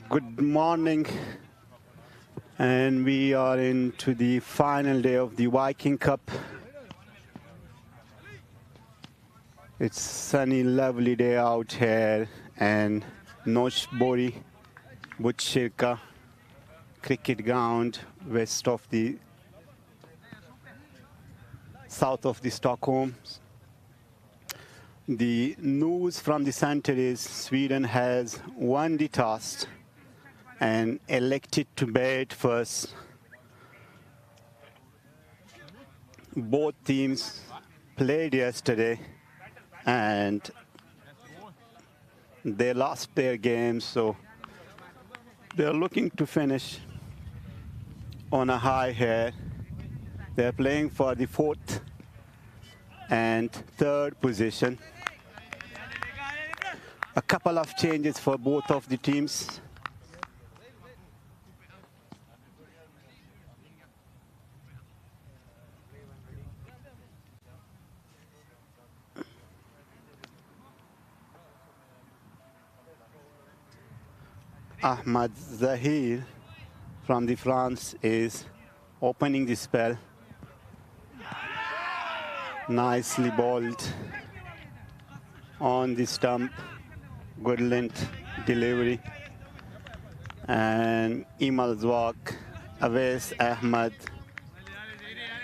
Good morning, and we are into the final day of the Viking Cup. It's sunny, lovely day out here, and Noshbori, Butchirka cricket ground west of the south of the Stockholm. The news from the center is Sweden has won the toss and elected to bat first. Both teams played yesterday and they lost their game, so they're looking to finish on a high here. They're playing for the fourth and third position. A couple of changes for both of the teams. Ahmad Zahir from the France is opening the spell. Nicely bowled on the stump. Good length delivery. And Imal Zwak, Awais Ahmad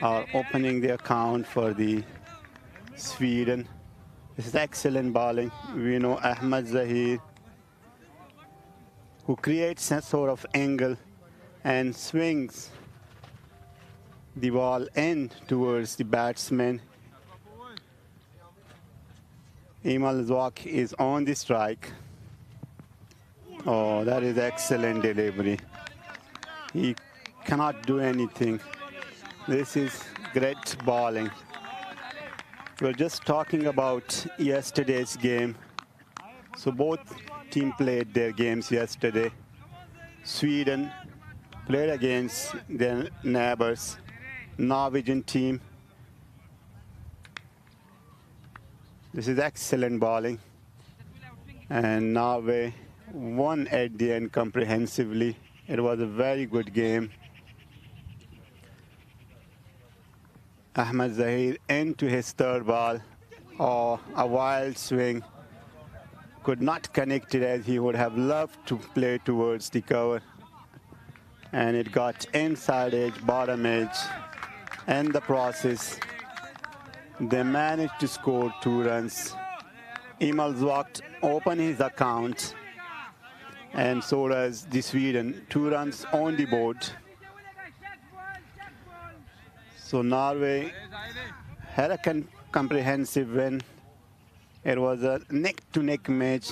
are opening the account for the Sweden. This is excellent bowling. We know Ahmad Zahir, who creates a sort of angle and swings the ball end towards the batsman. Imal Zwak is on the strike. Oh, that is excellent delivery. He cannot do anything. This is great bowling. We're just talking about yesterday's game. So both teams played their games yesterday. Sweden played against their neighbors, Norwegian team. This is excellent bowling. And Norway won at the end comprehensively. It was a very good game. Ahmad Zahir into his third ball. Oh, a wild swing. Could not connect it as he would have loved to play towards the cover. And it got inside edge, bottom edge. And the process, they managed to score 2 runs. Imal Zwak opened his account, and so does the Sweden. 2 runs on the board. So Norway had a comprehensive win. It was a neck-to-neck match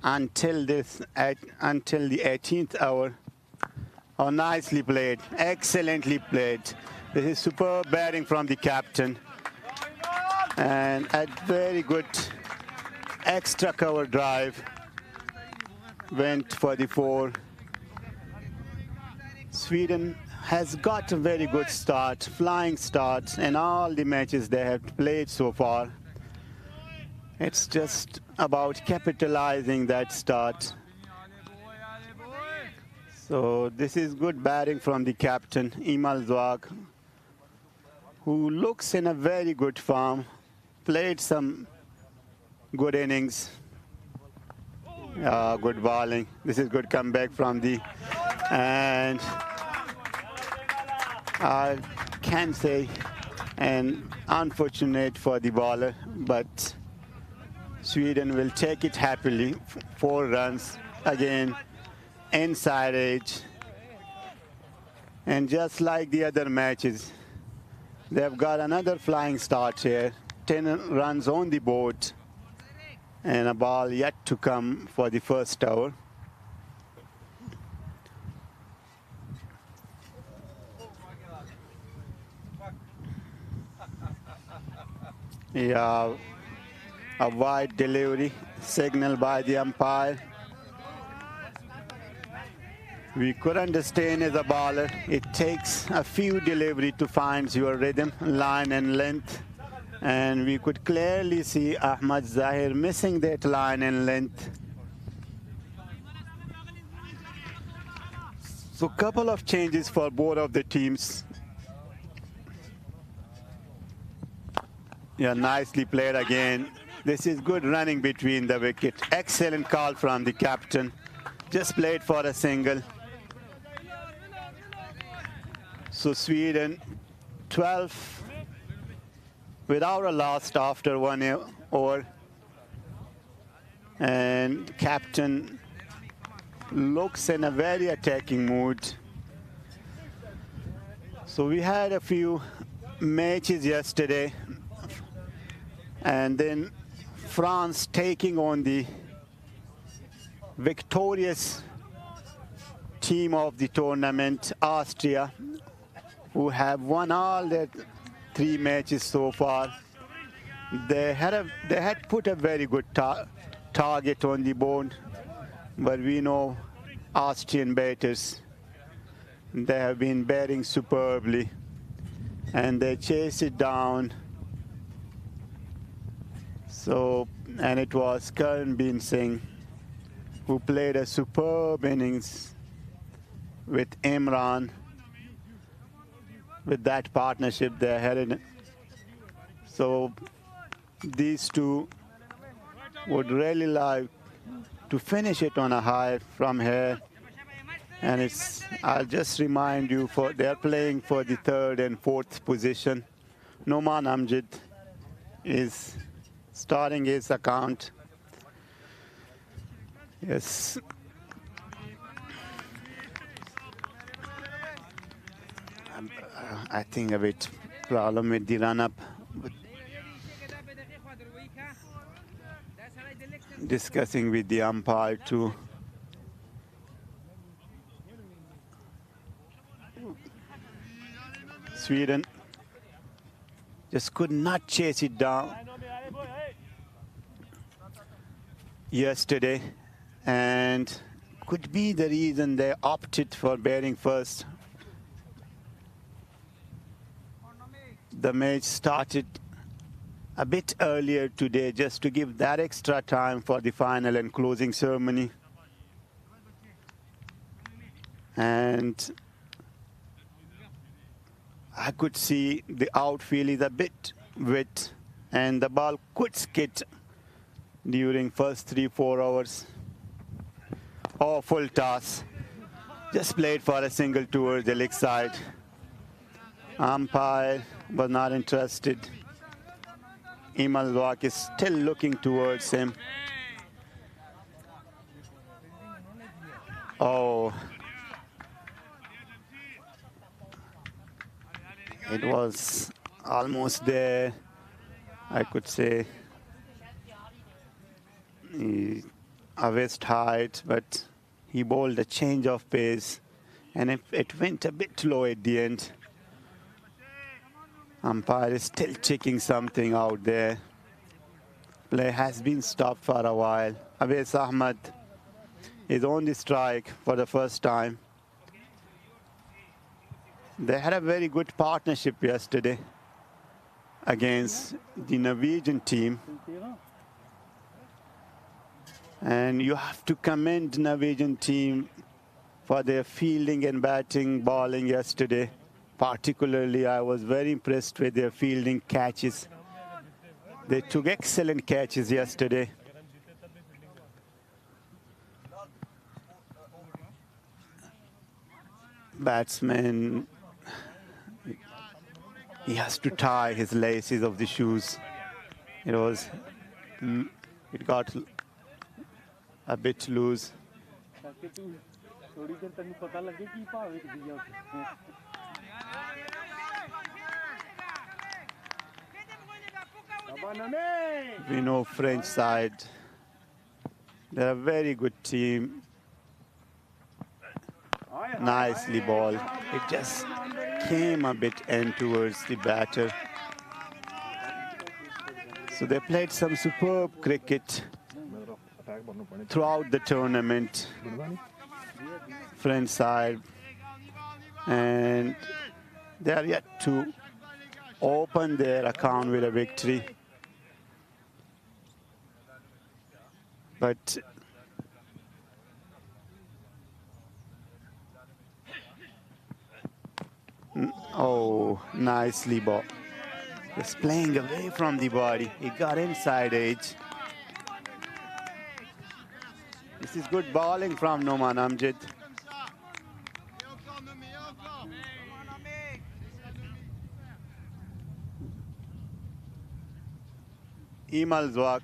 until the 18th hour. Oh, nicely played, excellently played. This is superb batting from the captain. And a very good extra cover drive. Went for the 4. Sweden has got a very good start, flying start, in all the matches they have played so far. It's just about capitalizing that start. So this is good batting from the captain, Imal Zwak, who looks in a very good form. Played some good innings. Good bowling. This is good comeback from the, and I can say, and unfortunate for the bowler, but Sweden will take it happily. 4 runs again, inside edge. And just like the other matches, they've got another flying start here. 10 runs on the board, and a ball yet to come for the first over. Yeah, a wide delivery, signal by the umpire. We could understand as a bowler, it takes a few delivery to find your rhythm, line and length. And we could clearly see Ahmad Zahir missing that line and length. So couple of changes for both of the teams. Yeah, nicely played again. This is good running between the wicket. Excellent call from the captain. Just played for a single. So Sweden 12 without a loss after 1 over. And captain looks in a very attacking mood. So we had a few matches yesterday. And then France taking on the victorious team of the tournament, Austria, who have won all their 3 matches so far. They had put a very good target on the board, but we know Austrian batters, they have been batting superbly, and they chase it down. So, and it was Karanbir Singh who played a superb innings with Imran. With that partnership they had. So these two would really like to finish it on a high from here. And I'll just remind you, they're playing for the 3rd and 4th position. Noman Amjad is starting his account. Yes. I think a bit problem with the run-up. Discussing with the umpire too. Sweden just could not chase it down yesterday, and could be the reason they opted for batting first. The match started a bit earlier today just to give that extra time for the final and closing ceremony. And I could see the outfield is a bit wet, and the ball could skid during first 3-4 hours. Oh, full toss. Just played for a single towards the leg side. Umpire was not interested. Imal Wak is still looking towards him. Oh. It was almost there, I could say. A waist height, but he bowled a change of pace, and it went a bit low at the end. Umpire is still checking something out there. Play has been stopped for a while. Awais Ahmed is on the strike for the first time. They had a very good partnership yesterday against the Norwegian team. And you have to commend the Norwegian team for their fielding and batting, bowling yesterday. Particularly, I was very impressed with their fielding catches. They took excellent catches yesterday. Batsman, he has to tie his laces of the shoes. It got a bit loose. We know French side, they're a very good team. Nicely ball. It just came a bit end towards the batter. So they played some superb cricket throughout the tournament, French side, and they are yet to open their account with a victory. But Oh, nicely ball. Just playing away from the body. He got inside edge. This is good bowling from Noman Amjad. Imal Zwak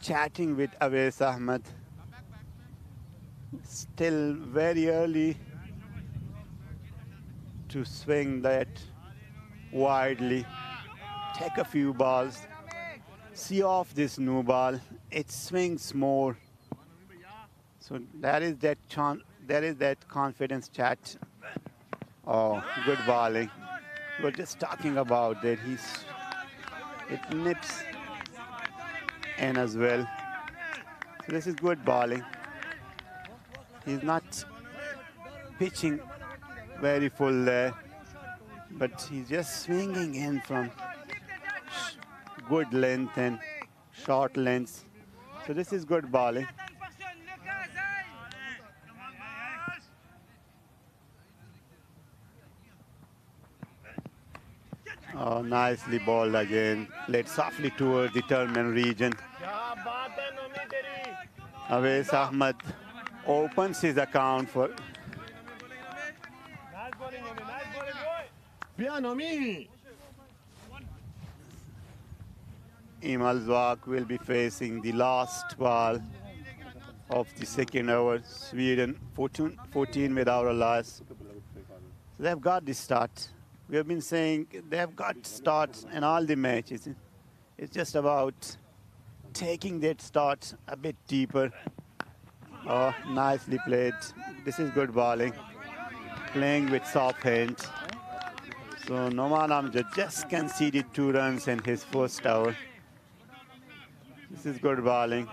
chatting with Awais Ahmed. Still very early to swing that widely. Take a few balls. See off this new ball. It swings more. So that is that confidence chat. Oh, good bowling. We're just talking about that. It nips in as well. So this is good bowling. He's not pitching very full there, but he's just swinging in from good length and short lengths. So this is good bowling. Oh, nicely bowled again. Played softly towards the terminal region. Awais Ahmed opens his account for Imal Zwak will be facing the last ball of the second over. Sweden 14 without a loss. So they've got the start. We have been saying they've got starts in all the matches. It's just about taking that start a bit deeper. Oh, nicely played. This is good bowling. Playing with soft hands. So Noman Amjad just conceded 2 runs in his first over. This is good bowling.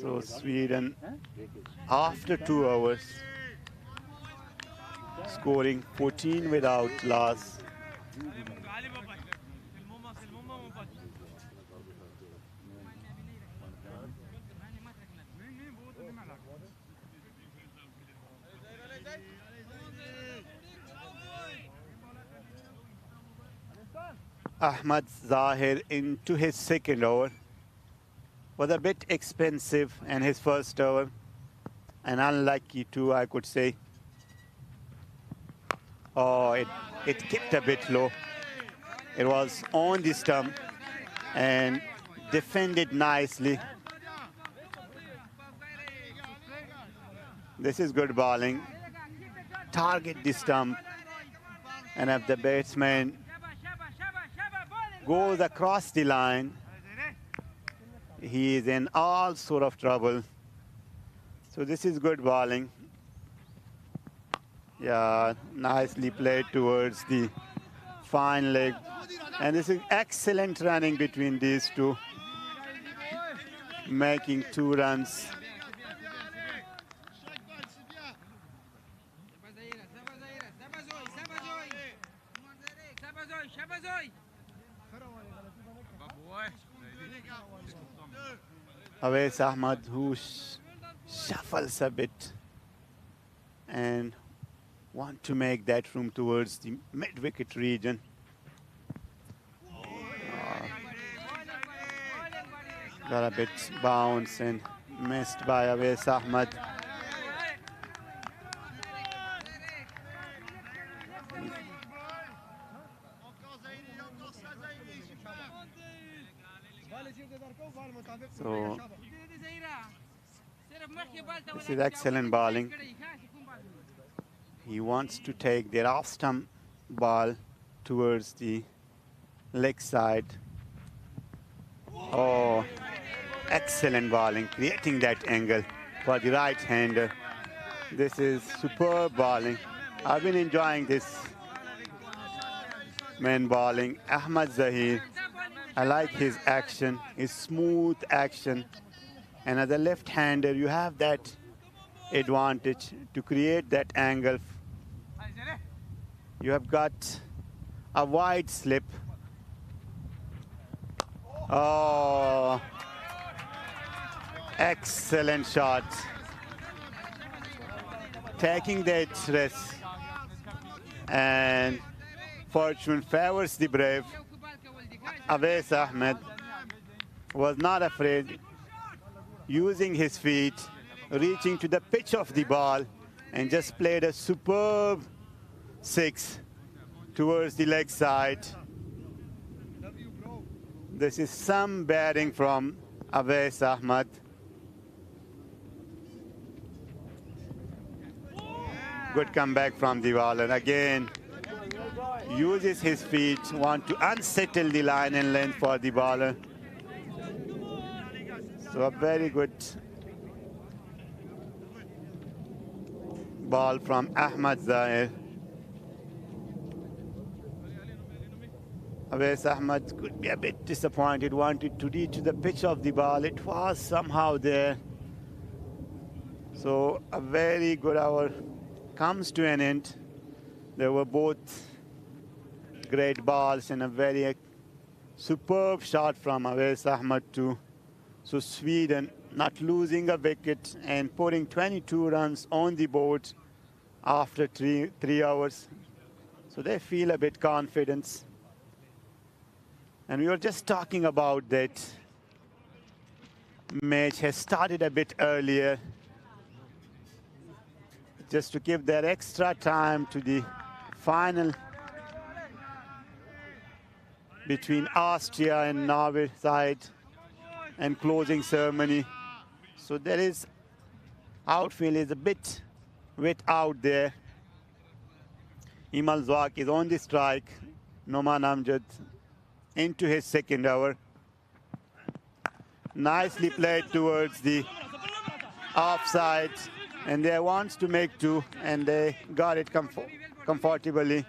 So Sweden, after 2 hours, scoring 14 without loss. Ahmad Zahir into his second over. Was a bit expensive in his first over, and unlucky too, I could say. Oh, it kicked a bit low. It was on the stump and defended nicely. This is good bowling. Target the stump, and if the batsman goes across the line, he is in all sort of trouble. So this is good bowling. Yeah, nicely played towards the fine leg. And this is excellent running between these two, making 2 runs. Awais Ahmed, who shuffles a bit and want to make that room towards the mid-wicket region. Got a bit bounce and missed by Awais Ahmed. So this is excellent bowling. He wants to take the off stump ball towards the leg side. Oh, excellent bowling, creating that angle for the right-hander. This is superb bowling. I've been enjoying this man bowling. Ahmad Zahir, I like his action, his smooth action. And as a left-hander, you have that advantage to create that angle. You have got a wide slip. Oh, Excellent shot. Taking that risk. And fortune favors the brave. Awais Ahmed was not afraid, using his feet, reaching to the pitch of the ball, and just played a superb 6 towards the leg side. This is some batting from Awais Ahmed. Good comeback from the bowler. Again, uses his feet, want to unsettle the line and length for the bowler. So a very good ball from Ahmed Zahir. Awais Ahmed could be a bit disappointed, wanted to reach to the pitch of the ball. It was somehow there. So a very good hour comes to an end. There were both great balls and a very superb shot from Awais Ahmed too. So Sweden not losing a wicket and putting 22 runs on the board after three hours. So they feel a bit confidence. And we were just talking about that match has started a bit earlier, just to give that extra time to the final between Austria and Norway side and closing ceremony. So there is, outfield is a bit wet out there. Imal Zwak is on the strike. Noman Amjad into his second over. Nicely played towards the offside, and they wants to make 2, and they got it comfortably.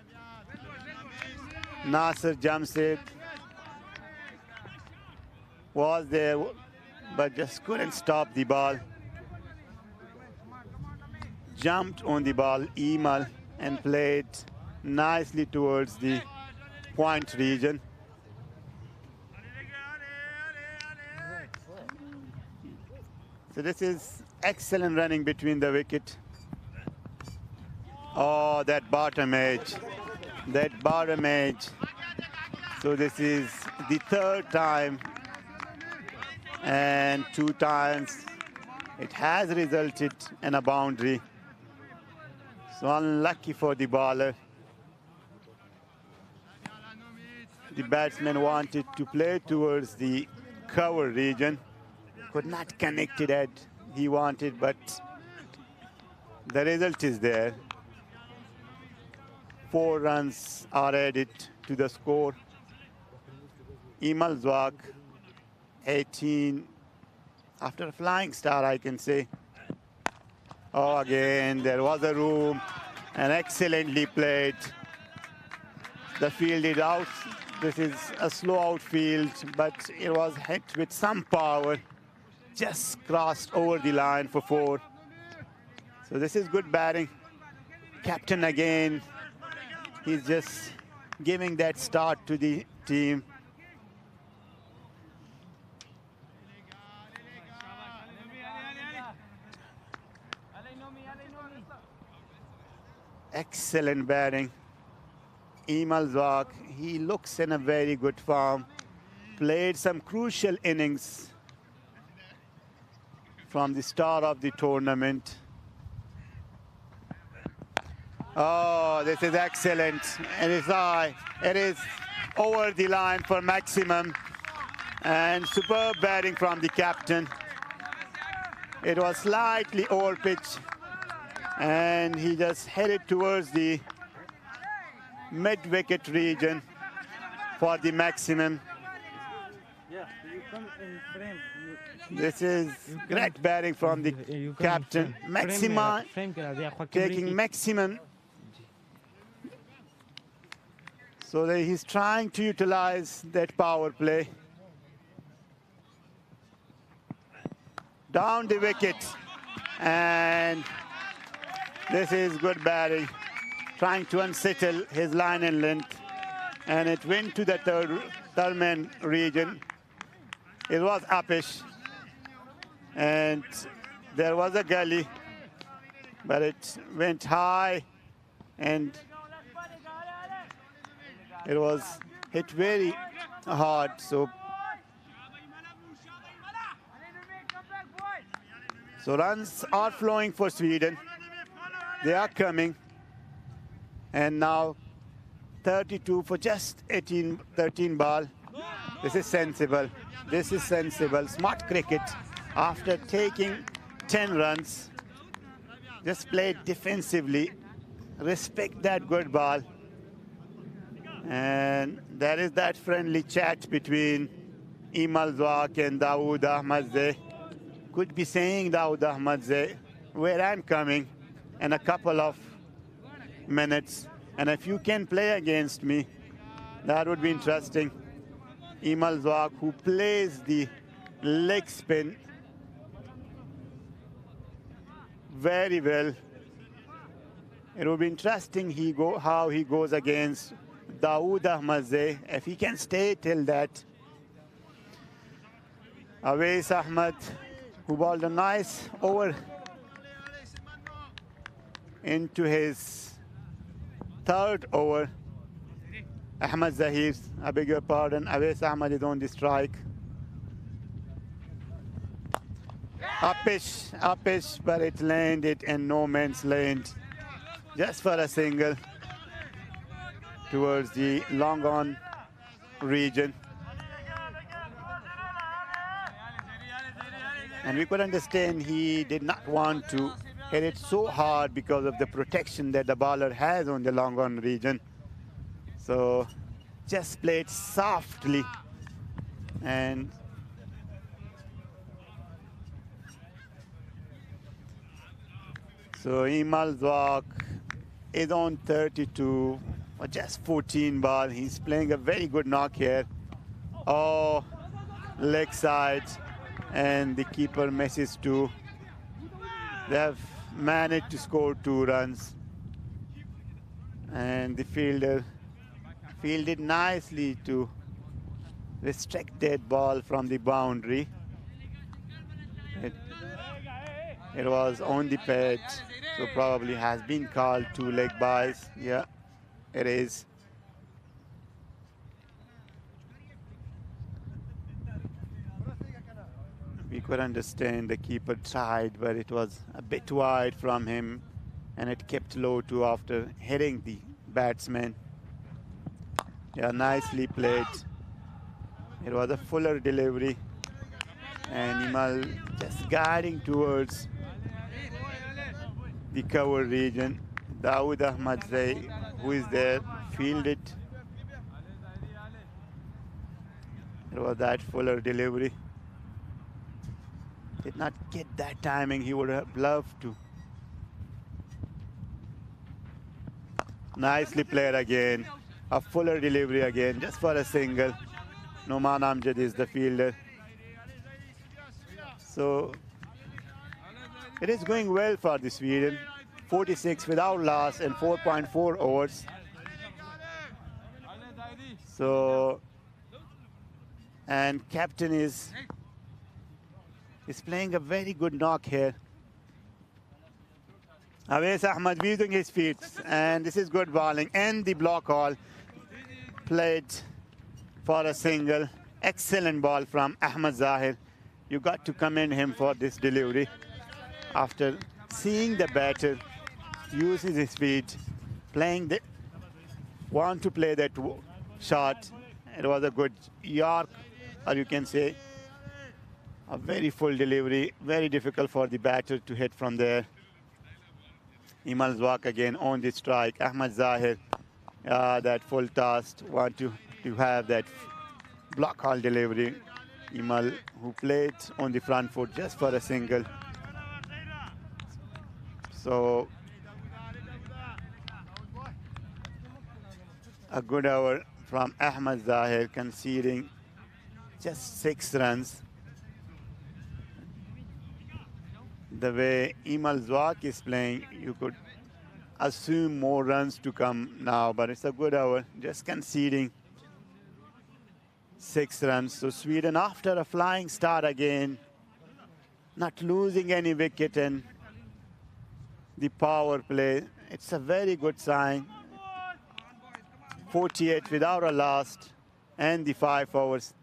Nasser Jamshid was there, but just couldn't stop the ball. Jumped on the ball, Imal, and played nicely towards the point region. So this is excellent running between the wicket. Oh, that bottom edge. That bottom edge. So this is the 3rd time, and 2 times it has resulted in a boundary. So unlucky for the bowler. The batsman wanted to play towards the cover region. Could not connect it as he wanted, but the result is there. 4 runs are added to the score. Imal Zwak, 18, after a flying start, I can say. Oh, again, there was a room, and excellently played. The field is out. This is a slow outfield, but it was hit with some power. Just crossed over the line for 4. So this is good batting. Captain again, he's just giving that start to the team. Excellent batting. Imal Zwak, he looks in a very good form. Played some crucial innings from the start of the tournament. Oh, this is excellent. It is high. It is over the line for maximum. And superb batting from the captain. It was slightly over pitch, and he just headed towards the mid-wicket region for the maximum. Yeah, you come in frame. This is great batting from the captain. Maxima taking maximum. So that he's trying to utilize that power play. Down the wicket, and this is good batting, trying to unsettle his line and length, and it went to the third man region. It was uppish. And there was a gully, but it went high and it was hit very hard. So runs are flowing for Sweden. They are coming. And now 32 for just 13 ball. This is sensible. This is sensible. Smart cricket. After taking 10 runs, just play defensively. Respect that good ball. And there is that friendly chat between Imal Zwak and Dawood Ahmadzai. Could be saying Dawood Ahmadzai, where I'm coming in a couple of minutes. And if you can play against me, that would be interesting. Imal Zwak, who plays the leg spin very well. It would be interesting how he goes against Dawood Ahmadzai, if he can stay till that. Awais Ahmed, who bowled a nice over into his third over. Ahmed Zahir, I beg your pardon, Awais Ahmed is on the strike. Upish, but it landed in no man's land. Just for a single towards the long on region. And we could understand he did not want to hit it so hard because of the protection that the bowler has on the long on region. So just played softly and so Imal Zwak is on 32 or just 14 ball. He's playing a very good knock here. Oh, leg side, and the keeper misses too. They have managed to score 2 runs. And the fielder fielded nicely to restrict that ball from the boundary. It was on the pad, so probably has been called 2 leg byes. Yeah, it is. We could understand the keeper tried, but it was a bit wide from him, and it kept low too after hitting the batsman. Yeah, nicely played. It was a fuller delivery, and Imal just guiding towards the cover region. Dawood Ahmadzai, who is there, fielded. It was that fuller delivery. Did not get that timing. He would have loved to. Nicely played again. A fuller delivery again, just for a single. Noman Amjad is the fielder. So it is going well for the Sweden. 46 without loss in 4.4 overs. So, and captain is playing a very good knock here. Awais Ahmed using his feet, and this is good bowling. And the block all played for a single. Excellent ball from Ahmed Zahir. You got to commend him for this delivery. After seeing the batter uses his feet, want to play that shot. It was a good York, or you can say a very full delivery. Very difficult for the batter to hit from there. Imal Zwak again on the strike. Ahmed Zahir, that full toss, want to have that block hall delivery. Imal, who played on the front foot just for a single. So a good over from Ahmed Zahir, conceding just 6 runs. The way Imal Zwak is playing, you could assume more runs to come now, but it's a good over, just conceding 6 runs. So Sweden, after a flying start again, not losing any wicket in the power play. It's a very good sign. 48 without a loss and the 5 overs.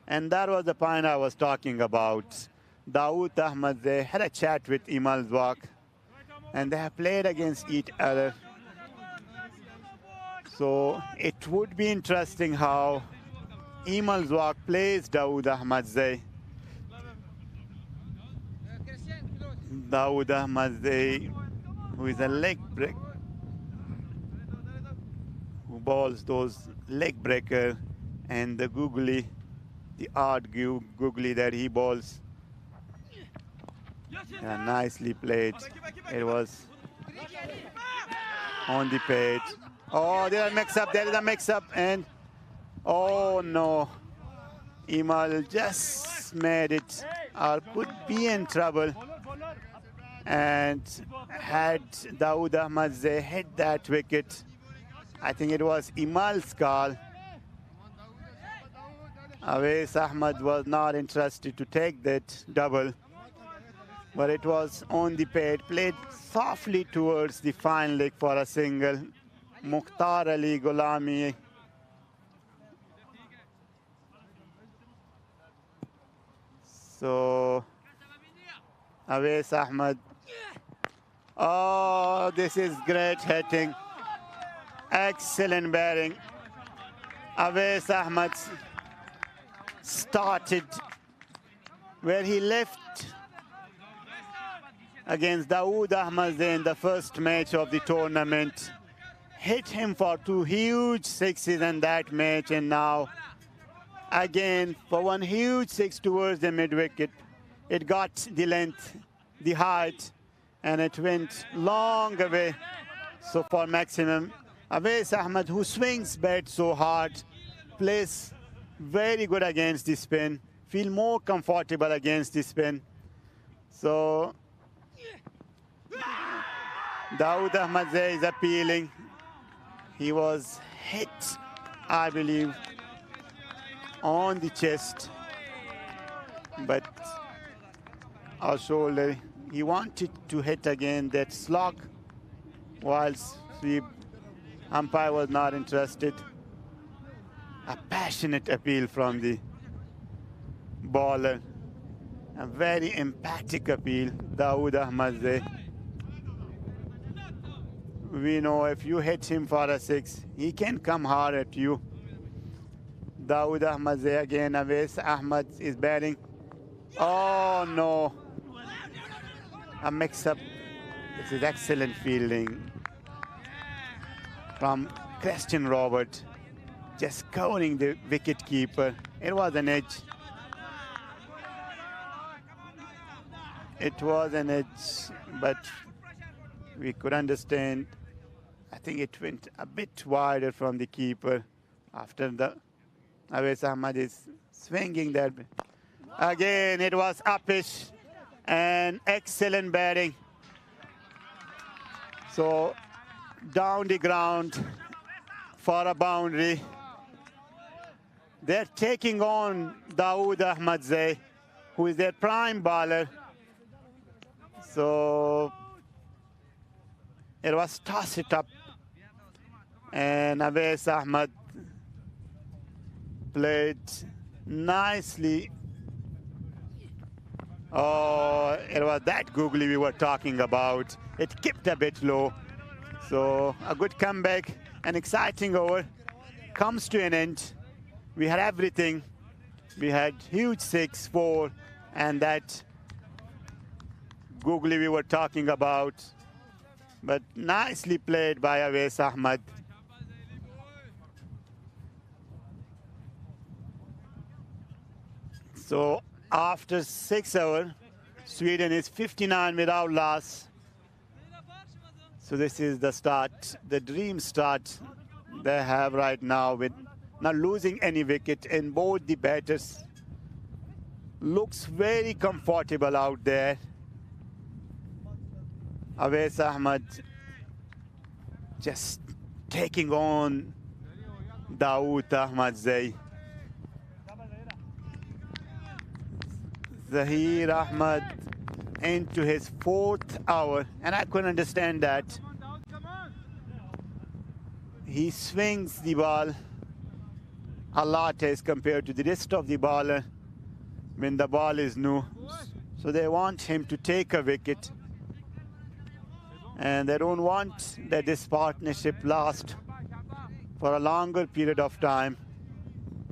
And that was the point I was talking about. Dawood Ahmed, they had a chat with Imal Zwak and they have played against each other. So it would be interesting how Imal Zwak plays Dawood Ahmadzai. Dawood Ahmadzai, who is a leg break, who balls those leg breaker, and the googly, the odd googly that he balls. Yeah, nicely played. It was on the page. Oh, there is a mix-up. There is a mix-up, and oh no, Imal just made it, or could be in trouble. And had Dawood Ahmadzai hit that wicket, I think it was Imal's call. Awais Ahmed was not interested to take that double, but it was on the pad, played softly towards the fine leg for a single. Mukhtar Ali Gulami. So, Awais Ahmed. Oh, this is great hitting. Excellent batting. Awais Ahmed started where he left against Dawood Ahmadzai in the first match of the tournament. Hit him for 2 huge sixes in that match, and now again for 1 huge six towards the mid-wicket. It got the length, the height, and it went long away. So for maximum, Awais Ahmed, who swings bat so hard, plays very good against the spin, feel more comfortable against the spin. So Dawood Ahmadzai is appealing. He was hit, I believe, on the chest, but our shoulder. He wanted to hit again that slog, whilst the umpire was not interested. A passionate appeal from the bowler. A very emphatic appeal, Dawood Ahmadzai. We know if you hit him for a 6, he can come hard at you. Dawood Ahmadzai again. Awais Ahmed is batting. Oh no, a mix-up. This is excellent fielding from Christian Robert, just covering the wicket keeper. It was an edge. It was an edge, but we could understand. I think it went a bit wider from the keeper after the Awais Ahmed is swinging that. Again, it was uppish and excellent batting. So down the ground for a boundary. They're taking on Dawood Ahmadzai, who is their prime bowler. So it was toss it up, and Awais Ahmed played nicely. Oh, it was that googly we were talking about. It kept a bit low. So a good comeback, an exciting over comes to an end. We had everything. We had huge 6-4, and that googly we were talking about. But nicely played by Awais Ahmed. So after 6 hours, Sweden is 59 without loss. So this is the start, the dream start they have right now, with not losing any wicket, and both the batters looks very comfortable out there. Awais Ahmed just taking on Dawood Ahmadzai. Zahir Ahmed into his 4th hour, and I couldn't understand that. He swings the ball a lot as compared to the rest of the bowler when the ball is new. So they want him to take a wicket, and they don't want that this partnership lasts for a longer period of time.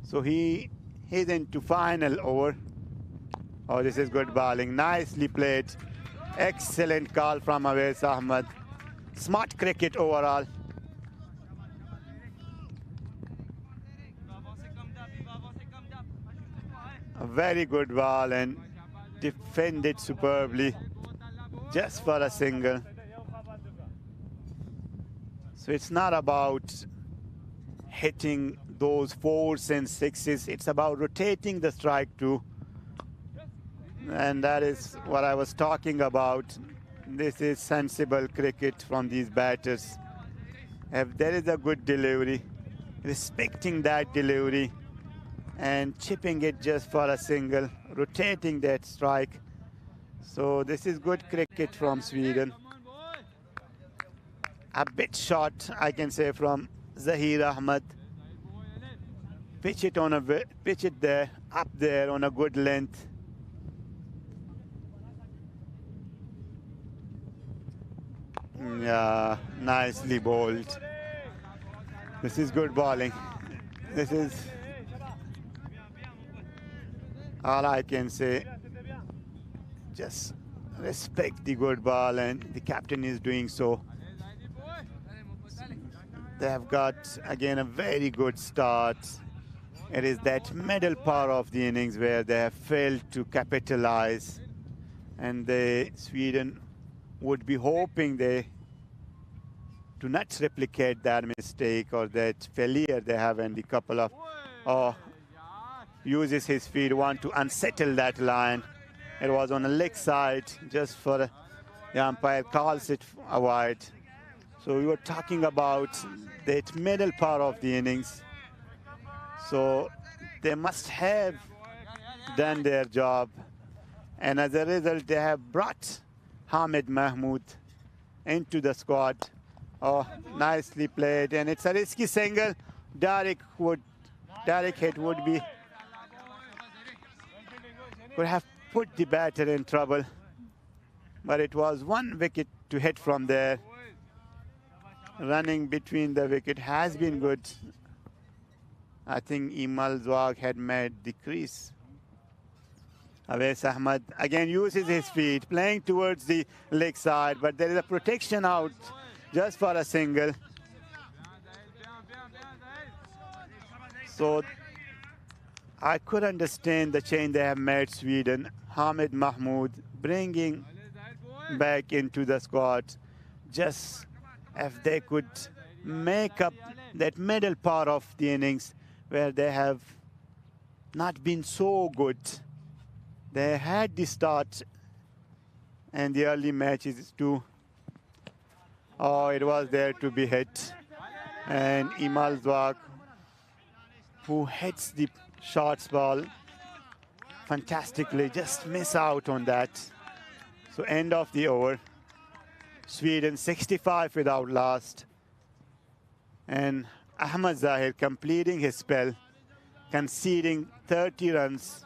So he is into final over. Oh, this is good bowling. Nicely played. Excellent call from Awais Ahmed. Smart cricket overall. A very good ball and defended superbly just for a single. So it's not about hitting those 4s and 6s. It's about rotating the strike too. And that is what I was talking about. This is sensible cricket from these batters. If there is a good delivery, respecting that delivery and chipping it just for a single, rotating that strike. So this is good cricket from Sweden. A bit short, I can say, from Zahir Ahmed. Pitch it there, up there on a good length. Yeah, nicely bowled. This is good bowling. This is all I can say. Just respect the good ball, and the captain is doing so. They have got, again, a very good start. It is that middle part of the innings where they have failed to capitalize, and Sweden would be hoping they do not replicate that mistake or that failure they have in the couple of uses his feet, want to unsettle that line. It was on a leg side, just for the umpire calls it a wide. So we were talking about that middle part of the innings. So they must have done their job. And as a result, they have brought Hamid Mahmood into the squad. Oh, nicely played. And it's a risky single. Derek hit would could have put the batter in trouble. But it was 1 wicket to hit from there. Running between the wicket has been good. I think Imal Zwag had made the crease. Awais Ahmed again uses his feet, playing towards the leg side, but there is a protection out just for a single. So I could understand the change they have made, Sweden. Hamid Mahmood bringing back into the squad. Just if they could make up that middle part of the innings where they have not been so good. They had the start and the early matches too. Oh, it was there to be hit. And Imal Zwag, who hits the shots ball fantastically, just miss out on that. So end of the over. Sweden 65 without last. And Ahmad Zahir completing his spell, conceding 30 runs.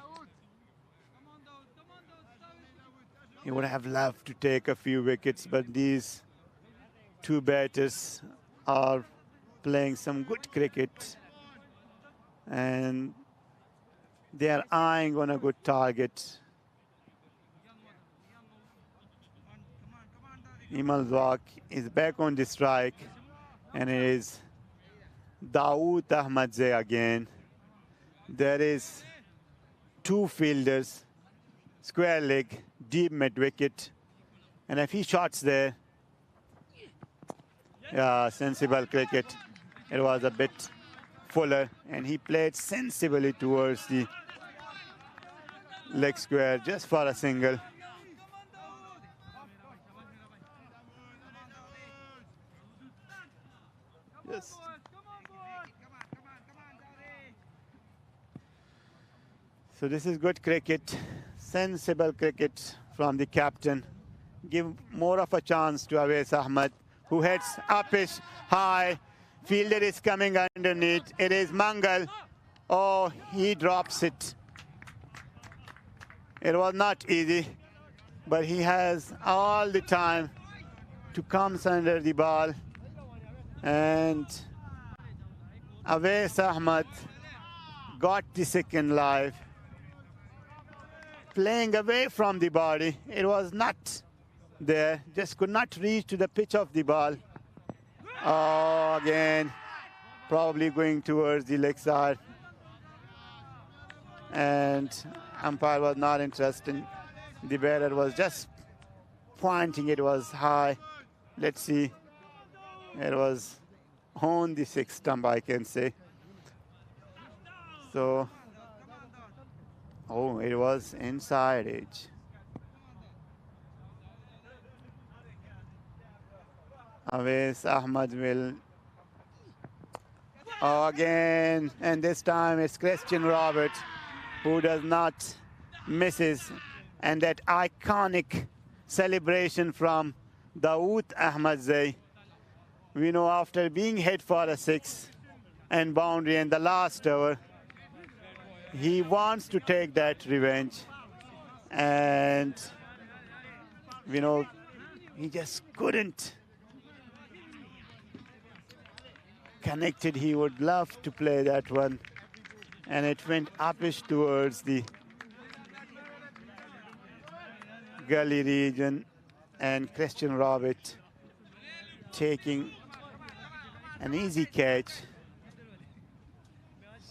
He would have loved to take a few wickets, but these 2 batters are playing some good cricket. And they are eyeing on a good target. Imal Zwag is back on the strike, and it is Dawood Ahmadzai again. There is 2 fielders, square leg, deep mid wicket, and if he shots there, yeah, sensible cricket. It was a bit fuller, and he played sensibly towards the leg square just for a single. Yes. So this is good cricket, sensible cricket from the captain. Give more of a chance to Awais Ahmed, who heads upish high. Fielder is coming underneath. It is Mangal. Oh, he drops it. It was not easy, but he has all the time to come under the ball. And Awais Ahmed got the second live. Playing away from the body. It was not there. Just could not reach to the pitch of the ball. Oh, again, probably going towards the leg side. And umpire was not interested. The batter was just pointing. It was high. Let's see. It was on the sixth stump, I can say. So, oh, it was inside edge. Awais Ahmed will again, and this time it's Christian Robert who does not misses, and that iconic celebration from Dawood Ahmadzai. We know after being hit for a six and boundary in the last over, he wants to take that revenge, and we know he just couldn't connect it. He would love to play that one, and it went upish towards the gully region, and Christian Robert taking an easy catch.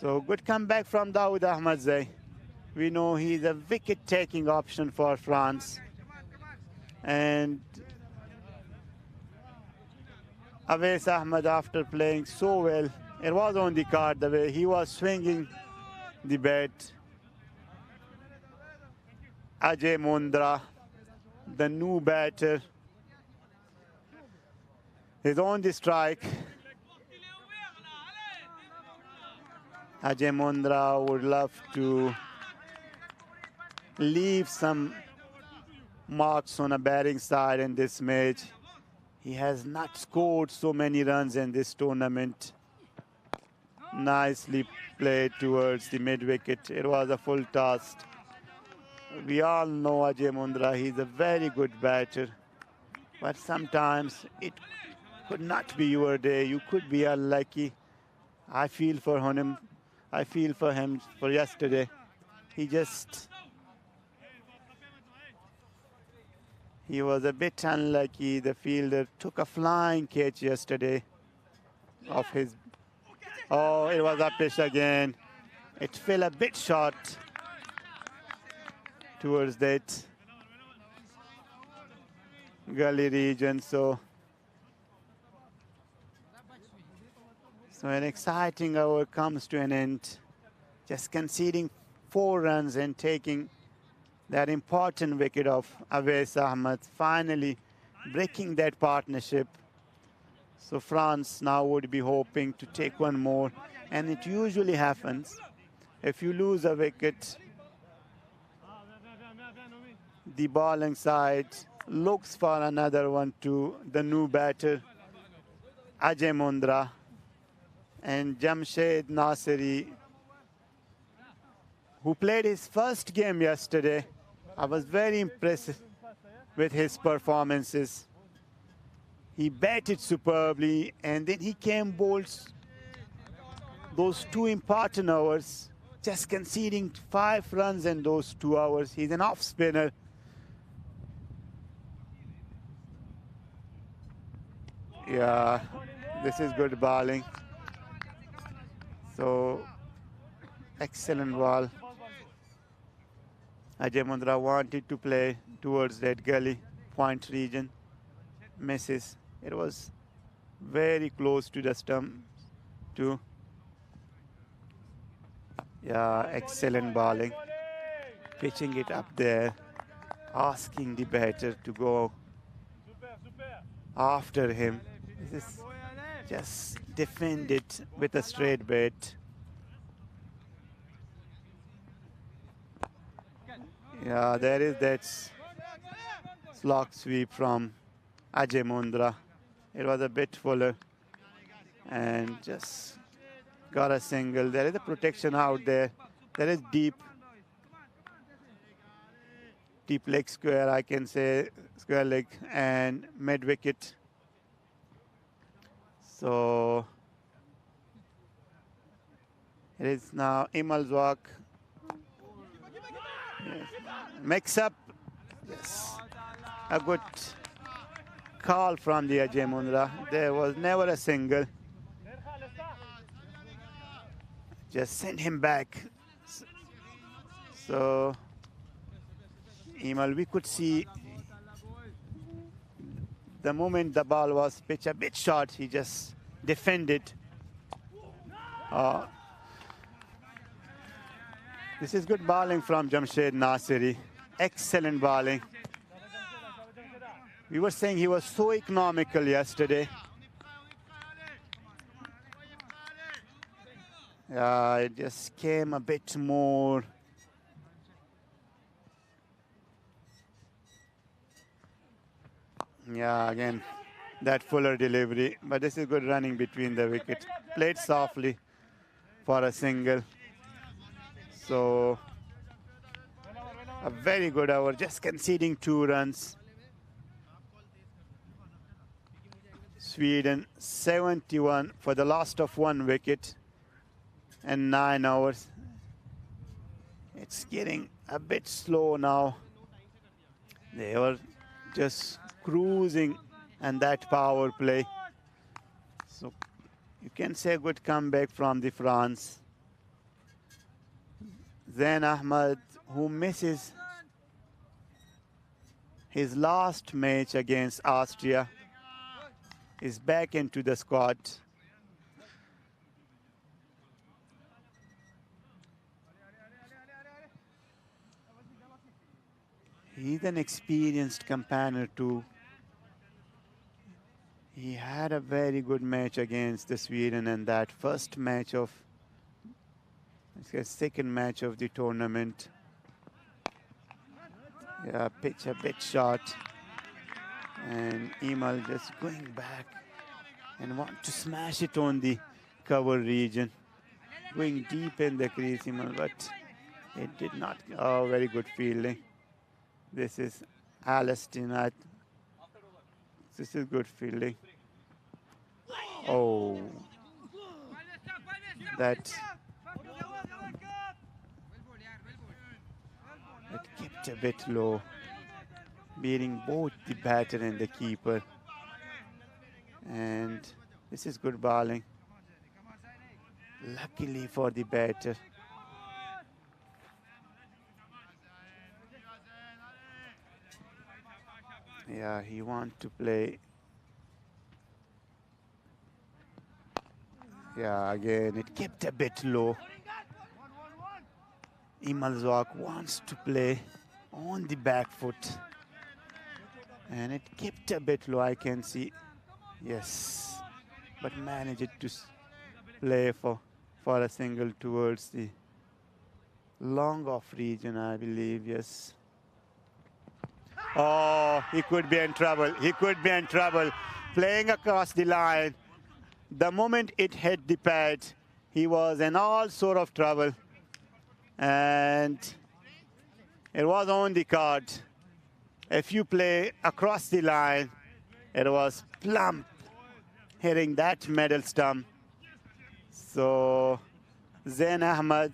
So good comeback from Dawood Ahmadzai. We know he's a wicket-taking option for France. And Awais Ahmed, after playing so well, it was on the card the way he was swinging the bat. Ajay Mundra, the new batter, is on the strike. Ajay Mundra would love to leave some marks on a batting side in this match. He has not scored so many runs in this tournament. Nicely played towards the mid-wicket. It was a full toss. We all know Ajay Mundra, he's a very good batter. But sometimes it could not be your day. You could be unlucky. I feel for him. I feel for him for yesterday. He was a bit unlucky. The fielder took a flying catch yesterday of his. Oh, it was upish again. It fell a bit short towards that gully region. So an exciting over comes to an end. Just conceding 4 runs and taking that important wicket of Awais Ahmed, finally breaking that partnership. So France now would be hoping to take one more, and it usually happens. If you lose a wicket, the bowling side looks for another one to the new batter, Ajay Mundra. And Jamshed Nasiri, who played his first game yesterday. I was very impressed with his performances. He batted superbly, and then he came bowled those 2 important overs, just conceding 5 runs in those 2 hours. He's an off spinner. Yeah, this is good bowling. So, excellent ball. Ajay Mundra wanted to play towards that gully point region. Misses. It was very close to the stump too. Yeah, excellent bowling. Pitching it up there. Asking the batter to go after him. This is just defend it with a straight bat. Yeah, there is that Slog sweep from Ajay Mundra. It was a bit fuller and just got a single. There is a protection out there. There is deep leg square, I can say, square leg and mid wicket. So it is now Imal's walk. Yes. Mix up. Yes. A good call from the Ajay Mundra. There was never a single. Just send him back. So Imal, we could see the moment the ball was pitched a bit short, he just defended. This is good bowling from Jamshed Nasiri. Excellent bowling. We were saying he was so economical yesterday. Yeah, it just came a bit more. Yeah, again, that fuller delivery. But this is good running between the wicket. Played softly for a single. So, a very good over, just conceding 2 runs. Sweden 71 for the loss of 1 wicket and 9 overs. It's getting a bit slow now. They were just cruising and that power play. So you can say a good comeback from the France. Zain Ahmed, who misses his last match against Austria, is back into the squad. He's an experienced campaigner too. He had a very good match against the Sweden and that first match of, it's the second match of the tournament. Yeah, pitch a bit short. And Imal just going back and want to smash it on the cover region. Going deep in the crease, Imal, but it did not. Oh, very good fielding. This is Alston. This is good fielding. Oh, that it kept a bit low, beating both the batter and the keeper. And this is good bowling. Luckily for the batter. Yeah, he wants to play. Yeah, again, it kept a bit low. Imal Zwak wants to play on the back foot. And it kept a bit low, I can see. Yes, but managed to play for a single towards the long off region, I believe, yes. Oh, he could be in trouble. He could be in trouble. Playing across the line. The moment it hit the pad, he was in all sort of trouble. And it was on the card. If you play across the line, it was plump, hitting that middle stump. So, Zain Ahmed,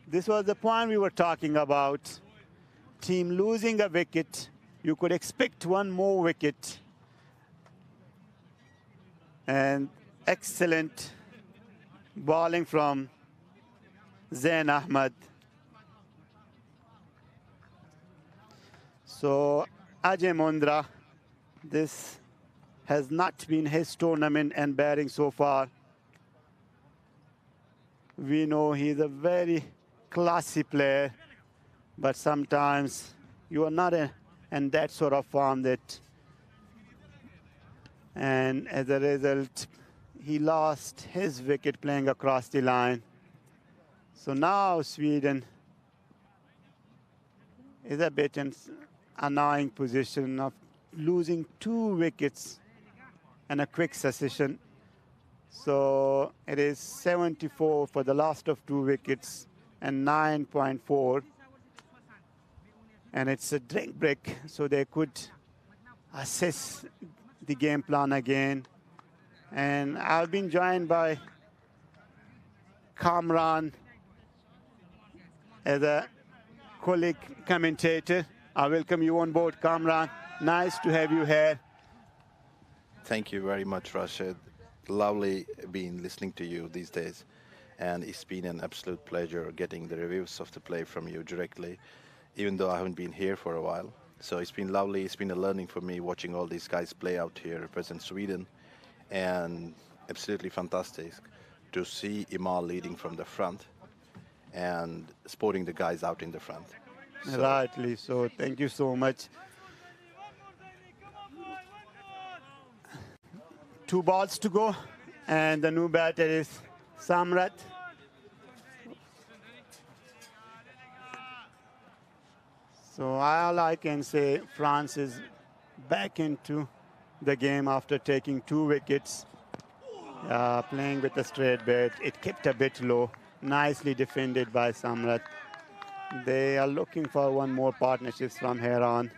this was the point we were talking about. Team losing a wicket, you could expect 1 more wicket. And excellent bowling from Zain Ahmed. So Ajay Mundra, this has not been his tournament and batting so far. We know he's a very classy player, but sometimes you are not in that sort of form that. And as a result, he lost his wicket playing across the line. So now Sweden is a bit in annoying position of losing 2 wickets in a quick succession. So it is 74 for the last of 2 wickets and 9.4. And it's a drink break, so they could assess the game plan again. And I've been joined by Kamran as a colleague commentator. I welcome you on board, Kamran. Nice to have you here. Thank you very much, Rashid. Lovely being listening to you these days. And it's been an absolute pleasure getting the reviews of the play from you directly, even though I haven't been here for a while. So it's been lovely. It's been a learning for me watching all these guys play out here, represent Sweden. And absolutely fantastic to see Imal leading from the front and supporting the guys out in the front. So, Rightly so. Thank you so much. 2 balls to go, and the new batter is Samrat. So all I can say, France is back into the game after taking 2 wickets. Playing with a straight bat. It kept a bit low. Nicely defended by Samrat. They are looking for one more partnerships from here on.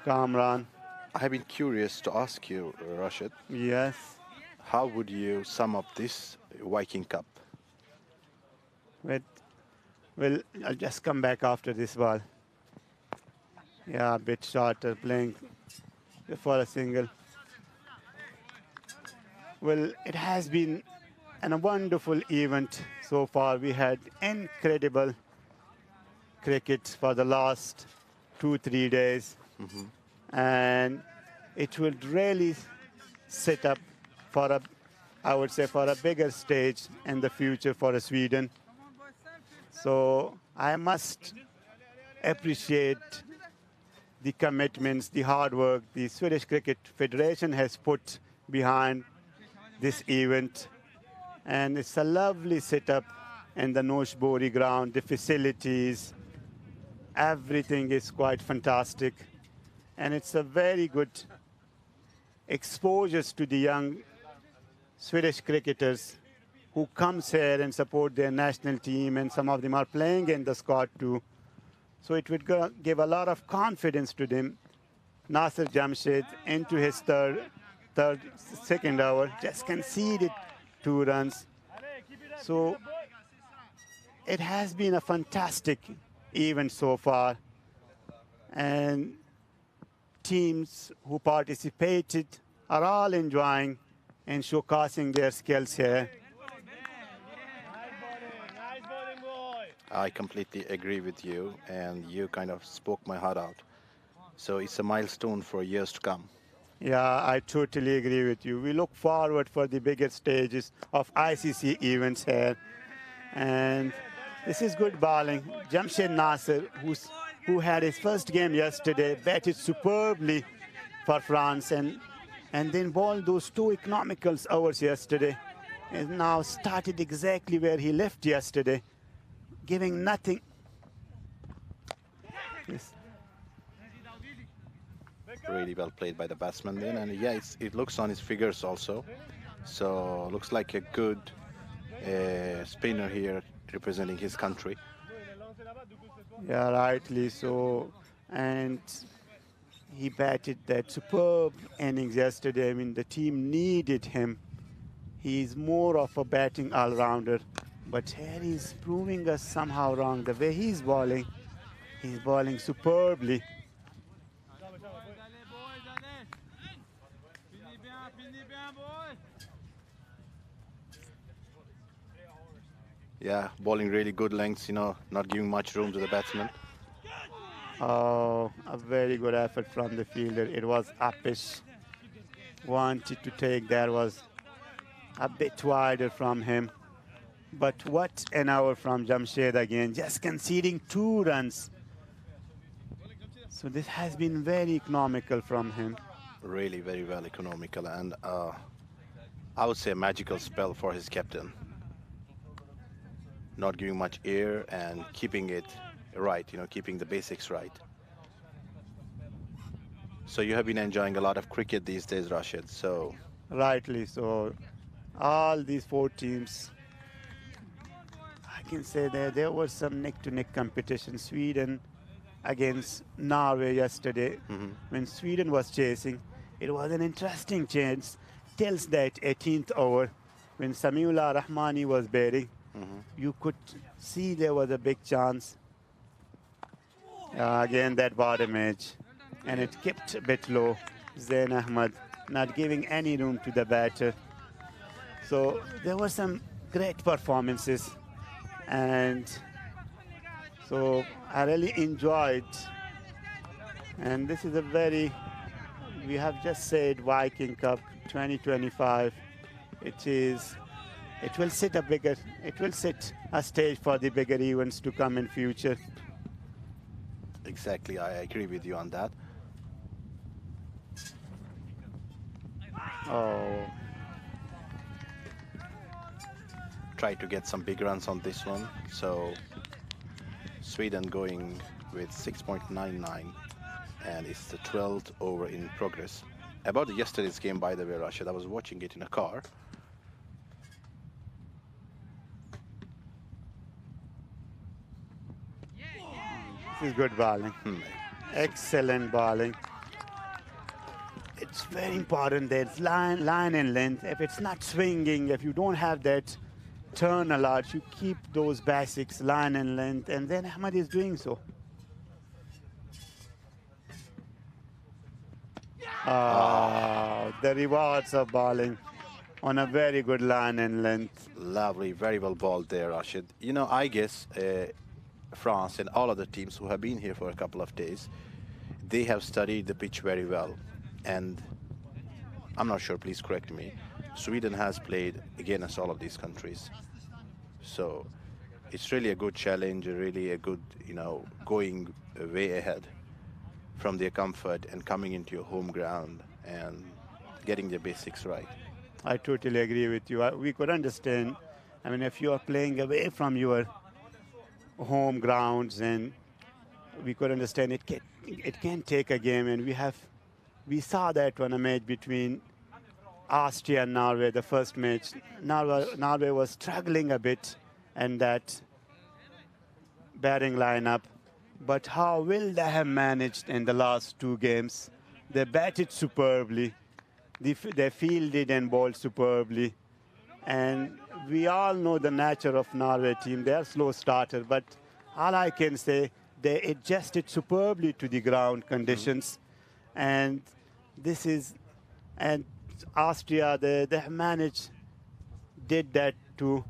Kamran. I have been curious to ask you, Rashid, Yes. how would you sum up this Viking Cup? Wait. Well, I'll just come back after this ball. Yeah, a bit shorter, playing for a single. Well, it has been a wonderful event so far. We had incredible cricket for the last 2-3 days. And it will really set up for a, I would say, for a bigger stage in the future for Sweden. So I must appreciate the commitments, the hard work the Swedish Cricket Federation has put behind this event. And it's a lovely setup in the Norsborg ground, the facilities, everything is quite fantastic. And it's a very good exposure to the young Swedish cricketers who comes here and support their national team, and some of them are playing in the squad too. So it would give a lot of confidence to them. Nasser Jamshed into his second over, just conceded 2 runs. So it has been a fantastic event so far. And teams who participated are all enjoying and showcasing their skills here. I completely agree with you, and you kind of spoke my heart out. So it's a milestone for years to come. Yeah, I totally agree with you. We look forward for the bigger stages of ICC events here. And this is good bowling. Jamshed Nasser, who had his first game yesterday, batted superbly for France and then bowled those 2 economical overs yesterday. And now started exactly where he left yesterday, giving nothing. Yes. Really well played by the batsman then, and yeah, it looks on his figures also. So looks like a good spinner here representing his country. Yeah, rightly so. And he batted that superb innings yesterday. I mean, the team needed him. He's more of a batting all-rounder. But here he's proving us somehow wrong. The way he's bowling superbly. Yeah, bowling really good lengths, not giving much room to the batsman. Oh, a very good effort from the fielder. It was uppish. Wanted to take that, was a bit wider from him. But what an hour from Jamshed again, just conceding 2 runs. So this has been very economical from him. Really very well economical, and I would say a magical spell for his captain. Not giving much air and keeping it right, keeping the basics right. So you have been enjoying a lot of cricket these days, Rashid. So Rightly so. All these four teams, I can say that there was some neck-to-neck competition. Sweden against Norway yesterday. mhm. When Sweden was chasing, it was an interesting chance till that 18th over when Samiullah Rahmani was batting. You could see there was a big chance. Again, that bottom edge. And it kept a bit low. Zain Ahmad not giving any room to the batter. So there were some great performances. And so I really enjoyed. And this is a very, we have just said Viking Cup 2025. It will set a stage for the bigger events to come in future. Exactly, I agree with you on that. Oh, Try to get some big runs on this one. So Sweden going with 6.99, and it's the 12th over in progress. About yesterday's game, by the way, Rashid, I was watching it in a car. this is good bowling. Hmm. Excellent bowling. It's very important that line and length. If it's not swinging, if you don't have that turn a lot, you keep those basics, line and length, and then Ahmad is doing so. The rewards of bowling on a very good line and length. Lovely, very well balled there, Rashid. You know, I guess France and all other teams who have been here for a couple of days, they have studied the pitch very well. And I'm not sure, please correct me, Sweden has played against all of these countries. So it's really a good challenge, really a good, going way ahead from their comfort and coming into your home ground and getting the basics right. I totally agree with you. We could understand. I mean, if you are playing away from your home grounds, and we could understand it can take a game, and we saw that when a match between Austria and Norway, the first match. Norway was struggling a bit and that batting lineup, but how will they have managed in the last two games? They batted superbly. They fielded and bowled superbly. And we all know the nature of Norway team. They are slow starter, but all I can say, they adjusted superbly to the ground conditions. And Austria, they have managed, did that to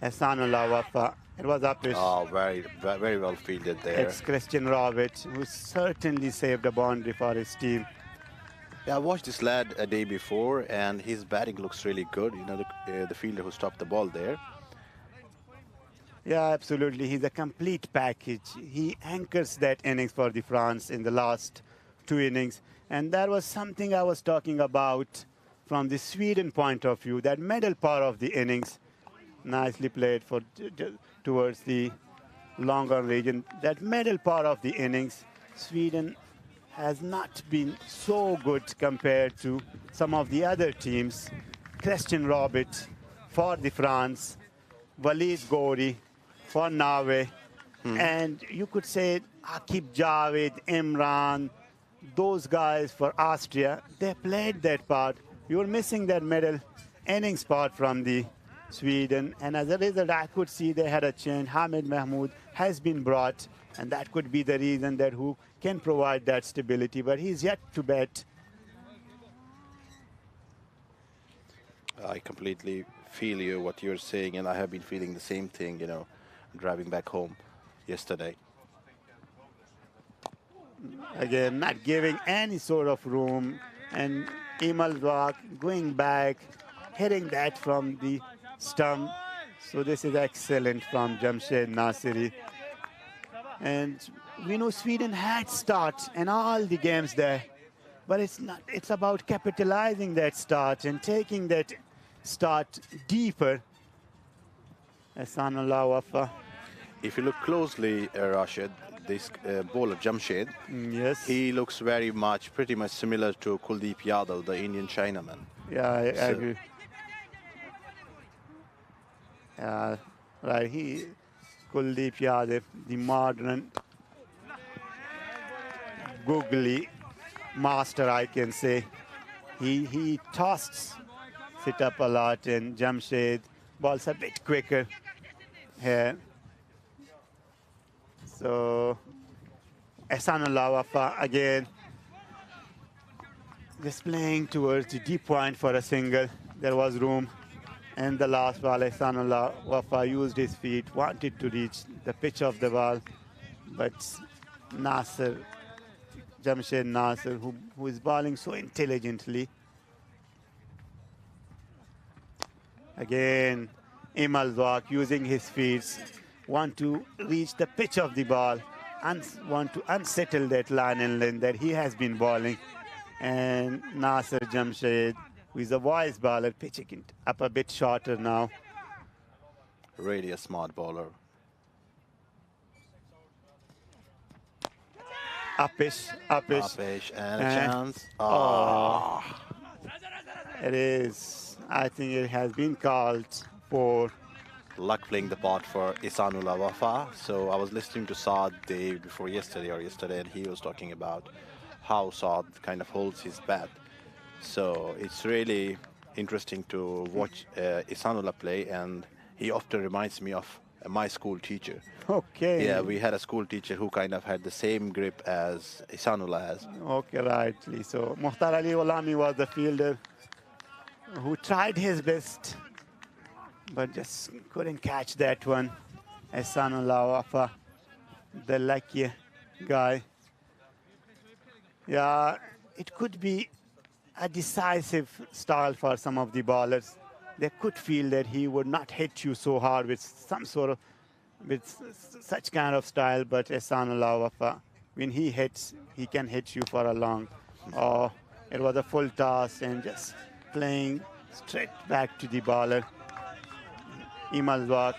Hasanullah Wafa. It was uppish. Oh, very well fielded there. It's Christian Roberts, who certainly saved a boundary for his team. Yeah, I watched this lad a day before, and his batting looks really good. You know, the fielder who stopped the ball there. Yeah, absolutely. He's a complete package. He anchors that innings for the France in the last two innings. And that was something I was talking about from the Sweden point of view. That middle part of the innings, nicely played towards the longer region. That middle part of the innings, Sweden has not been so good compared to some of the other teams. Christian Robert for the France, Walid Gori for Norway, and you could say Akib Javed, Imran, those guys for Austria, they played that part. You were missing that middle innings part from the Sweden, and as a result, I could see they had a change. Hamid Mahmoud has been brought, and that could be the reason that who can provide that stability, but he's yet to bat. I completely feel you, what you're saying, and I have been feeling the same thing, driving back home yesterday. Again, not giving any sort of room, and Imal Rock going back, hitting that from the stump. So this is excellent from Jamshed Nasiri. And we know Sweden had start in all the games there, but it's about capitalizing that start and taking that start deeper. Hasanullah Wafa. If you look closely, Rashid, this bowler Jamshed, Yes. he looks very much, pretty much similar to Kuldeep Yadav, the Indian Chinaman. Yeah, I So- agree. Right. Kuldeep Yadav, the modern googly master, I can say. He tossed sit up a lot, and Jamshed balls a bit quicker here. So Ehsanullah Wafa again just playing towards the deep point for a single. There was room. And the last ball, Ehsanullah Wafa used his feet, wanted to reach the pitch of the ball, but Nasser, Jamshed Nasser, who is bowling so intelligently. Again, Imal Zwak using his feet, want to reach the pitch of the ball and want to unsettle that line and length that he has been bowling. And Nasser Jamshed, who is a wise bowler, pitching it up a bit shorter now. Really a smart bowler. Uppish. Upish and a And- chance. Oh. It is. I think it has been called for. Luck playing the part for Ehsanullah Wafa. So I was listening to Saad day before yesterday, and he was talking about how Saad kind of holds his bat. So it's really interesting to watch Ehsanullah play, and he often reminds me of my school teacher. Okay. Yeah, we had a school teacher who kind of had the same grip as Ehsanullah has. Okay, rightly. So Mukhtar Ali Olami was the fielder who tried his best, but just couldn't catch that one. Ehsanullah Wafa, the lucky guy. Yeah, it could be a decisive style for some of the bowlers. They could feel that he would not hit you so hard with some sort of, such kind of style, but Ehsanullah Wafa, when he hits, he can hit you for a long. Oh, it was a full toss and just playing straight back to the bowler. Imal Zwak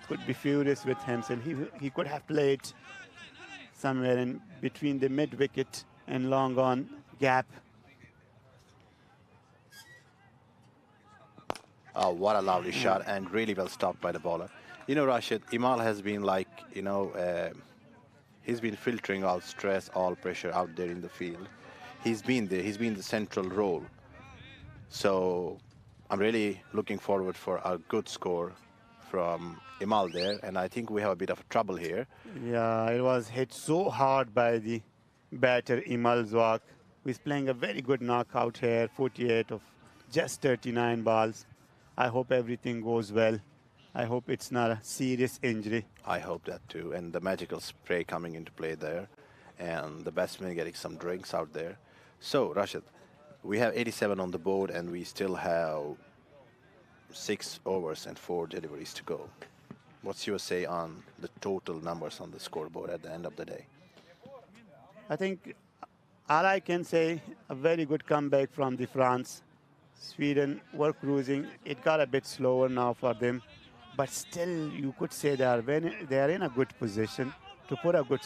could be furious with himself. He could have played somewhere in between the mid wicket and long on gap. Oh, what a lovely shot, and really well stopped by the bowler. You know, Rashid, Imal has been like, he's been filtering out stress, all pressure out there in the field. He's been there. He's been the central role. So I'm really looking forward for a good score from Imal there, and I think we have a bit of trouble here. Yeah, it was hit so hard by the batter Imal Zwak, who is playing a very good knockout here, 48 of just 39 balls. I hope everything goes well. I hope it's not a serious injury. I hope that too, and the magical spray coming into play there, and the batsman getting some drinks out there. So, Rashid, we have 87 on the board, and we still have 6 overs and 4 deliveries to go. What's your say on the total numbers on the scoreboard at the end of the day? I think all I can say, a very good comeback from the France. Sweden were cruising. It got a bit slower now for them, but still you could say they are in a good position to put a good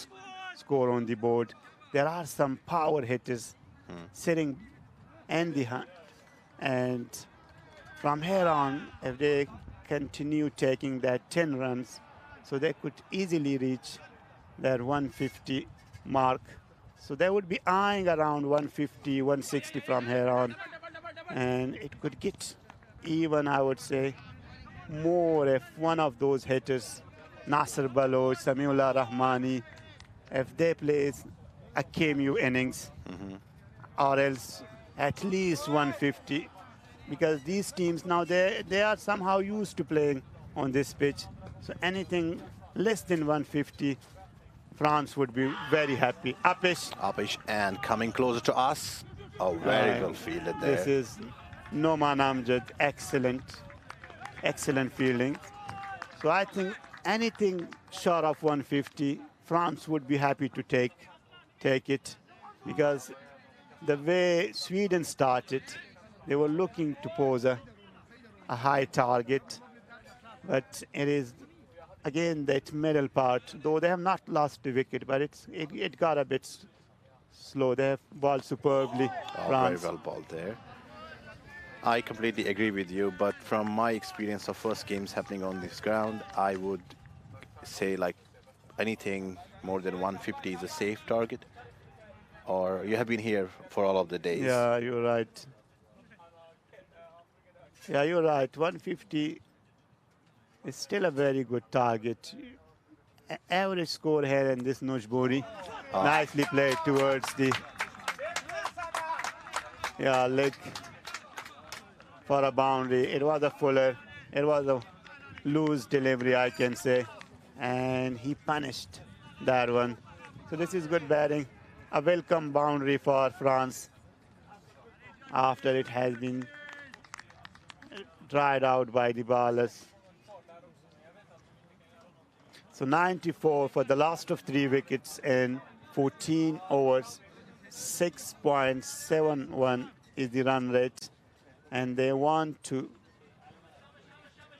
score on the board. There are some power hitters sitting in the hunt, and from here on, if they continue taking that 10 runs, so they could easily reach their 150 mark. So they would be eyeing around 150, 160 from here on. And it could get even, I would say, more if one of those hitters, Nasser Baloch, Samiullah Rahmani, if they play a KMU innings, or else at least 150, because these teams now, they are somehow used to playing on this pitch. So anything less than 150, France would be very happy. Upish and coming closer to us. Oh, very well fielded there. This is Noman Amjad, excellent fielding. So I think anything short of 150, France would be happy to take it, because the way Sweden started, they were looking to pose a high target, but it is again, that middle part, though they have not lost the wicket, but it got a bit slow. They have bowled superbly, Oh, very France. well bowled there. I completely agree with you, but from my experience of first games happening on this ground, I would say like anything more than 150 is a safe target. Or you have been here for all of the days. Yeah, you're right. Yeah, you're right. 150 is still a very good target. Average score here in this Nojburi. Nicely played towards the leg for a boundary. It was a fuller. It was a loose delivery, I can say. And he punished that one. So this is good batting. A welcome boundary for France after it has been dried out by the bowlers. So 94 for the last of 3 wickets in 14 overs. 6.71 is the run rate. And they want to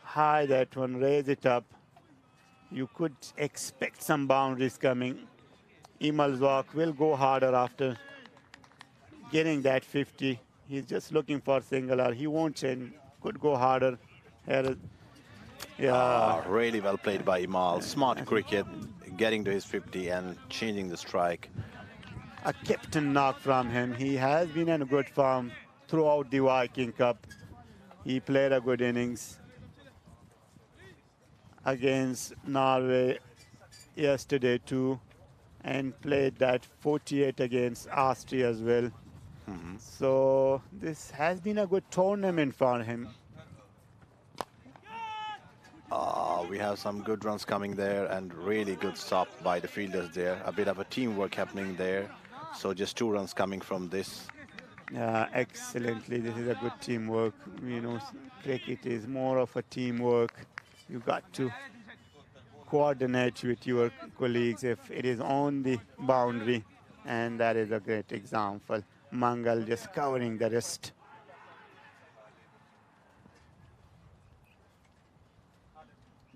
high that one, raise it up. You could expect some boundaries coming. Imalzwak will go harder after getting that 50. He's just looking for singular. He won't change. Could go harder. Here, Really well played by Imal. Smart cricket, getting to his 50 and changing the strike. A captain knock from him. He has been in a good form throughout the Viking Cup. He played a good innings against Norway yesterday too, and played that 48 against Austria as well. So this has been a good tournament for him. We have some good runs coming there and really good stop by the fielders there. A bit of a teamwork happening there. So just 2 runs coming from this. Excellently. This is a good teamwork. You know, cricket is more of a teamwork. You got to coordinate with your colleagues if it is on the boundary. And that is a great example. Mangal just covering the wrist.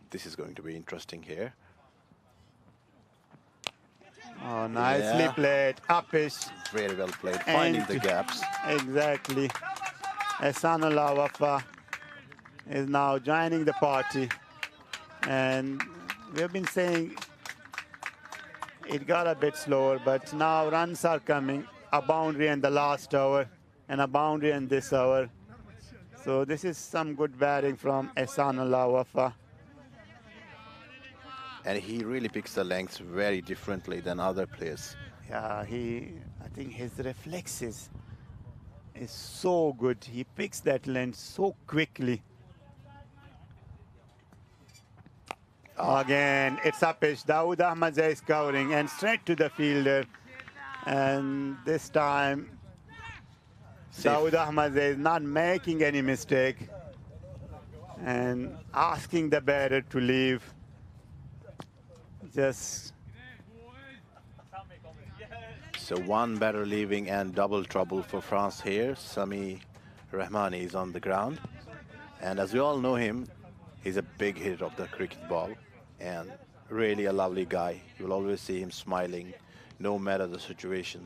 This is going to be interesting here. Oh, nicely played. Uppish. Very well played. Finding the gaps. Exactly. Ehsanullah Wafa is now joining the party. And we've been saying it got a bit slower, but now runs are coming. A boundary in the last over and a boundary in this over. So this is some good batting from Ehsanullah Wafa. And he really picks the lengths very differently than other players. Yeah, I think his reflexes is so good. He picks that length so quickly. Again, it's uppish. Dawood Ahmad is covering and straight to the fielder. And this time, Dawood Ahmad is not making any mistake and asking the batter to leave. So 1 batter leaving and double trouble for France here. Sami Rahmani is on the ground. And as we all know him, he's a big hitter of the cricket ball and really a lovely guy. You'll always see him smiling no matter the situation.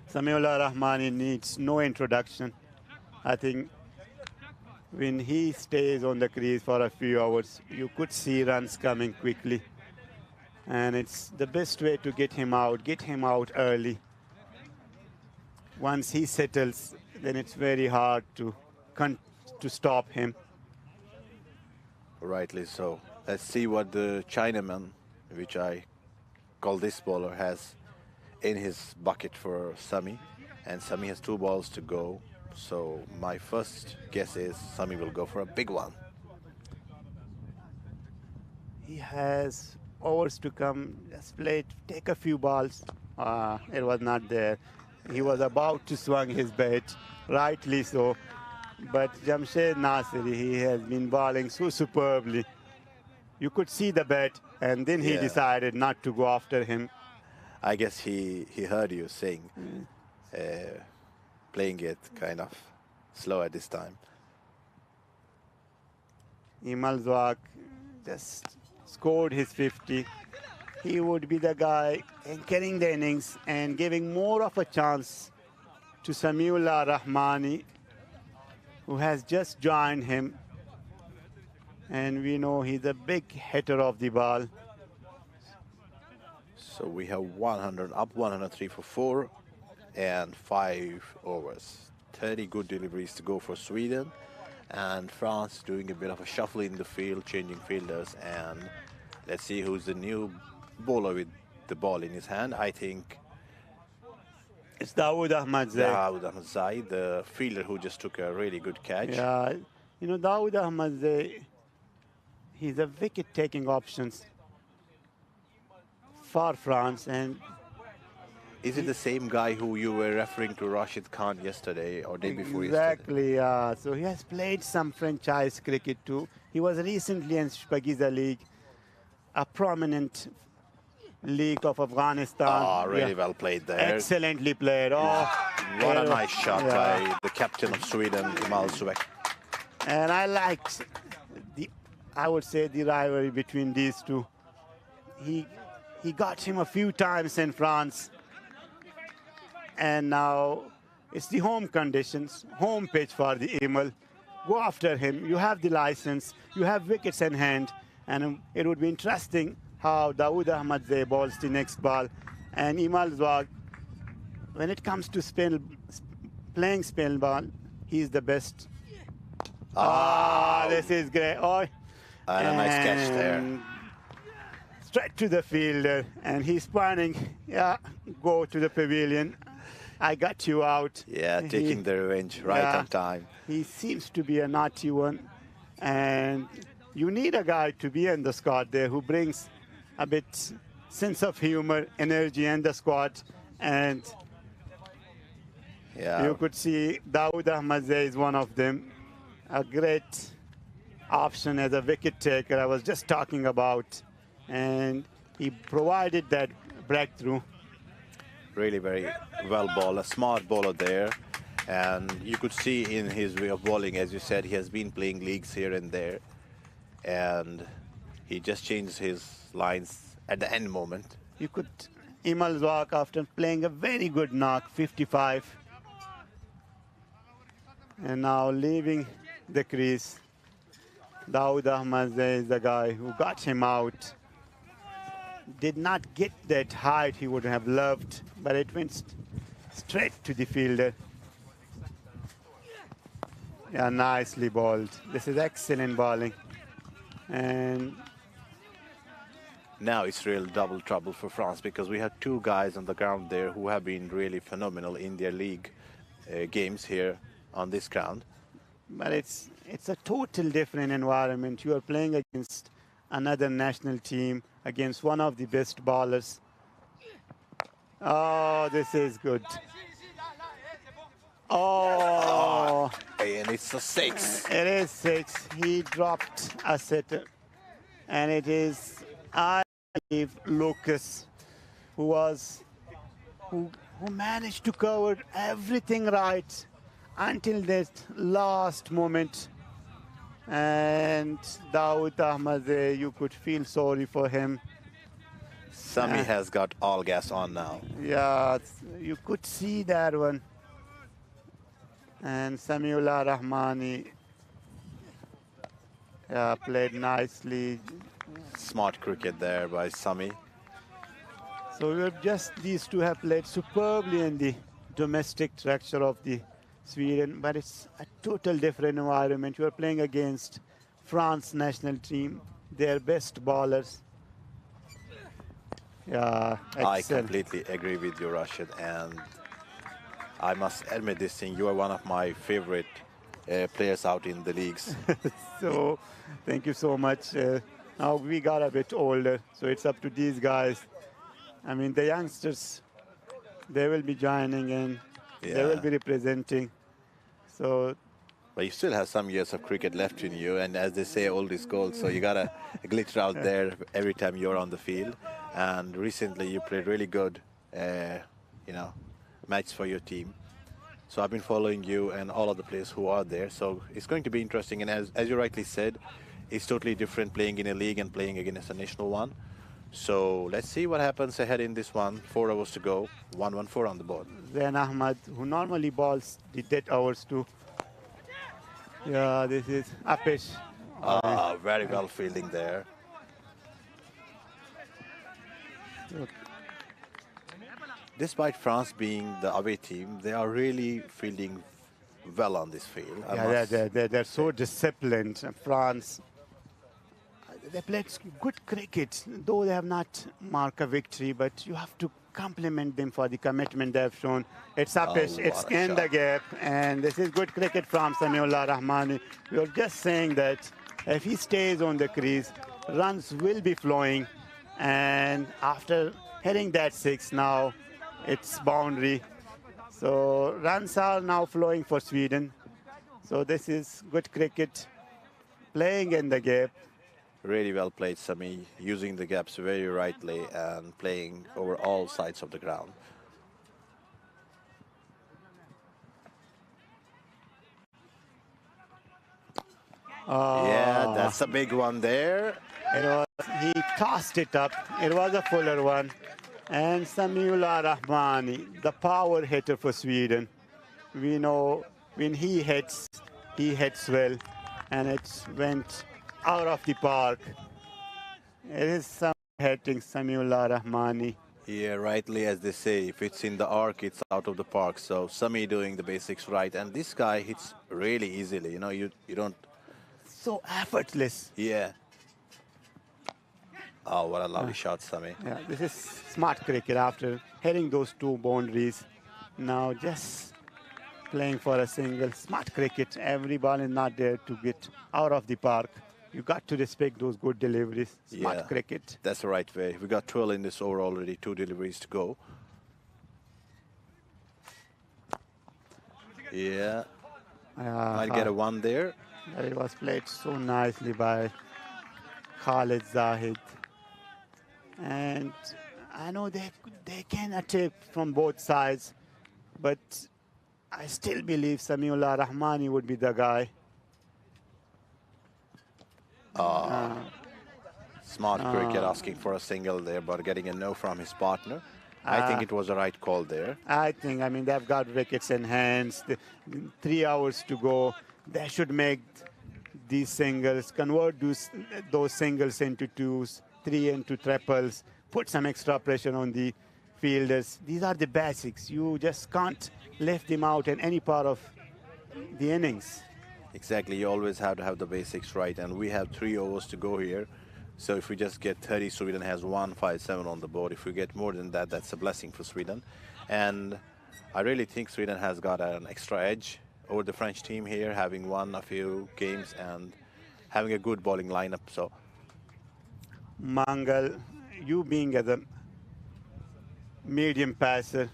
Samiullah Rahmani needs no introduction. I think when he stays on the crease for a few hours, you could see runs coming quickly. And it's the best way to get him out early. Once he settles, then it's very hard to stop him. Rightly so. Let's see what the Chinaman, which I call this bowler, has in his bucket for Sami. And Sami has 2 balls to go. So my first guess is Sami will go for a big one. He has overs to come. Just take a few balls. It was not there. He was about to swing his bat, rightly so. But Jamshed Nasiri, he has been bowling so superbly. You could see the bat, and then he decided not to go after him. I guess he heard you saying, playing it kind of slow at this time. Imalzwak just scored his 50, he would be the guy in carrying the innings and giving more of a chance to Samiullah Rahmani, who has just joined him. And we know he's a big hitter of the ball. So we have 100 up 103 for 4 and 5 overs. 30 good deliveries to go for Sweden, and France doing a bit of a shuffle in the field, changing fielders, and let's see who's the new bowler with the ball in his hand. I think It's Dawood Ahmadzai. Dawood Ahmadzai, the fielder who just took a really good catch. Yeah, you know, Dawood Ahmadzai, he's a wicket-taking options for France, and Is it the same guy who you were referring to, Rashid Khan, yesterday or day before yesterday? exactly, yeah. So he has played some franchise cricket too. He was recently in Shpagiza League, a prominent league of Afghanistan. Ah, really Yeah. well played there. Excellently played. Oh, What a yeah. nice shot Yeah. by the captain of Sweden, Imal Suek. And I liked I would say the rivalry between these two. He got him a few times in France, and now it's the home conditions, home pitch for the Imal. Go after him. You have the license. You have wickets in hand, and it would be interesting how Dawood Ahmadzai bowls the next ball. And Imal Zwag, when it comes to playing spin ball, he's the best. This is great. Oh, And a nice catch there. and straight to the fielder, and he's planning, yeah, go to the pavilion. I got you out. Yeah, taking the revenge right yeah, on time. He seems to be a naughty one, and you need a guy to be in the squad there who brings a bit sense of humor, energy in the squad, and Yeah, you could see Dawood Ahmadzai is one of them. A great option as a wicket taker I was just talking about, and he provided that breakthrough. really very well bowled, a smart bowler there. And you could see in his way of bowling, as you said, he has been playing leagues here and there. And he just changed his lines at the end moment. You could Imal Zwak, after playing a very good knock, 55, and now leaving the crease. Dawood Ahmadzai is the guy who got him out. Did not get that height he would have loved, but it went straight to the fielder. Yeah, nicely bowled. This is excellent bowling. And Now it's real double trouble for France because we have two guys on the ground there who have been really phenomenal in their league games here on this ground. but it's a total different environment. You are playing against another national team, against one of the best bowlers. Oh, this is good. Oh, And it's a 6. it is 6. He dropped a setter. And it is, I believe, Lucas, who managed to cover everything right until that last moment. And Dawood Ahmadzai, you could feel sorry for him. Sami has got all gas on now. Yeah, you could see that one. And Samiullah Rahmani played nicely. Smart cricket there by Sami. So these two have played superbly in the domestic structure of the Sweden, but it's a total different environment. You are playing against France national team, their best bowlers. Yeah, I excellent. completely agree with you, Rashid, and I must admit this thing, you are one of my favorite players out in the leagues. So, thank you so much. Now we got a bit older, so it's up to these guys. I mean, the youngsters, they will be joining in, they will be representing. So, But you still have some years of cricket left in you, and as they say, old is gold, so you gotta glitter out there every time you're on the field. And recently you played really good, match for your team. So I've been following you and all of the players who are there. So it's going to be interesting. And as you rightly said, It's totally different playing in a league and playing against a national one. So let's see what happens ahead in this one. 4 hours to go. 1-1-4 on the board. Zain Ahmad, who normally balls the dead hours too. Yeah, this is Apish. Very well fielding there. Despite France being the away team, they are really fielding well on this field. Yeah, they're so disciplined. France, they played good cricket, though they have not marked a victory, but you have to compliment them for the commitment they have shown. It's Apish, it's in the gap, and this is good cricket from Samiullah Rahmani. We were just saying that if he stays on the crease, runs will be flowing, and after hitting that 6 now, it's boundary. So runs are now flowing for Sweden. So this is good cricket, playing in the gap. Really well played, Sami, using the gaps very rightly and playing over all sides of the ground. Yeah, that's a big one there. He tossed it up. It was a fuller one. And Samiullah Rahmani, the power hitter for Sweden. We know when he hits well, and it went out of the park. It is some hitting Samiullah Rahmani. Yeah, rightly as they say, if it's in the arc, it's out of the park. So Sami doing the basics right, and this guy hits really easily. You know, you don't. So effortless. Yeah. Oh, what a lovely shot, Sami. Yeah, this is smart cricket after hitting those 2 boundaries. Now just playing for a single. Smart cricket. Every ball is not there to get out of the park. You got to respect those good deliveries. Smart cricket. That's the right way. We got 12 in this over already, 2 deliveries to go. Yeah. Might get a 1 there. It was played so nicely by Khalid Zahid. And I know they can attack from both sides, but I still believe Samiullah Rahmani would be the guy. Smart cricket asking for a single there, but getting a no from his partner. I think it was a right call there. I mean, they've got wickets in hands. 3 hours to go. They should make these singles, convert those singles into 2s, 3 into triples, put some extra pressure on the fielders. These are the basics. You just can't lift them out in any part of the innings. Exactly. You always have to have the basics right, and we have 3 overs to go here. So if we just get 30, Sweden has 157 on the board. If we get more than that, that's a blessing for Sweden. And I really think Sweden has got an extra edge over the French team here, having won a few games and having a good bowling lineup. So, Mangal, you being as a medium passer,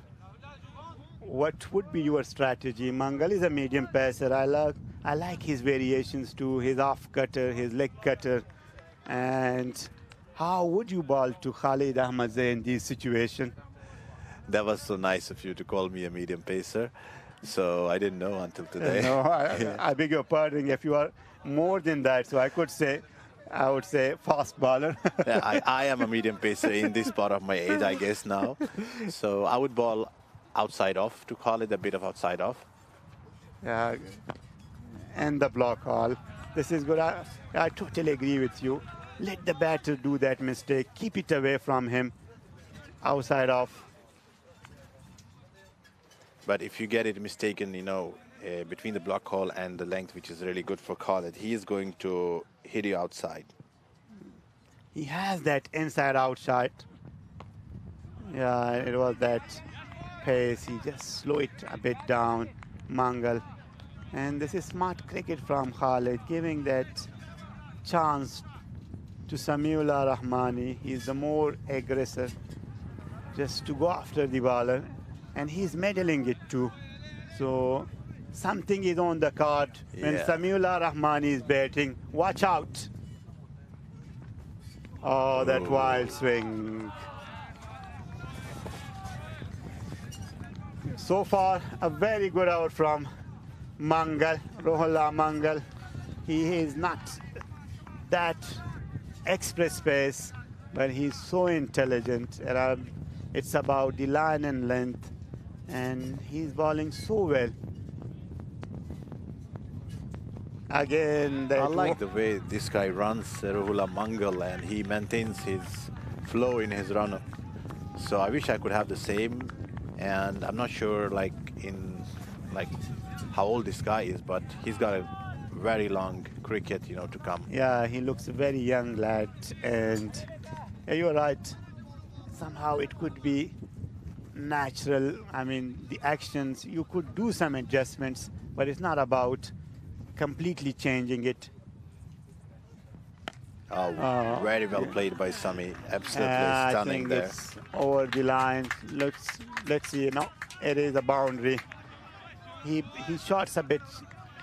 what would be your strategy? Mangal is a medium passer. I like his variations too, his off cutter, his leg cutter. And how would you bowl to Khalid Ahmadzai in this situation? That was so nice of you to call me a medium pacer. So I didn't know until today. No, I beg your pardon if you are more than that. So I would say fast bowler. Yeah, I am a medium pacer in this part of my age, I guess now. So I would bowl outside off to call it a bit of outside off. Yeah, and the block all. This is good. I totally agree with you. Let the batter do that mistake. Keep it away from him. Outside off. But if you get it mistaken, you know, between the block hole and the length, which is really good for Khalid, he is going to hit you outside. He has that inside-out shot. Yeah, it was that pace. He just slow it a bit down, Mangal. And this is smart cricket from Khalid, giving that chance to Samiullah Rahmani. He's the more aggressor, just to go after the bowler. And he's meddling it too. So something is on the card when Samiullah Rahmani is batting. Watch out. Oh, that wild swing. So far, a very good out from Mangal, Rohullah Mangal. He is not that express pace, but he's so intelligent. It's about the line and length, and he's bowling so well. Again, I like the way this guy runs Rahula Mangal, and he maintains his flow in his run. So I wish I could have the same, and I'm not sure like how old this guy is, but he's got a very long cricket, to come. Yeah, he looks a very young lad, and yeah, you're right. Somehow it could be natural. I mean, the actions, you could do some adjustments, but it's not about completely changing it. Oh, very well played by Sami. Absolutely I stunning think there. it's over the line. Let's see. No, it is a boundary. He shots a bit.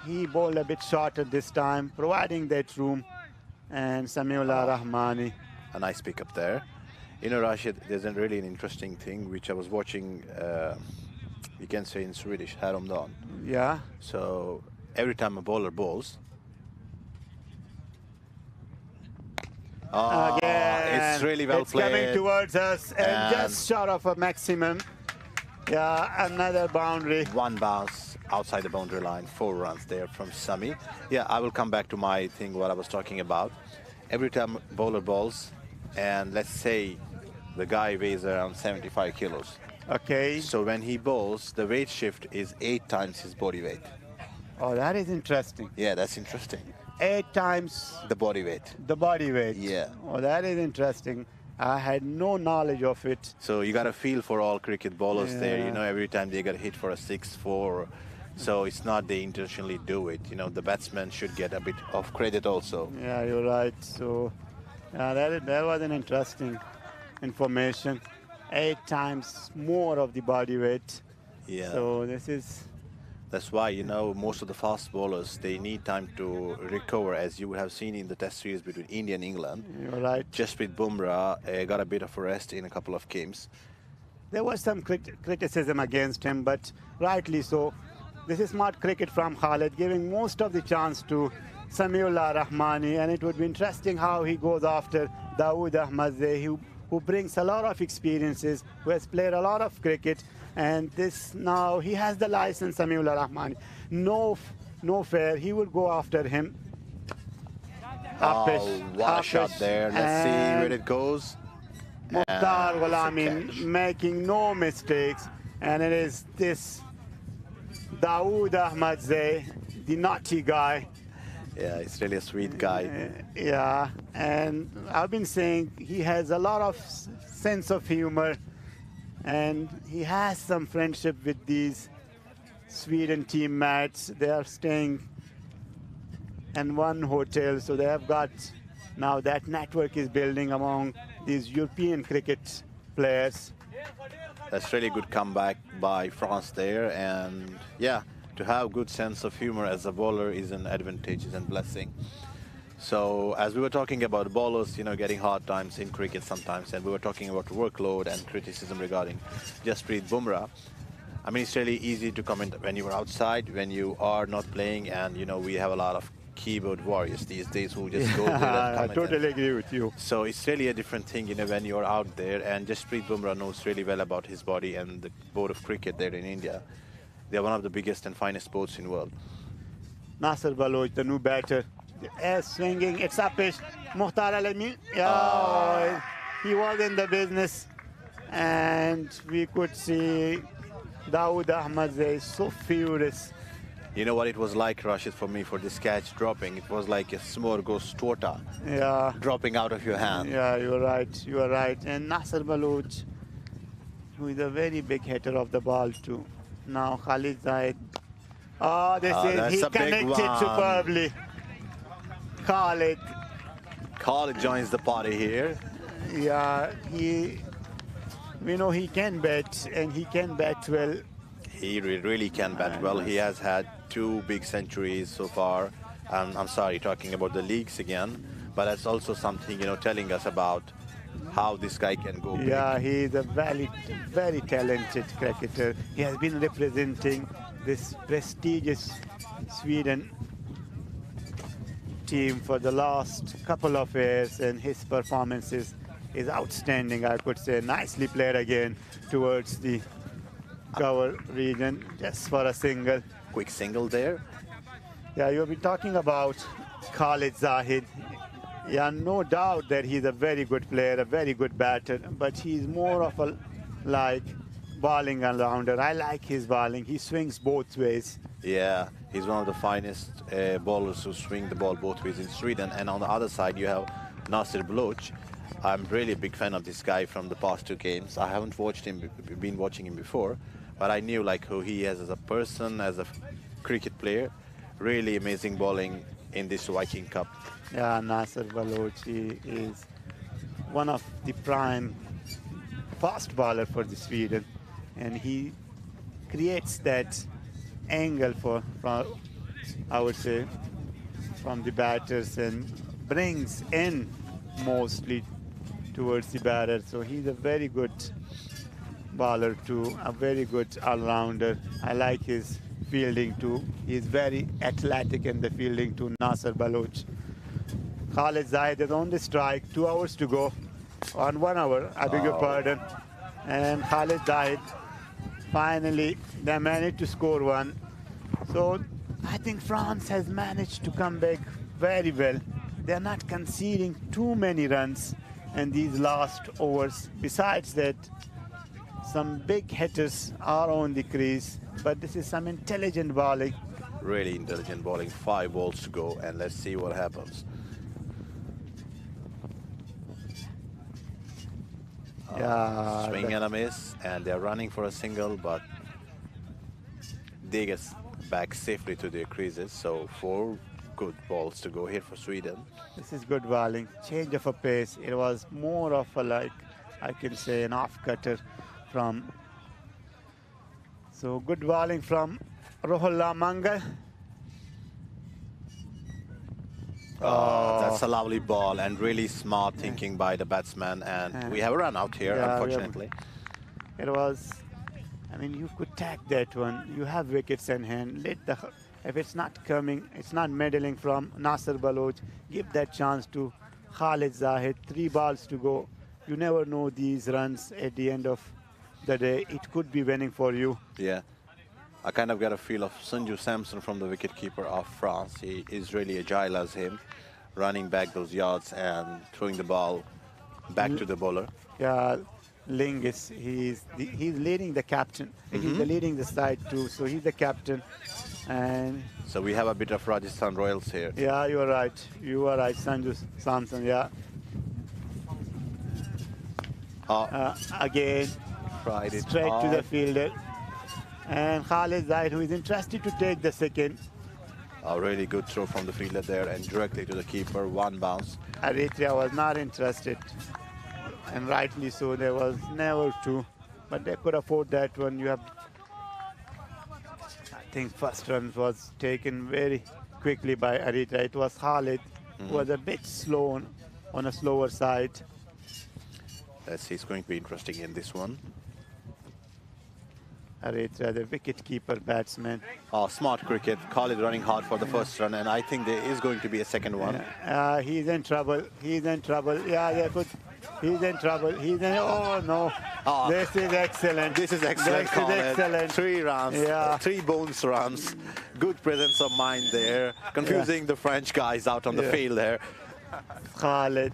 He bowled a bit shorter this time, providing that room. And Samiullah Rahmani. A nice pick up there. Rashid, there's a really an interesting thing which I was watching. You can say in Swedish, häromdagen. Yeah. So every time a bowler bowls, again, it's really well played. It's coming towards us, and just short of a maximum. Yeah, another boundary. One bounce outside the boundary line, 4 runs there from Sami. Yeah, I will come back to my thing, what I was talking about. Every time bowler bowls, and let's say the guy weighs around 75 kilos. Okay. So when he bowls, the weight shift is 8 times his body weight. Oh, that is interesting. Yeah, that's interesting. 8 times the body weight. The body weight. Yeah. Oh, that is interesting. I had no knowledge of it. So you got a feel for all cricket bowlers there. Every time they get hit for a 6-4. So it's not they intentionally do it. The batsman should get a bit of credit also. Yeah, you're right. So that was an interesting information. 8 times more of the body weight. Yeah. So that's why, most of the fast bowlers, they need time to recover, as you have seen in the test series between India and England. You're right. Jasprit Bumrah got a bit of a rest in a couple of games. There was some criticism against him, but rightly so. This is smart cricket from Khalid, giving most of the chance to Samiullah Rahmani, and it would be interesting how he goes after Dawood Ahmadzai, who brings a lot of experiences, who has played a lot of cricket, and now he has the license, Samiullah Rahmani. No fair, he will go after him. What a shot there. Let's see where it goes. Mukhtar Ghulam making no mistakes, and it is this Dawood Ahmadzai, the naughty guy. Yeah, he's really a sweet guy. Yeah, and I've been saying he has a lot of sense of humor, and he has some friendship with these Sweden teammates. They are staying in one hotel, so they have got now that network is building among these European cricket players. That's really good comeback by France there, and yeah, to have good sense of humor as a bowler is an advantage and blessing. So as we were talking about bowlers, getting hard times in cricket sometimes, and we were talking about workload and criticism regarding Jasprit Bumrah. I mean, it's really easy to comment when you are outside, when you are not playing, and we have a lot of keyboard warriors these days who just go there and comment. I totally agree with you. So it's really a different thing, when you're out there, and Jasprit Bumrah knows really well about his body and the board of cricket there in India. They're one of the biggest and finest boats in the world. Nasser Baloch, the new batter. Air swinging, it's uppish. Mukhtar Alami, he was in the business. And we could see Dawood Ahmadzai so furious. You know what it was like, Rashid, for me, for this catch dropping? It was like a smorgasbord torta dropping out of your hand. Yeah, you're right. And Nasser Baloch, who is a very big hitter of the ball too. Now Khalid Zaid. He connected superbly. Khalid joins the party here. Yeah, we know he can bat, and he can bat well. He really can bat well. He has had 2 big centuries so far. I'm sorry, talking about the leagues again, but that's also something, telling us about how this guy can go big. Yeah, he is a very, very talented cricketer. He has been representing this prestigious Sweden team for the last couple of years, and his performances is outstanding, I could say. Nicely played again towards the cover region, just for a single. Quick single there. Yeah, you've been talking about Khalid Zahid. Yeah, no doubt that he's a very good player, a very good batter, but he's more of a like bowling all-rounder. I like his bowling. He swings both ways. Yeah, he's one of the finest bowlers who swing the ball both ways in Sweden. And on the other side, you have Nasir Baloch. I'm really a big fan of this guy from the past 2 games. I haven't watched him, been watching him before, but I knew like who he is as a person, as a cricket player. Really amazing bowling in this Viking Cup. Yeah, Nasir Baloch, he is one of the prime fast bowler for the Sweden, and he creates that angle for I would say, from the batters, and brings in mostly towards the batter. So he's a very good bowler too, a very good all-rounder. I like his fielding too. He's very athletic in the fielding too, Nasir Baloch. Khalid Zahid is on the strike, 2 hours to go. On 1 hour, I beg your pardon. And Khalid Zahid, finally, they managed to score 1. So I think France has managed to come back very well. They're not conceding too many runs in these last overs. Besides that, some big hitters are on the crease, but this is some intelligent bowling. Really intelligent bowling. 5 balls to go, and let's see what happens. Yeah, Swing and a miss, and they're running for a single, but they get back safely to their creases. So 4 good balls to go here for Sweden. this is good bowling. Change of a pace. It was more of a, like, I can say, an off-cutter from. So good bowling from Rohullah Mangal. That's a lovely ball, and really smart thinking by the batsman. And we have a run out here, Yeah, unfortunately. It was, I mean, you could tag that one. You have wickets in hand. If it's not coming, it's not meddling from Nasir Baloch, give that chance to Khalid Zahid. 3 balls to go. You never know these runs at the end of the day. It could be winning for you. Yeah. I kind of got a feel of Sanju Samson from the wicketkeeper of France. He is really agile as him, running back those yards and throwing the ball back to the bowler. Yeah, Ling he's leading the captain. He's leading the side too, so he's the captain. And so we have a bit of Rajasthan Royals here. yeah, you are right. You are right, Sanju Samson. Yeah. Again, Tried it straight to hard. the fielder. And Khalid Zahid, who is interested to take the second. A really good throw from the fielder there, and directly to the keeper. 1 bounce. Eritrea was not interested, and rightly so. There was never 2, but they could afford that one. I think first run was taken very quickly by Eritrea. It was Khalid who was a bit slow on a slower side. Let's see, it's going to be interesting in this one. Eritrea, the wicket-keeper batsman. Oh, smart cricket. Khalid running hard for the first run, and I think there is going to be a second one. He's in trouble. He's in trouble. Yeah, they could. He's in trouble. Oh no! This is excellent. This is excellent. This is excellent. 3 runs. Yeah. 3 bonus runs. Good presence of mind there. Confusing the French guys out on the field there. Khalid.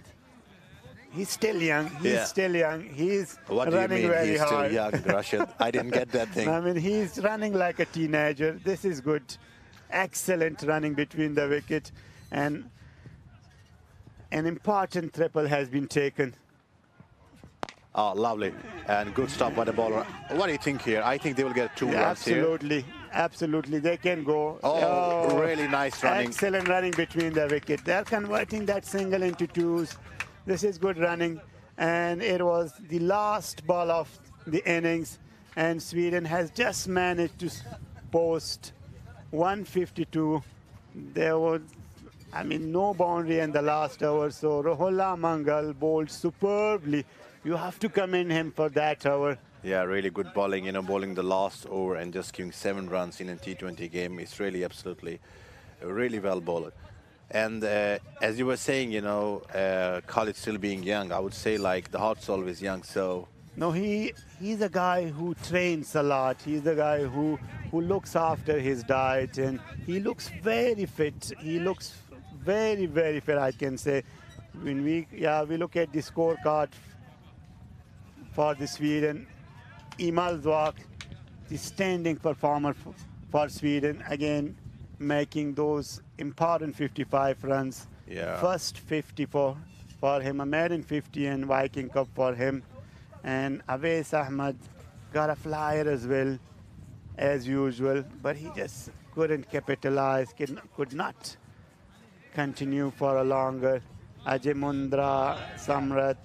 He's still young. He's still young. He's What do you running mean very he's hard. still young, Rashid? I didn't get that thing. I mean, he's running like a teenager. This is good. Excellent running between the wicket, and an important triple has been taken. Oh, lovely. And good stop by the bowler. What do you think here? I think they will get 2 runs here. Absolutely. Absolutely. They can go. Oh, really nice running. Excellent running between the wicket. They're converting that single into 2s. This is good running. And it was the last ball of the innings. And Sweden has just managed to post 152. There was, I mean, no boundary in the last over. So Rohullah Mangal bowled superbly. You have to commend him for that over. Yeah, really good bowling, bowling the last over and just giving 7 runs in a T20 game. It's really absolutely really well bowled. And as you were saying, Khalid still being young, I would say like the heart's always young. So No, he's a guy who trains a lot. He's a guy who looks after his diet, and he looks very fit. He looks very fit, I can say. When we look at the scorecard for the Sweden, Imalzwak, the standing performer for Sweden, again making those important 55 runs. yeah, First 50 for him, a maiden 50 and Viking Cup for him. And Awais Ahmad got a flyer as well, as usual, but he just couldn't capitalize, could not continue for a longer. Ajay Mundra, Samrat,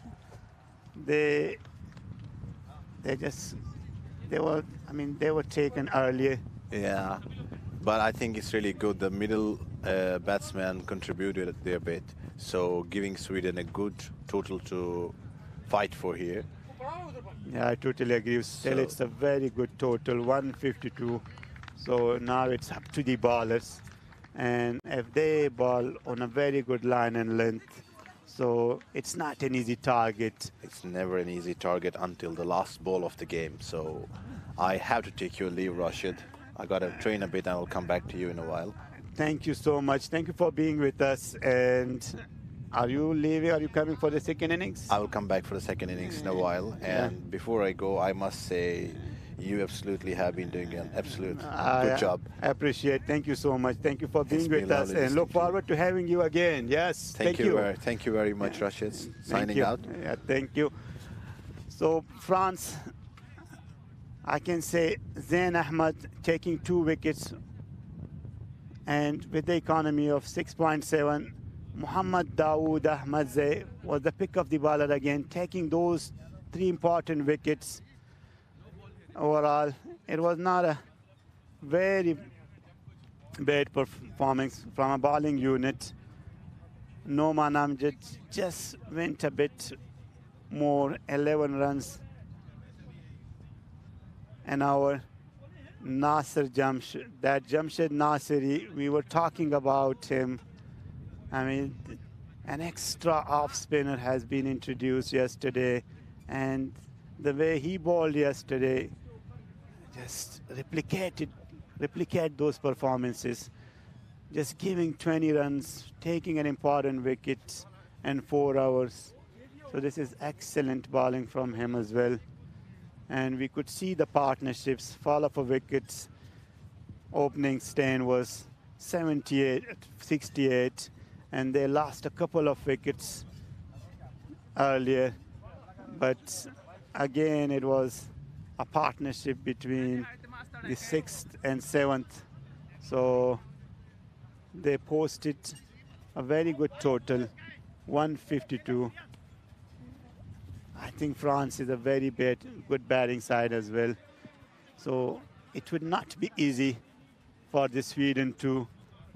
they they just they were taken earlier. yeah. But I think it's really good. The middle batsman contributed their bit, so giving Sweden a good total to fight for here. Yeah, I totally agree. Still, So it's a very good total, 152. So now it's up to the ballers. And if they ball on a very good line and length, so it's not an easy target. it's never an easy target until the last ball of the game. So I have to take your leave, Rashid. I gotta train a bit, and I'll come back to you in a while. Thank you so much. Thank you for being with us. And are you leaving? Are you coming for the second innings? I will come back for the second innings in a while. And before I go, I must say you absolutely have been doing an absolute good job. I appreciate. Thank you so much. Thank you for being been with us, lovely and look listening to you. forward to having you again. Yes. Thank you. Thank you very much, Rashid. Thank Signing you. out. Yeah, thank you. So France, I can say Zain Ahmed taking 2 wickets, and with the economy of 6.7, Muhammad Dawood Ahmadzai was the pick of the baller again, taking those 3 important wickets. Overall, it was not a very bad performance from a bowling unit. Noman Amjad just went a bit more, 11 runs. And our Nasir Jamshed, that Jamshed Nasiri, we were talking about him. I mean, an extra off spinner has been introduced yesterday, and the way he bowled yesterday just replicate those performances. Just giving 20 runs, taking an important wicket, and 4 hours. So this is excellent bowling from him as well. And we could see the partnerships fall off of wickets. Opening stand was 78, 68, and they lost a couple of wickets earlier. But again, it was a partnership between the 6th and 7th. So they posted a very good total, 152. I think France is a very good batting side as well. So it would not be easy for the Sweden to,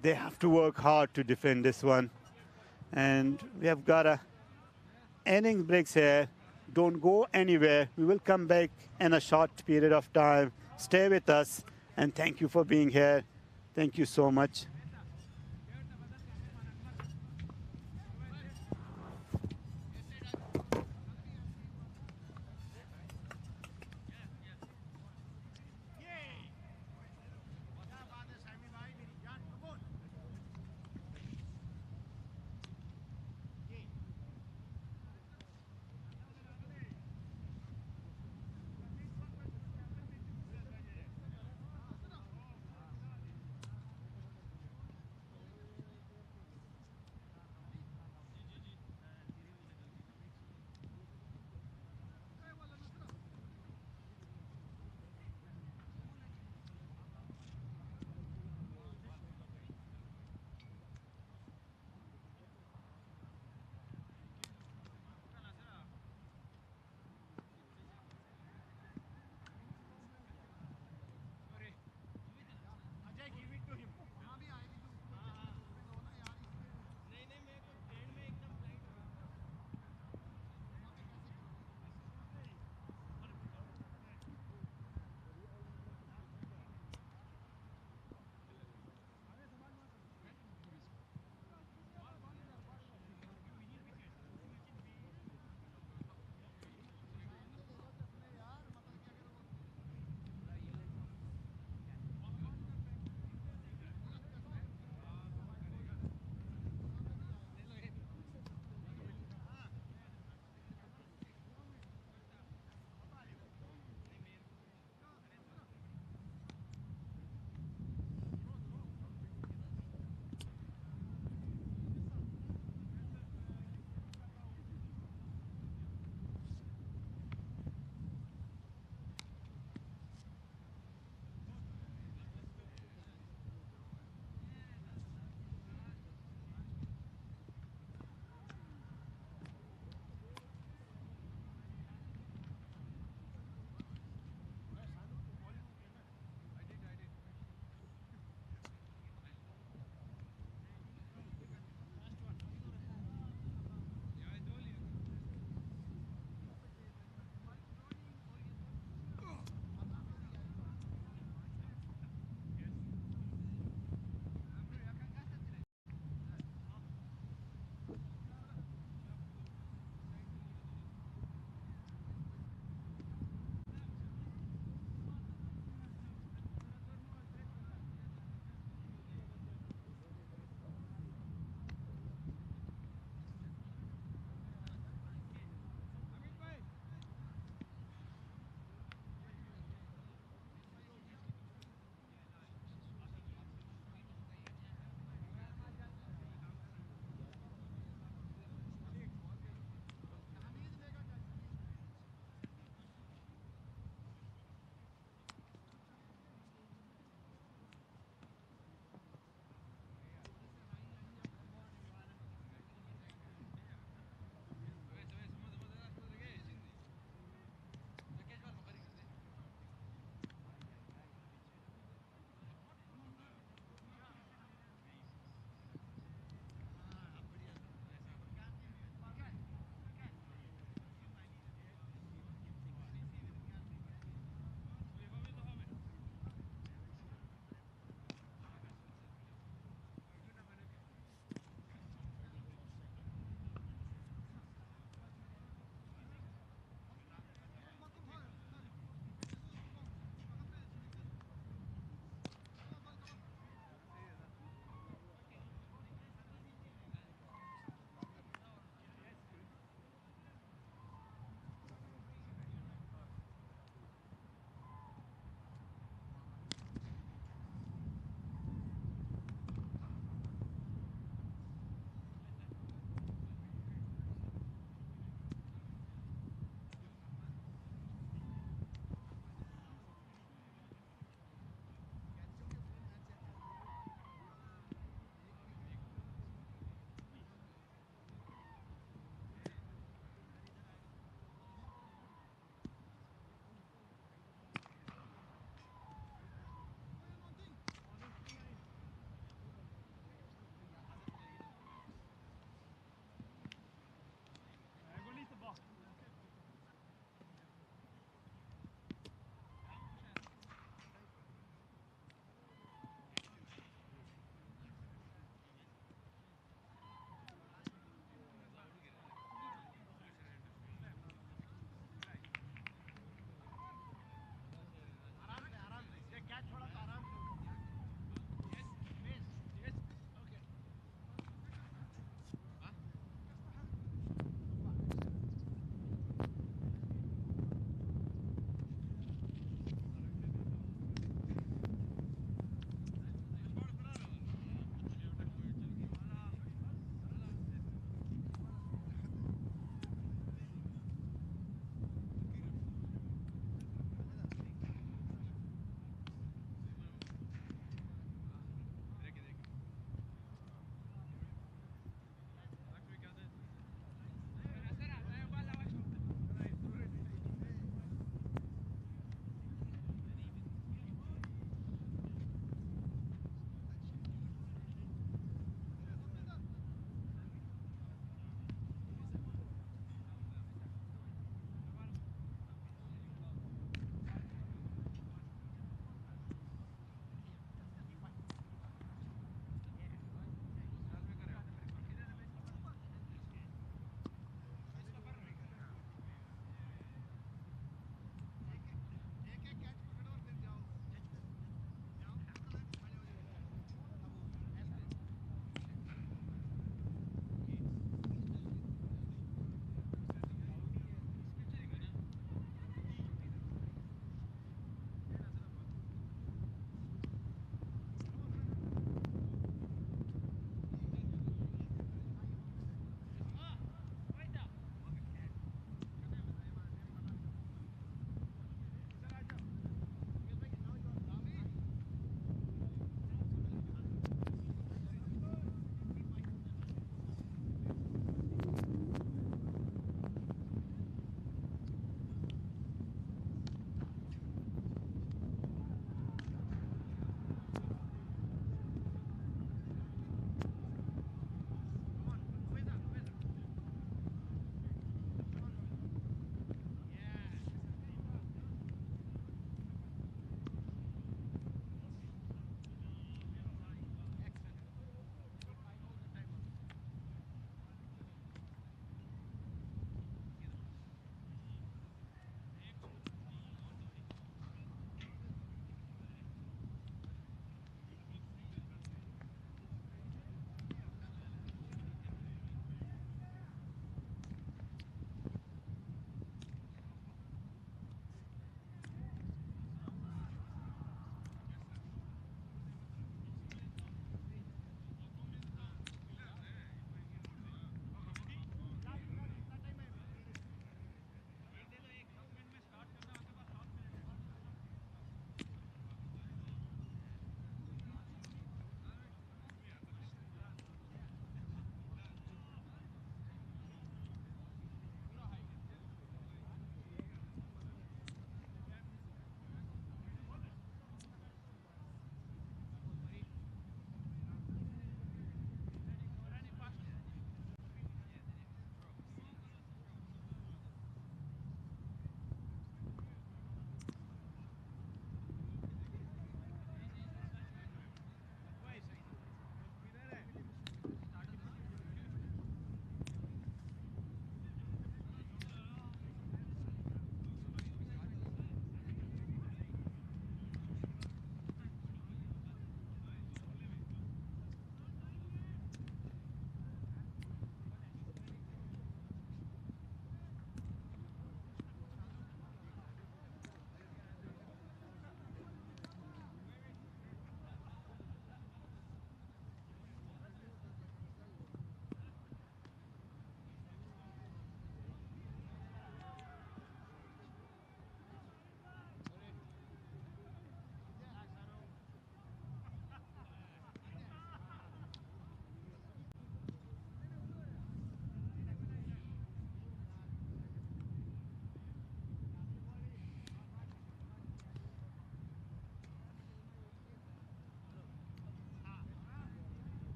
they have to work hard to defend this one. And we have got a innings breaks here. Don't go anywhere. We will come back in a short period of time. Stay with us, and thank you for being here. Thank you so much.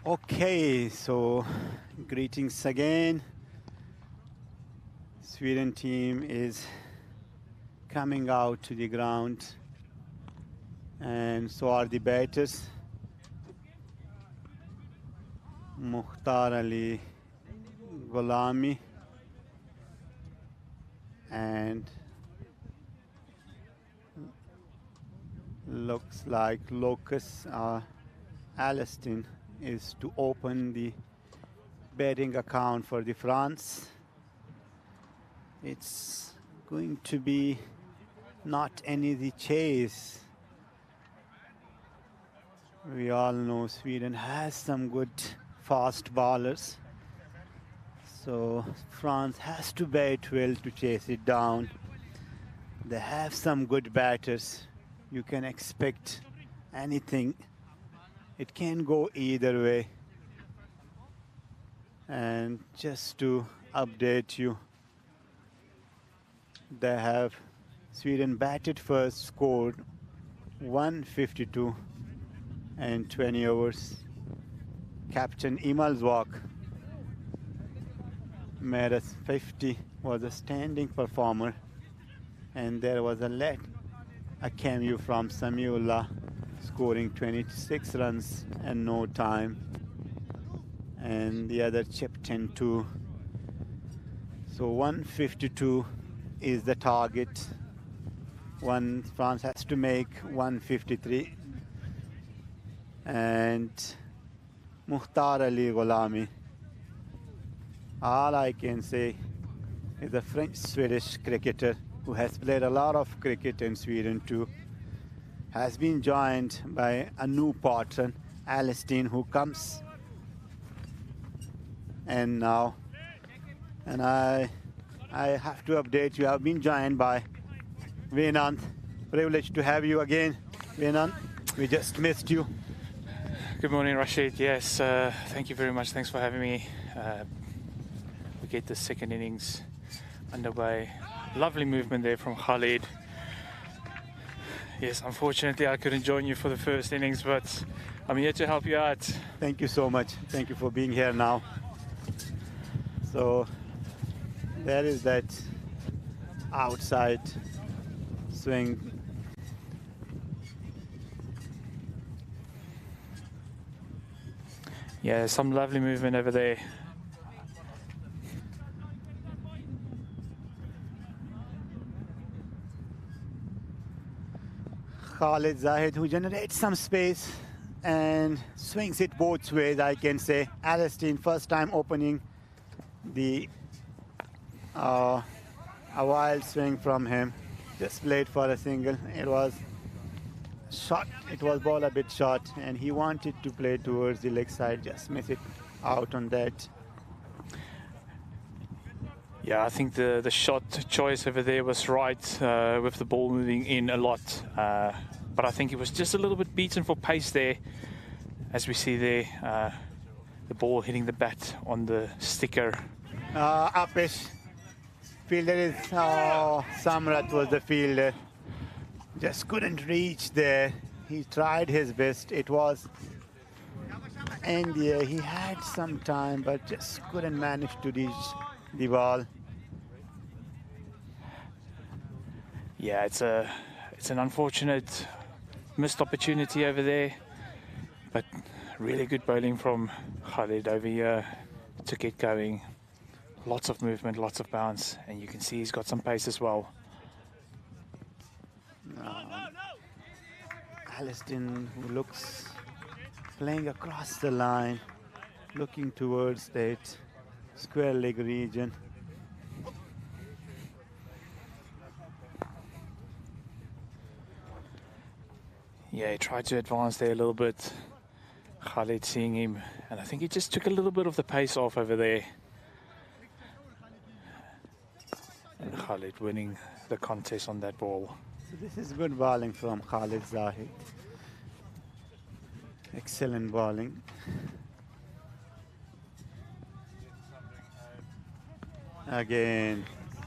Okay, so greetings again. Sweden team is coming out to the ground, and so are the batters. Mukhtar Ali Gholami and looks like Locus Alston is to open the betting account for the France. It's going to be not any easy chase. We all know Sweden has some good fast bowlers, so France has to bat well to chase it down. They have some good batters. You can expect anything. It can go either way. And just to update you, they have Sweden batted first, scored 152 and 20 overs. Captain Imalzwak made a 50, was a standing performer, and there was a cameo from Samiullah, scoring 26 runs and no time, and the other chipped in too. So 152 is the target. France has to make 153. And Mukhtar Ali Gholami, all I can say, is a French-Swedish cricketer who has played a lot of cricket in Sweden too. Has been joined by a new partner, Alston, who comes and now. And I have to update you, I've been joined by Venant. Privileged to have you again, Venant. We just missed you. Good morning, Rashid. Yes, thank you very much. Thanks for having me. We get the second innings underway. Lovely movement there from Khalid. Yes, unfortunately I couldn't join you for the first innings, but I'm here to help you out. Thank you so much. Thank you for being here now. So there is that outside swing. Yeah, some lovely movement over there. Khalid Zahid, who generates some space and swings it both ways, I can say. Alston, first time opening the a wild swing from him. Just played for a single. It was short. It was ball a bit short, and he wanted to play towards the leg side. Just miss it out on that. Yeah, I think the shot choice over there was right, with the ball moving in a lot. But I think he was just a little bit beaten for pace there. As we see there, the ball hitting the bat on the sticker. Upish. Fielder is, Samrat was the fielder. Just couldn't reach there. He tried his best. It was, and yeah, he had some time, but just couldn't manage to reach the ball. Yeah, it's an unfortunate missed opportunity over there, but really good bowling from Khalid over here to get going. Lots of movement, lots of bounce, and you can see he's got some pace as well. Alston, who looks playing across the line, looking towards that square leg region. Yeah, he tried to advance there a little bit. Khalid seeing him, and I think he just took a little bit of the pace off over there. And Khalid winning the contest on that ball. So this is good bowling from Khalid Zahid. Excellent bowling. Again,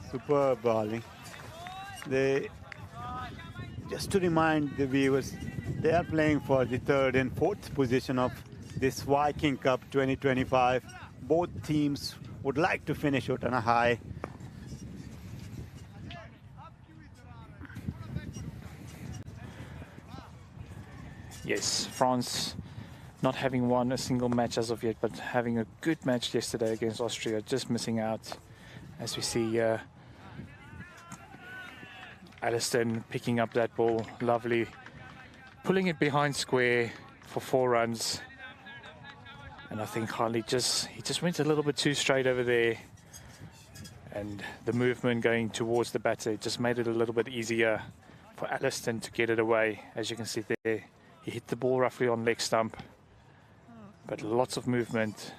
superb bowling. Just to remind the viewers, they are playing for the third and fourth position of this Viking Cup 2025. Both teams would like to finish it on a high. Yes, France not having won a single match as of yet, but having a good match yesterday against Austria, just missing out. As we see Alliston picking up that ball, lovely, pulling it behind square for 4 runs. And I think Harley he just went a little bit too straight over there. And the movement going towards the batter just made it a little bit easier for Alliston to get it away. As you can see there, he hit the ball roughly on leg stump, but lots of movement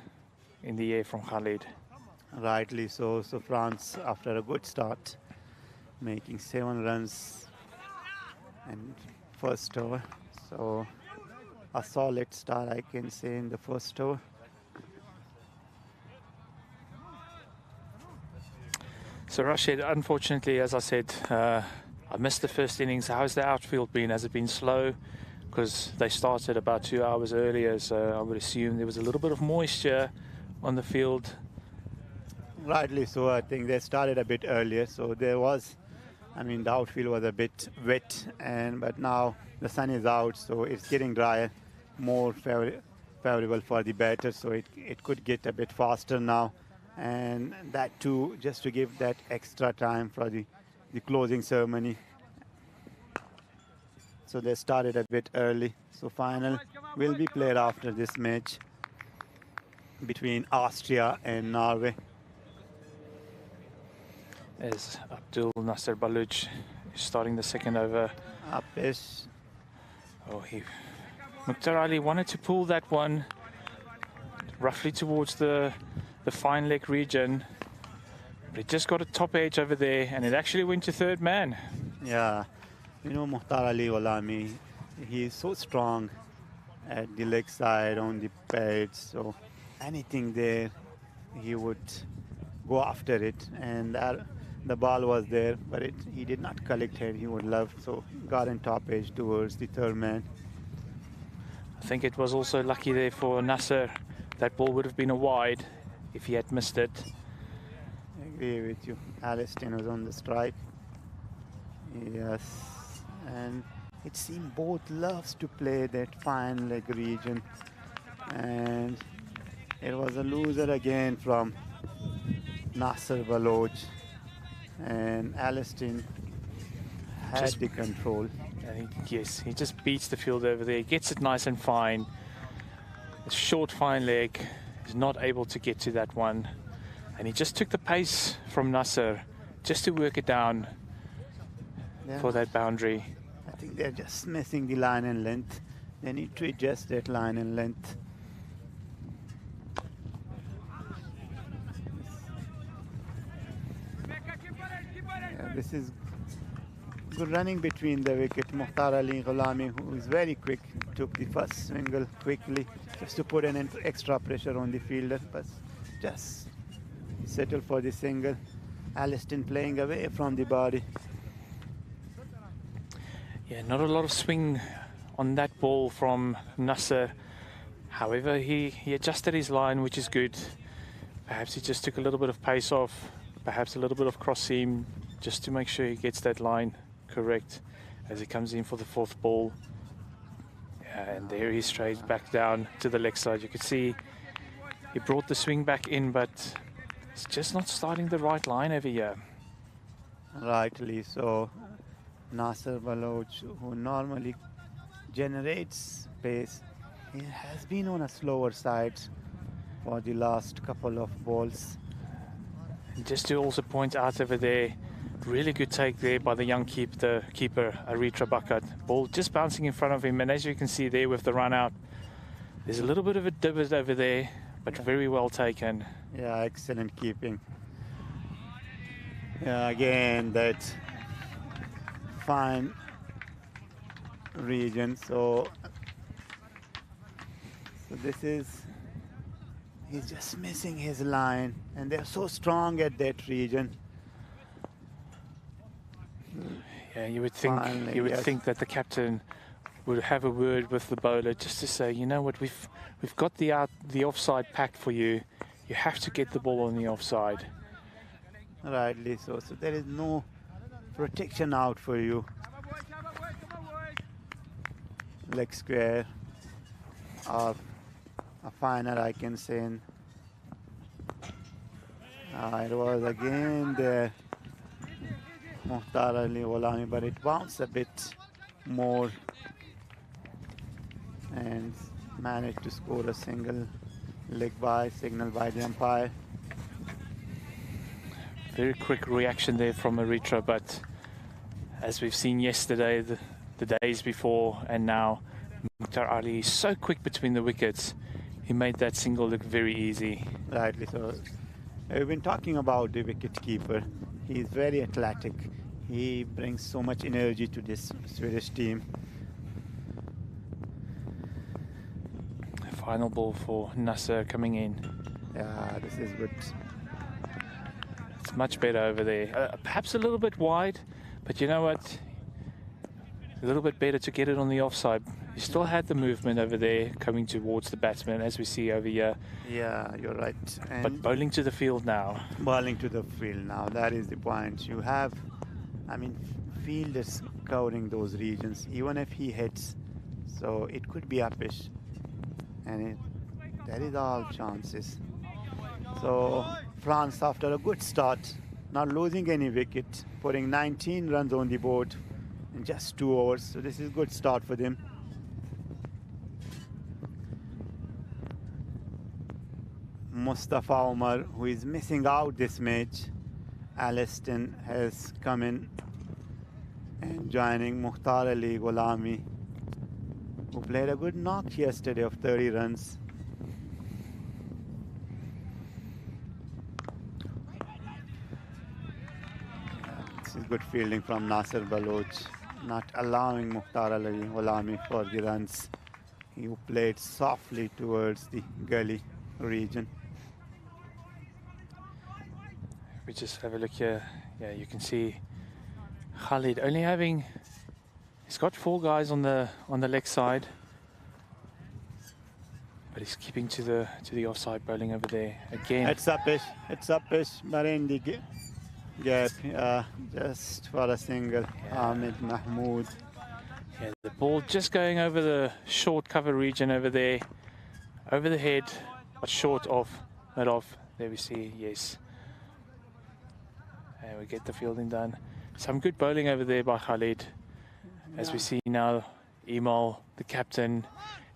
in the air from Khalid. Rightly so. So France, after a good start, making 7 runs and first over. So a solid start, I can say, in the first over. So Rashid, unfortunately, as I said, I missed the first innings. How's the outfield been? Has it been slow? Because they started about 2 hours earlier, so I would assume there was a little bit of moisture on the field. Rightly so. I think they started a bit earlier, so there was, I mean, the outfield was a bit wet, but now the sun is out, so it's getting drier, more favorable for the batter, so it could get a bit faster now. And that too, just to give that extra time for the closing ceremony. So they started a bit early. So final will be played after this match between Austria and Norway. As Abdul Nasser Baluch is starting the second over. Upish. Oh, Mukhtar Ali wanted to pull that one roughly towards the fine leg region, but it just got a top edge over there, and it actually went to third man. Yeah, you know, Mukhtar Ali Gholami, he's so strong at the leg side, on the pads, so anything there, he would go after it, and the ball was there, but he did not collect it. He would love, so got in top edge towards the third man. I think it was also lucky there for Nasser. That ball would have been a wide if he had missed it. I agree with you. Alliston was on the strike. Yes, and it seemed both loves to play that fine leg region, and it was a loser again from Nasser Baloch, and Alliston had the control. Yes, he just beats the field over there, gets it nice and fine. A short fine leg, he's not able to get to that one, and he just took the pace from Nasser just to work it down for that boundary. I think they're just missing the line and length. They need to adjust that line and length. Yeah, this is good running between the wicket. Mukhtar Ali Gholami, who is very quick, took the first single quickly just to put an extra pressure on the fielder, but just settle for the single. Alliston playing away from the body. Yeah, not a lot of swing on that ball from Nasser. However, he adjusted his line, which is good. Perhaps he just took a little bit of pace off, perhaps a little bit of cross seam, just to make sure he gets that line correct as he comes in for the fourth ball. Yeah, and there he strays back down to the leg side. You could see he brought the swing back in, but it's just not starting the right line over here. Rightly so. Nasser Baloch, who normally generates pace, he has been on a slower side for the last couple of balls. And just to also point out over there, really good take there by the young keeper, Aritra Bakat. Ball just bouncing in front of him, and as you can see there with the run out, there's a little bit of a divot over there, but very well taken. Yeah, excellent keeping. Yeah, again, that fine region. So this is, he's just missing his line, and they're so strong at that region. Yeah, you would think Finally, you would yes. think that the captain would have a word with the bowler just to say, you know what, we've got the offside packed for you. You have to get the ball on the offside. Rightly so. So there is no protection out for you. Leg square or a finer, I can say. It was again there, Mukhtar Ali Gholami, but it bounced a bit more and managed to score a single leg by, signal by the umpire. Very quick reaction there from Eritrea, but as we've seen yesterday, the days before and now, Mukhtar Ali is so quick between the wickets. He made that single look very easy. Rightly so. We've been talking about the wicket keeper. He's very athletic. He brings so much energy to this Swedish team. Final ball for Nasser coming in. Yeah, this is good. It's much better over there. Perhaps a little bit wide, but you know what? A little bit better to get it on the offside. He still had the movement over there coming towards the batsman, as we see over here. Yeah, you're right. And but bowling to the field now. Bowling to the field now, that is the point. You have, I mean, fielders covering those regions, even if he hits. So it could be uppish. And that is all chances. So France, after a good start, not losing any wicket, putting 19 runs on the board in just 2 overs. So this is a good start for them. Mustafa Omar, who is missing out this match. Alliston has come in and joining Mukhtar Ali Gholami, who played a good knock yesterday of 30 runs. This is good fielding from Nasser Baloch, not allowing Mukhtar Ali Gholami for the runs. He played softly towards the gully region. We just have a look here. Yeah, you can see Khalid only having, he's got 4 guys on the leg side, but he's keeping to the offside bowling over there again. It's uppish, but in the gap, just for a single. Yeah. Ahmed Mahmood. Yeah, the ball just going over the short cover region over there, over the head, but short of mid off. There we see, yes. And we get the fielding done. Some good bowling over there by Khalid. As we see now, Emal, the captain,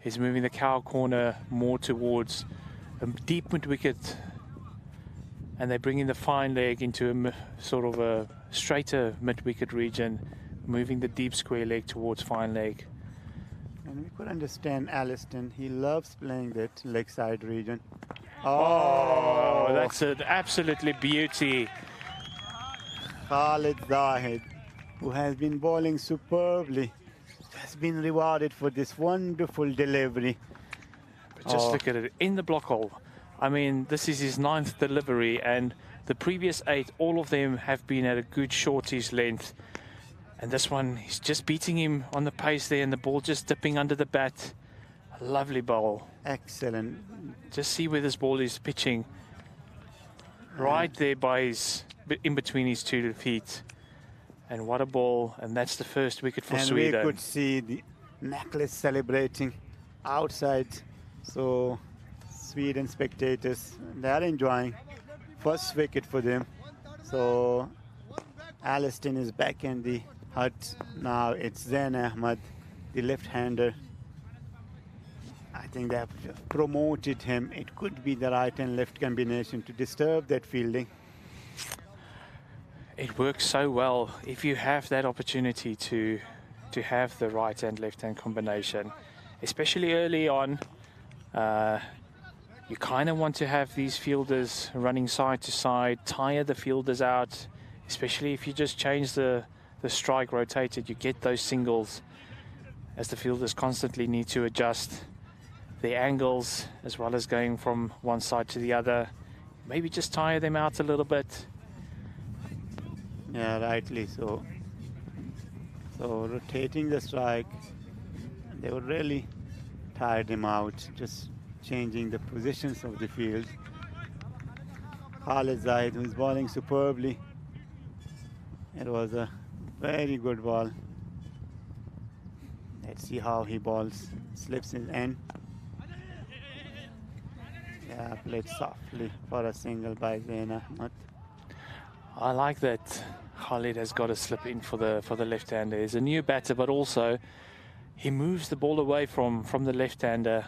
is moving the cow corner more towards a deep mid-wicket. And they're bringing the fine leg into a sort of a straighter mid-wicket region, moving the deep square leg towards fine leg. And we could understand Alliston. He loves playing that leg side region. Oh, that's an absolutely beauty. Khalid Zahid, who has been bowling superbly, has been rewarded for this wonderful delivery. But just look at it, in the block hole. I mean, this is his 9th delivery, and the previous 8, all of them have been at a good shortish length. And this one, he's just beating him on the pace there, and the ball just dipping under the bat. A lovely bowl. Excellent. Just see where this ball is pitching. Right there by his, in between his 2 feet. And what a ball. And that's the first wicket for Sweden. And we could see the necklace celebrating outside. So Sweden spectators, they are enjoying. First wicket for them. So Alliston is back in the hut. Now it's Zain Ahmed, the left-hander. I think they have promoted him. It could be the right and left combination to disturb that fielding. It works so well if you have that opportunity to have the right and left hand combination, especially early on. You kind of want to have these fielders running side to side, tire the fielders out, especially if you just change the strike rotated. You get those singles as the fielders constantly need to adjust their angles as well as going from one side to the other. Maybe just tire them out a little bit. Yeah, rightly so. So rotating the strike They would really tired him out, just changing the positions of the field. Khalid Zahid, who's bowling superbly. It was a very good ball. Let's see how he bowls. Slips his end. Yeah, played softly for a single by Zain Ahmed. I like that Khalid has got a slip in for the left-hander. He's a new batter, but also he moves the ball away from the left-hander,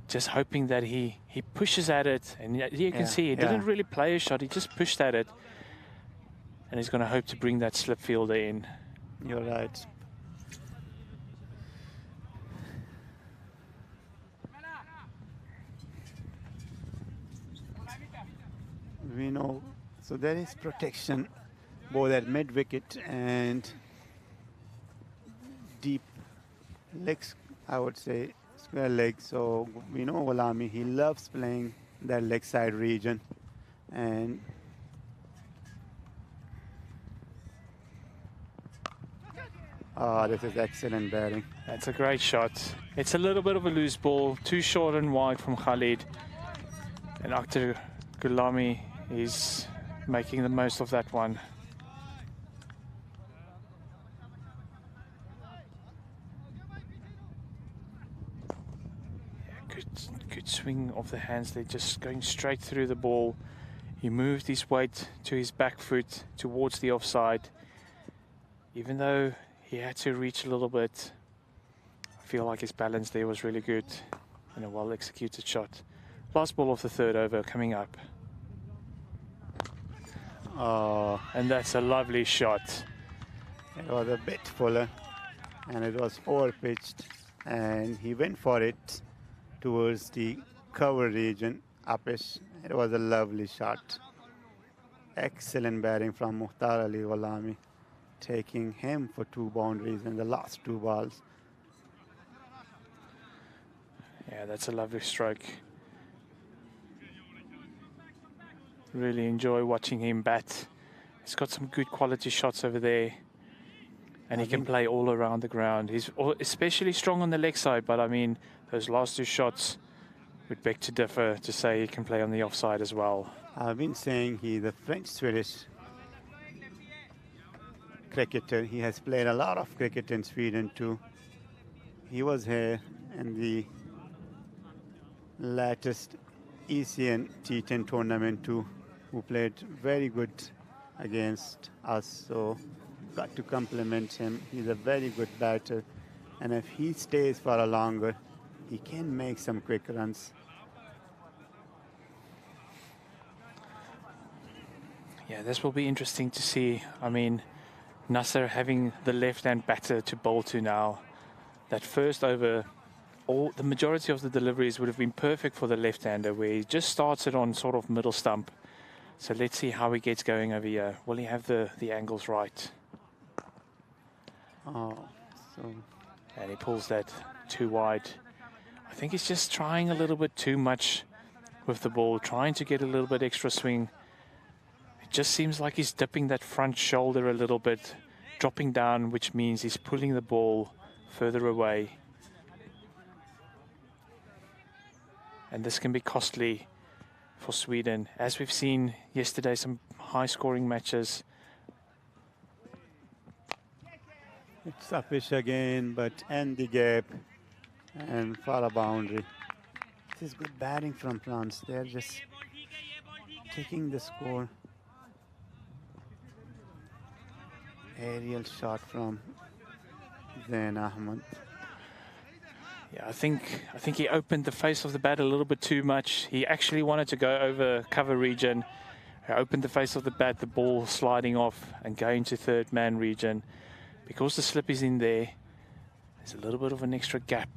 just hoping that he pushes at it. And you can see he didn't really play a shot. He just pushed at it. And he's going to hope to bring that slip fielder in. You're right. We know, so there is protection both at mid-wicket and deep legs, I would say, square legs. So we know Gholami, he loves playing that leg side region. And this is excellent batting. That's a great shot. It's a little bit of a loose ball, too short and wide from Khalid. And Akhtar Gholami is making the most of that one. Yeah, good swing of the hands. They're just going straight through the ball. He moved his weight to his back foot towards the offside. Even though he had to reach a little bit, I feel like his balance there was really good and a well-executed shot. Last ball of the third over coming up. Oh, and that's a lovely shot. It was a bit fuller and it was over-pitched, and he went for it towards the cover region, upish. It was a lovely shot. Excellent batting from Mukhtar Ali Gholami, taking him for 2 boundaries in the last 2 balls. Yeah, that's a lovely stroke. Really enjoy watching him bat. He's got some good quality shots over there. And he can play all around the ground. He's especially strong on the leg side, but I mean, those last 2 shots would beg to differ to say he can play on the offside as well. I've been saying he's a French-Swedish cricketer. He has played a lot of cricket in Sweden too. He was here in the latest Asian T10 tournament too, who played very good against us. So got to compliment him. He's a very good batter, and if he stays for a longer, he can make some quick runs. Yeah, this will be interesting to see. I mean, Nasser having the left-hand batter to bowl to now. That first over, the majority of the deliveries would have been perfect for the left-hander, where he just starts it on sort of middle stump. So let's see how he gets going over here. Will he have the angles right? And he pulls that too wide. I think he's just trying a little bit too much with the ball, trying to get a little bit extra swing. It just seems like he's dipping that front shoulder a little bit, dropping down, which means he's pulling the ball further away. And this can be costly for Sweden. As we've seen yesterday, some high-scoring matches. it's upish again, but end the gap and for a boundary. This is good batting from France. They're just taking the score. Aerial shot from Zain Ahmed. Yeah, I think he opened the face of the bat a little bit too much. He actually wanted to go over cover region. He opened the face of the bat, the ball sliding off and going to third man region. Because the slip is in there, there's a little bit of an extra gap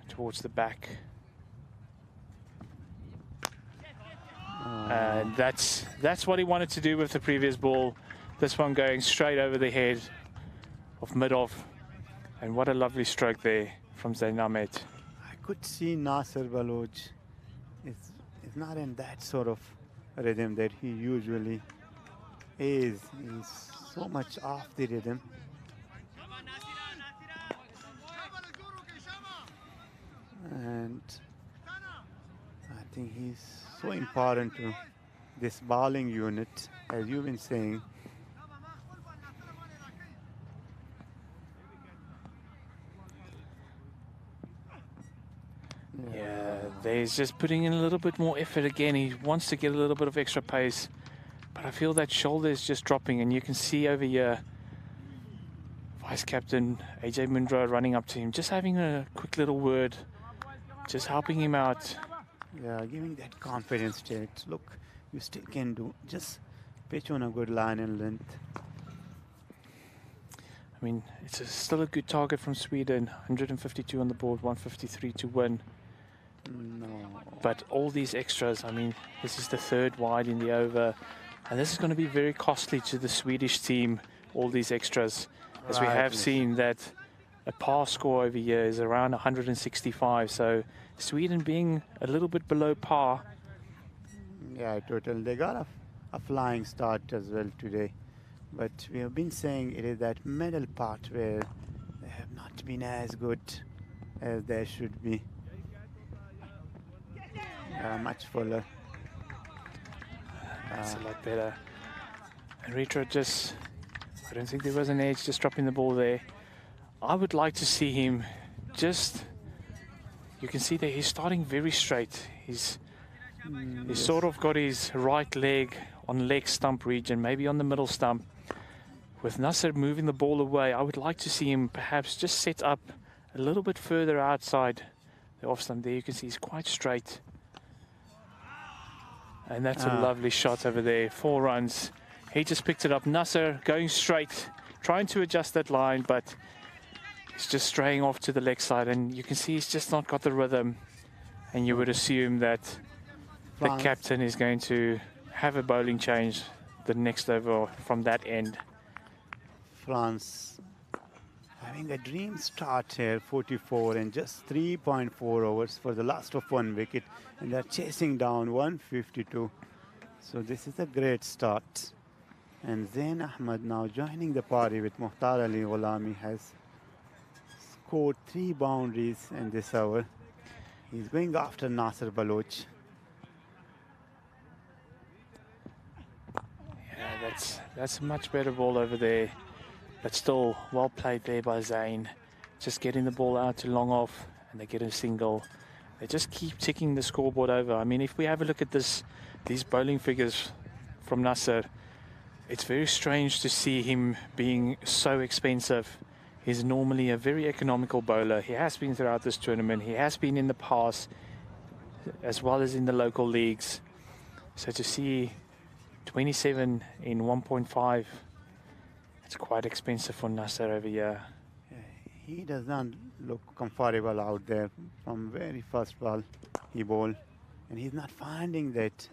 towards the back. And that's what he wanted to do with the previous ball. This one going straight over the head of mid-off. And what a lovely stroke there from Zain Ahmed. I could see Nasser Baloch is not in that sort of rhythm that he usually is. He's so much off the rhythm. I think he's so important to this bowling unit, as you've been saying. Yeah, there's just putting in a little bit more effort again. He wants to get a little bit of extra pace, but I feel that shoulder is just dropping, and you can see over here Vice Captain AJ Mundra running up to him, just having a quick little word, just helping him out. Yeah, giving that confidence to it. Look, you still can do. Just pitch on a good line and length. I mean, it's still a good target from Sweden. 152 on the board, 153 to win. No. But all these extras, I mean, this is the third wide in the over, and this is going to be very costly to the Swedish team, all these extras, as we have seen that a par score over here is around 165. So Sweden being a little bit below par. Yeah, totally. They got a flying start as well today. But we have been saying it is that middle part where they have not been as good as they should be. Much fuller. That's a lot better. And Retro just, I don't think there was an edge, just dropping the ball there. I would like to see him just, you can see that he's starting very straight. He's sort of got his right leg on leg stump region, maybe on the middle stump. With Nasser moving the ball away, I would like to see him perhaps just set up a little bit further outside the off stump. There you can see he's quite straight. And that's a lovely shot over there. 4 runs. He just picked it up. Nasser going straight, trying to adjust that line, but he's just straying off to the leg side. And you can see he's just not got the rhythm. And you would assume that the captain is going to have a bowling change the next over from that end. France having a dream start here, 44, and just 3.4 overs for the last of 1 wicket, and they're chasing down 152. So this is a great start. And Zain Ahmed now joining the party with Mukhtar Ali Gholami, has scored 3 boundaries in this over. He's going after Nasser Baloch. Yeah, that's a much better ball over there. But still, well played there by Zain. Just getting the ball out to long off, and they get a single. They just keep ticking the scoreboard over. I mean, if we have a look at these bowling figures from Nasser, it's very strange to see him being so expensive. He's normally a very economical bowler. He has been throughout this tournament. He has been in the past, as well as in the local leagues. So to see 27 in 1.5, it's quite expensive for Nasser over here. He does not look comfortable out there from very first ball he bowled, and he's not finding that.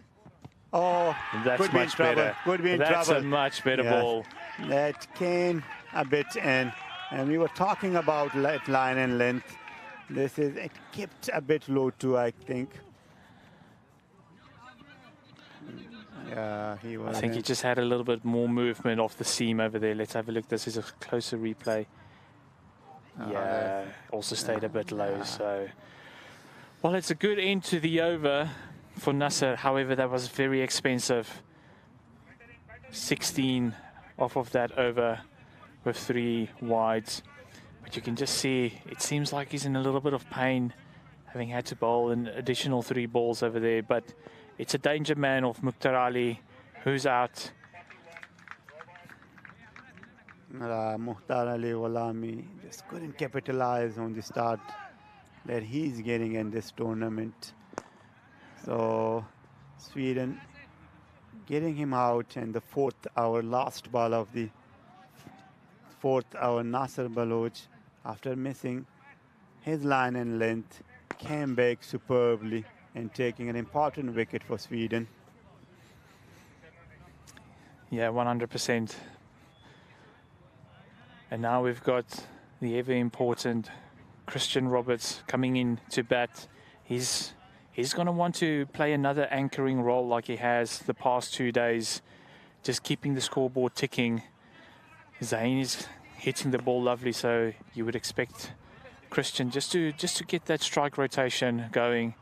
Oh, that's much better. Could be in that's trouble. A much better ball. That came a bit in, and we were talking about line and length. It kept a bit low too, I think. Yeah, he was. I think he just had a little bit more movement off the seam over there. Let's have a look. This is a closer replay. Yeah, also stayed a bit low. So, well, it's a good end to the over for Nasser. However, that was very expensive. 16 off of that over with 3 wides. But you can just see, it seems like he's in a little bit of pain, having had to bowl an additional 3 balls over there. But it's a danger man of Mukhtar Ali, who's out. Mukhtar Ali Gholami just couldn't capitalize on the start that he's getting in this tournament. So Sweden getting him out in the 4th hour, last ball of the 4th hour. Nasser Baloch, after missing his line and length, came back superbly and taking an important wicket for Sweden. Yeah, 100%. And now we've got the ever important Christian Roberts coming in to bat. He's going to want to play another anchoring role like he has the past 2 days, just keeping the scoreboard ticking. Zain is hitting the ball lovely, so you would expect Christian just to get that strike rotation going.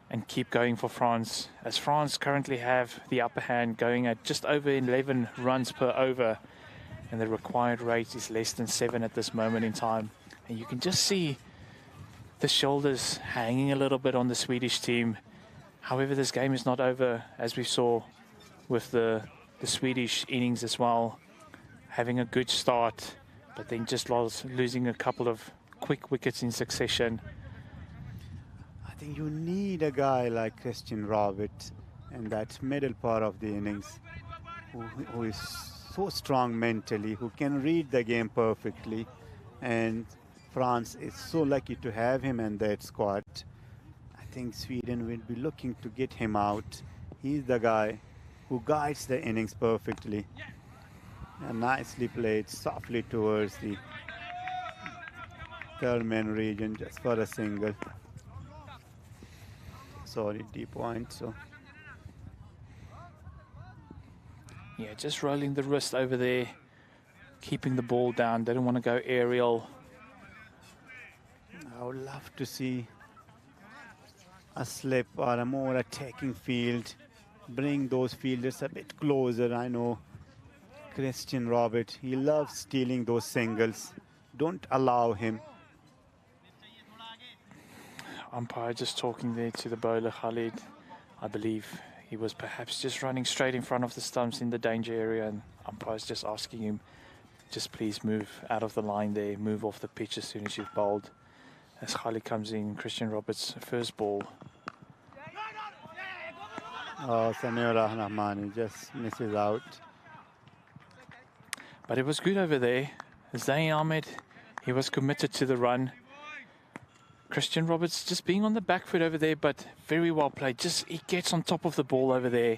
and keep going for France, as France currently have the upper hand, going at just over 11 runs per over, and the required rate is less than 7 at this moment in time. And you can just see the shoulders hanging a little bit on the Swedish team. However, this game is not over, as we saw with the Swedish innings as well, having a good start, but then just losing a couple of quick wickets in succession. I think you need a guy like Christian Robert in that middle part of the innings, who is so strong mentally, who can read the game perfectly, and France is so lucky to have him in that squad. I think Sweden will be looking to get him out. He's the guy who guides the innings perfectly. And nicely played, softly towards the third man region, just for a single. Sorry, deep point. So yeah, just rolling the wrist over there, keeping the ball down. They don't want to go aerial. I would love to see a slip or a more attacking field. Bring those fielders a bit closer. I know Christian Robert, he loves stealing those singles. Don't allow him. Umpire just talking there to the bowler, Khalid. I believe he was perhaps just running straight in front of the stumps in the danger area, and umpire's just asking him, just please move out of the line there, move off the pitch as soon as you've bowled. As Khalid comes in, Christian Roberts' first ball. Oh, Sameer Rahman just misses out. But it was good over there. Zayn Ahmed, he was committed to the run. Christian Roberts just being on the back foot over there, but very well played. Just, he gets on top of the ball over there.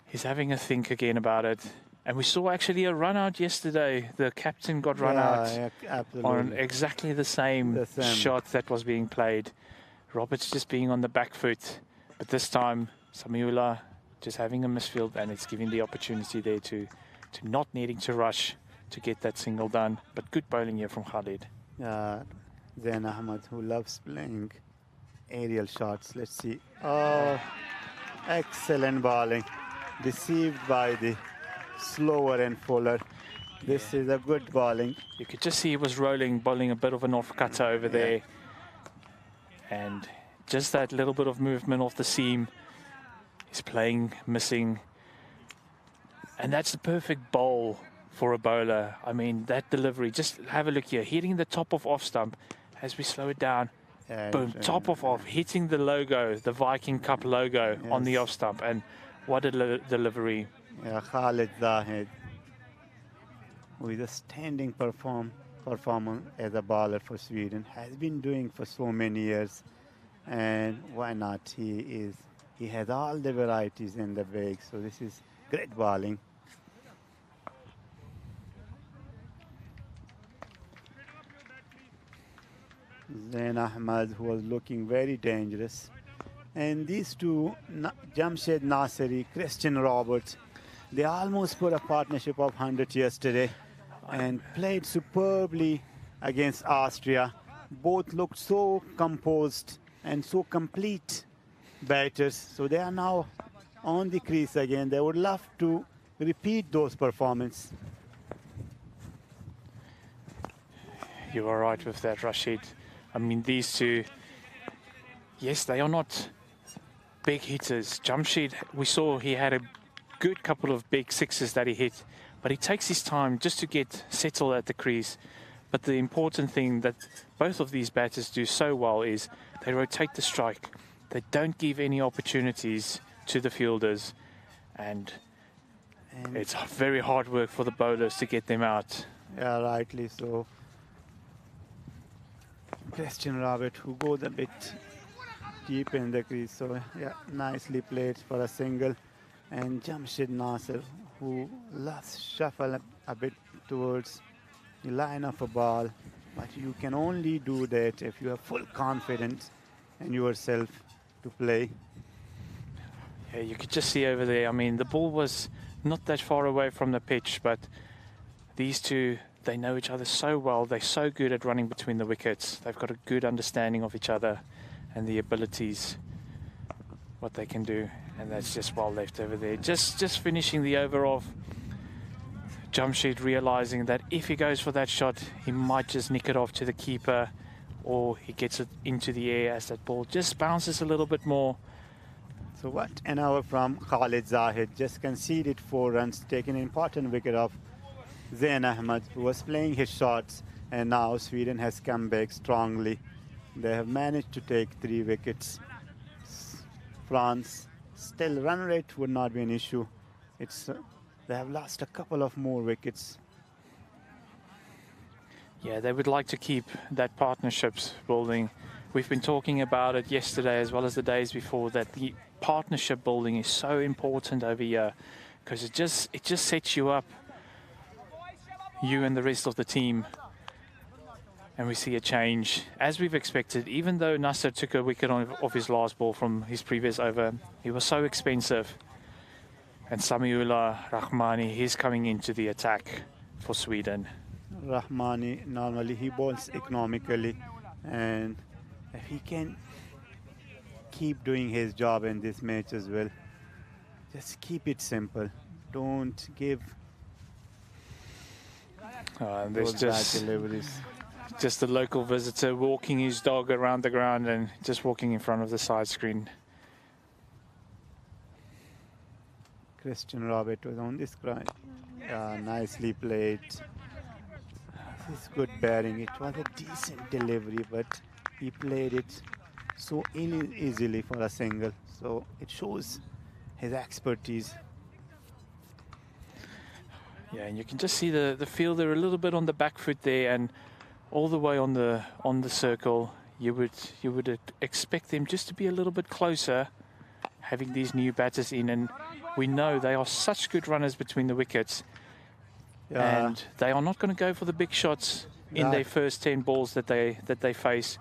He's having a think again about it. And we saw actually a run out yesterday. The captain got run out on exactly the same shot that was being played. Roberts just being on the back foot. But this time, Samiullah just having a misfield, and it's giving the opportunity there to not needing to rush to get that single done. But good bowling here from Khalid. Zayn Ahmed, who loves playing aerial shots. Let's see. Oh, excellent bowling. Deceived by the slower and fuller. This is a good bowling. You could just see he was rolling, bowling a bit of an off-cutter over there. And just that little bit of movement off the seam. He's playing, missing. And that's the perfect bowl for a bowler. I mean, that delivery, just have a look here. Hitting the top of off stump as we slow it down. Boom, top of off, hitting the logo, the Viking Cup logo on the off stump. And what a delivery. Yeah, Khalid Zahid, who is a standing performer as a bowler for Sweden, has been doing for so many years. And why not? He has all the varieties in the bag. So this is great bowling. Zayn Ahmed, who was looking very dangerous. And these two, Jamshed Nasiri, Christian Roberts, they almost put a partnership of 100 yesterday and played superbly against Austria. Both looked so composed and so complete batters. So they are now on the crease again. They would love to repeat those performances. You are right with that, Rashid. I mean, these two, yes, they are not big hitters. Jamshed, we saw he had a good couple of big sixes that he hit, but he takes his time just to get settled at the crease. But the important thing that both of these batters do so well is they rotate the strike. They don't give any opportunities to the fielders, and it's very hard work for the bowlers to get them out. Yeah, rightly so. Christian Robert, who goes a bit deep in the crease, so yeah, nicely played for a single. And Jamshed Nasir, who loves shuffle a bit towards the line of a ball, but you can only do that if you have full confidence in yourself to play. Yeah, you could just see over there, I mean, the ball was not that far away from the pitch, but these two, they know each other so well. They're so good at running between the wickets. They've got a good understanding of each other and the abilities what they can do, and that's just well left over there. Just finishing the over off. Jamshid realizing that if he goes for that shot, he might just nick it off to the keeper, or he gets it into the air as that ball just bounces a little bit more. So what an hour from Khalid Zahid, just conceded 4 runs, taking an important wicket off Zain Ahmed, who was playing his shots, and now Sweden has come back strongly. They have managed to take 3 wickets. France, still run rate would not be an issue. It's they have lost a couple of more wickets. Yeah, they would like to keep that partnerships building. We've been talking about it yesterday as well as the days before, that the partnership building is so important over here, because it just sets you up, you and the rest of the team. And we see a change as we've expected. Even though Nasser took a wicket off his last ball from his previous over, he was so expensive. And Samiullah Rahmani, he's coming into the attack for Sweden. Rahmani, normally he bowls economically, and if he can keep doing his job in this match as well, just keep it simple. Don't give there's those bad deliveries. just a local visitor walking his dog around the ground and just walking in front of the side screen. Christian Robert was on this cry. Nicely played. This is good batting. It was a decent delivery, but he played it so easily for a single. So it shows his expertise. Yeah, and you can just see the fielder a little bit on the back foot there, and all the way on the circle. You would expect them just to be a little bit closer, having these new batters in, and we know they are such good runners between the wickets. Yeah. And they are not going to go for the big shots in their first 10 balls that they face.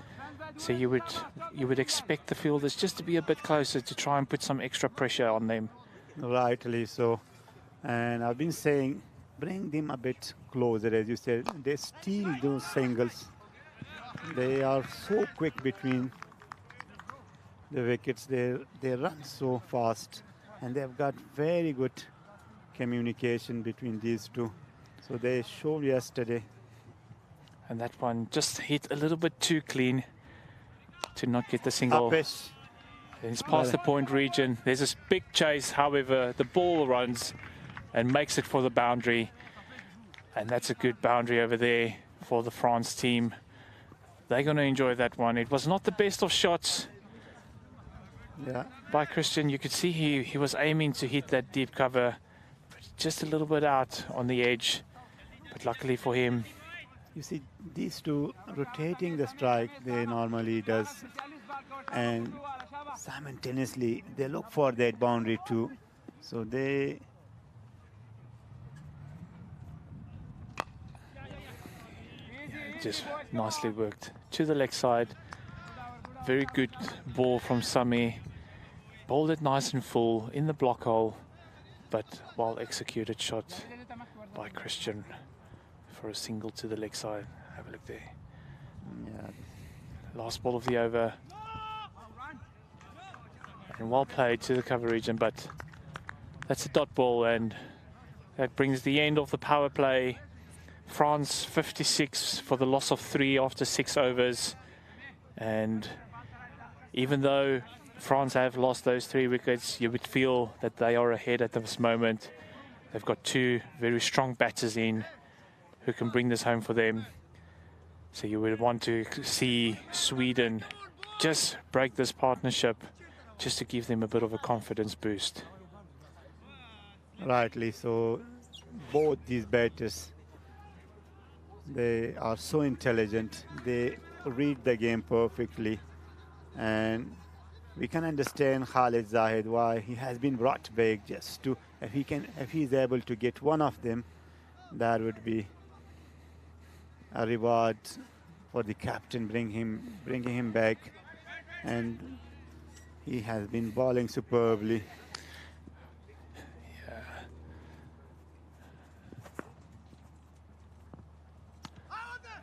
So you would expect the fielders just to be a bit closer to try and put some extra pressure on them. Rightly so. And I've been saying, bring them a bit closer, as you said. They steal those singles. They are so quick between the wickets. They run so fast, and they've got very good communication between these two. So they showed yesterday. And that one just hit a little bit too clean to not get the single. Upish. It's past the point region. There's this big chase. However, the ball runs and makes it for the boundary. And that's a good boundary over there for the France team. They're going to enjoy that one. It was not the best of shots by Christian. You could see he was aiming to hit that deep cover, but just a little bit out on the edge. But luckily for him, you see these two rotating the strike they normally does, and simultaneously they look for that boundary too. So they just nicely worked to the leg side. Very good ball from Sami. Bowled it nice and full in the block hole, but well executed shot by Christian for a single to the leg side. Have a look there. Yeah. Last ball of the over. And well played to the cover region, but that's a dot ball, and that brings the end of the power play. France 56 for the loss of 3 after 6 overs. And even though France have lost those 3 wickets, you would feel that they are ahead at this moment. They've got 2 very strong batters in who can bring this home for them. So you would want to see Sweden just break this partnership just to give them a bit of a confidence boost. Rightly so. Both these batters, they are so intelligent. They read the game perfectly, and we can understand Khalid Zahid why he has been brought back, just to if he's able to get one of them, that would be a reward for the captain, bringing him back. And he has been bowling superbly. Yeah.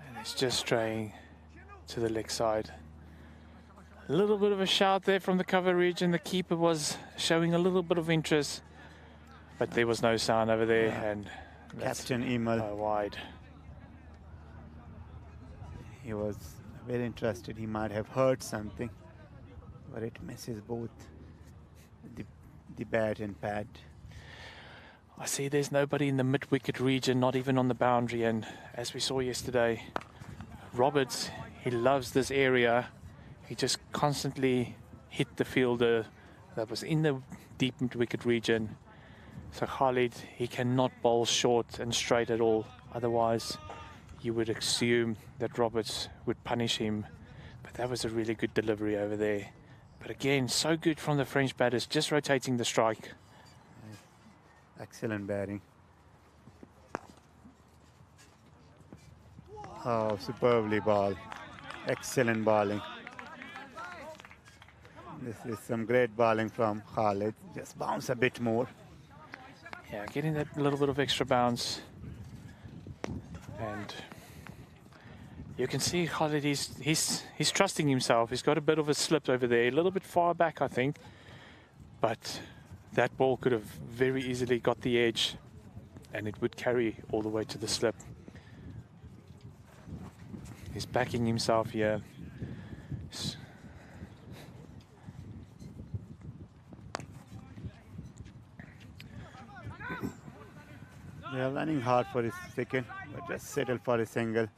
And it's just straying to the leg side. A little bit of a shout there from the cover region. The keeper was showing a little bit of interest, but there was no sound over there, and that's Captain Emil, wide. he was very interested. He might have heard something, but it misses both the bat and pad. I see there's nobody in the mid-wicket region, not even on the boundary, and as we saw yesterday, Roberts, he loves this area. He just constantly hit the fielder that was in the deep mid-wicket region. So Khalid, he cannot bowl short and straight at all. Otherwise, you would assume that Roberts would punish him. But that was a really good delivery over there. But again, so good from the French batters, just rotating the strike. Excellent batting. Oh, superbly ball. Excellent bowling. This is some great bowling from Khalid. Just bounce a bit more. Yeah, getting that little bit of extra bounce. And you can see Khalid, he's trusting himself. He's got a bit of a slip over there, a little bit far back, I think. But that ball could have very easily got the edge, and it would carry all the way to the slip. He's backing himself here. They are running hard for his second, but just settle for a single.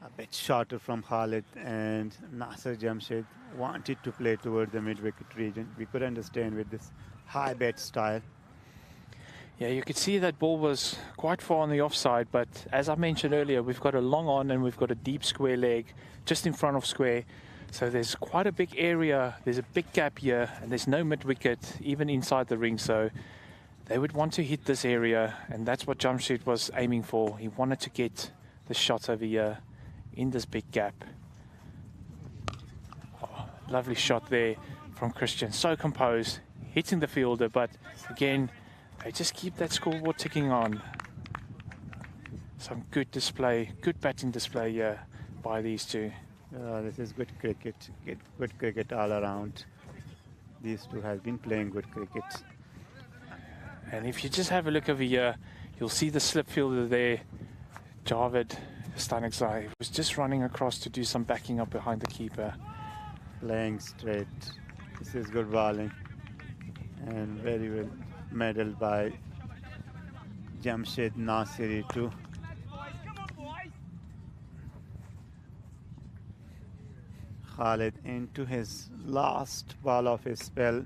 A bit shorter from Khalid, and Nasser Jamshed wanted to play toward the mid-wicket region. We could understand with this high bat style. Yeah, you could see that ball was quite far on the offside, but as I mentioned earlier, we've got a long on and we've got a deep square leg just in front of square. So there's quite a big area, there's a big gap here, and there's no mid-wicket even inside the ring. So they would want to hit this area, and that's what Jamshed was aiming for. He wanted to get the shot over here in this big gap. Oh, lovely shot there from Christian, so composed, hitting the fielder, but again, they just keep that scoreboard ticking on. Some good display, good batting display here by these two. This is good cricket, good cricket all around. These two have been playing good cricket. And if you just have a look over here, you'll see the slip fielder there, Javed Stanexai, was just running across to do some backing up behind the keeper. Playing straight. This is good bowling. And very well medaled by Jamshed Nasiri too. Khalid into his last ball of his spell,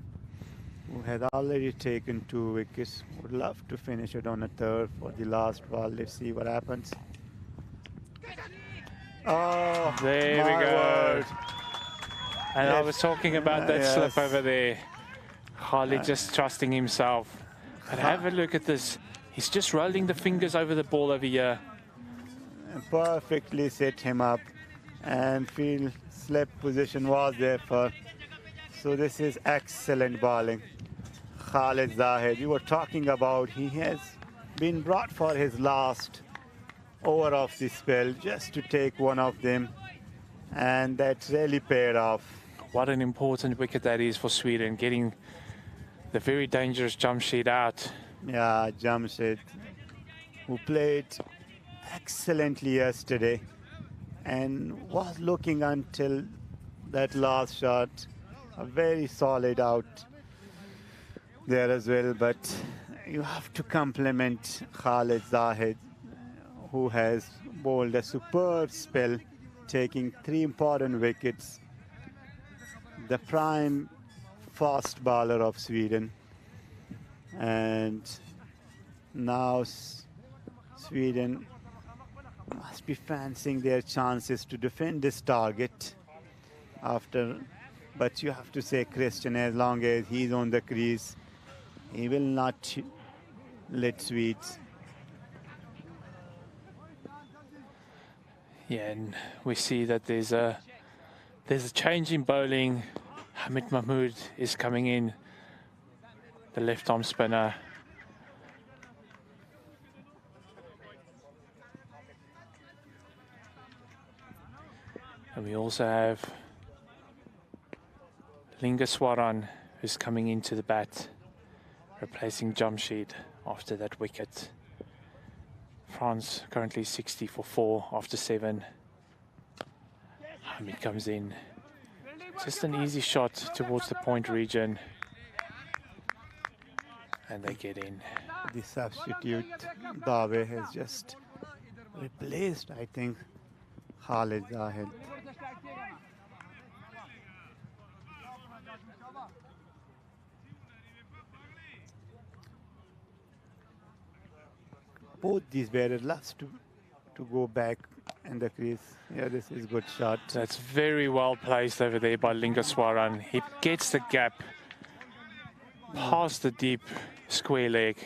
who had already taken 2 wickets. Would love to finish it on a third for the last ball. Let's see what happens. Oh, there we go. Word. And Yes. I was talking about that slip Yes. over there. Khalid just trusting himself. But have a look at this. He's just rolling the fingers over the ball over here. And perfectly set him up, and field slip position was there for. So this is excellent bowling. Khalid Zahid, you were talking about, he has been brought for his last over of the spell just to take one of them, and that really paid off. What an important wicket that is for Sweden, getting the very dangerous Jamshed out. Yeah, Jamshed, who played excellently yesterday and was looking until that last shot, a very solid out there as well. But you have to compliment Khalid Zahid, who has bowled a superb spell, taking 3 important wickets. The prime fast bowler of Sweden, and now Sweden must be fancying their chances to defend this target after. But you have to say, Christian, as long as he's on the crease, he will not let Swedes. Yeah, and we see that there's a change in bowling. Hamid Mahmood is coming in, the left arm spinner. And we also have Lingaswaran, who's coming into the bat, replacing Jamshid after that wicket. France currently 60 for 4 after 7. Hamid comes in. Just an easy shot towards the point region. And they get in. The substitute, Dave, has just replaced, I think, Khalid Zahid. Both these batters loves to go back in the crease. Yeah, this is good shot. That's very well placed over there by Lingaswaran. He gets the gap past the deep square leg,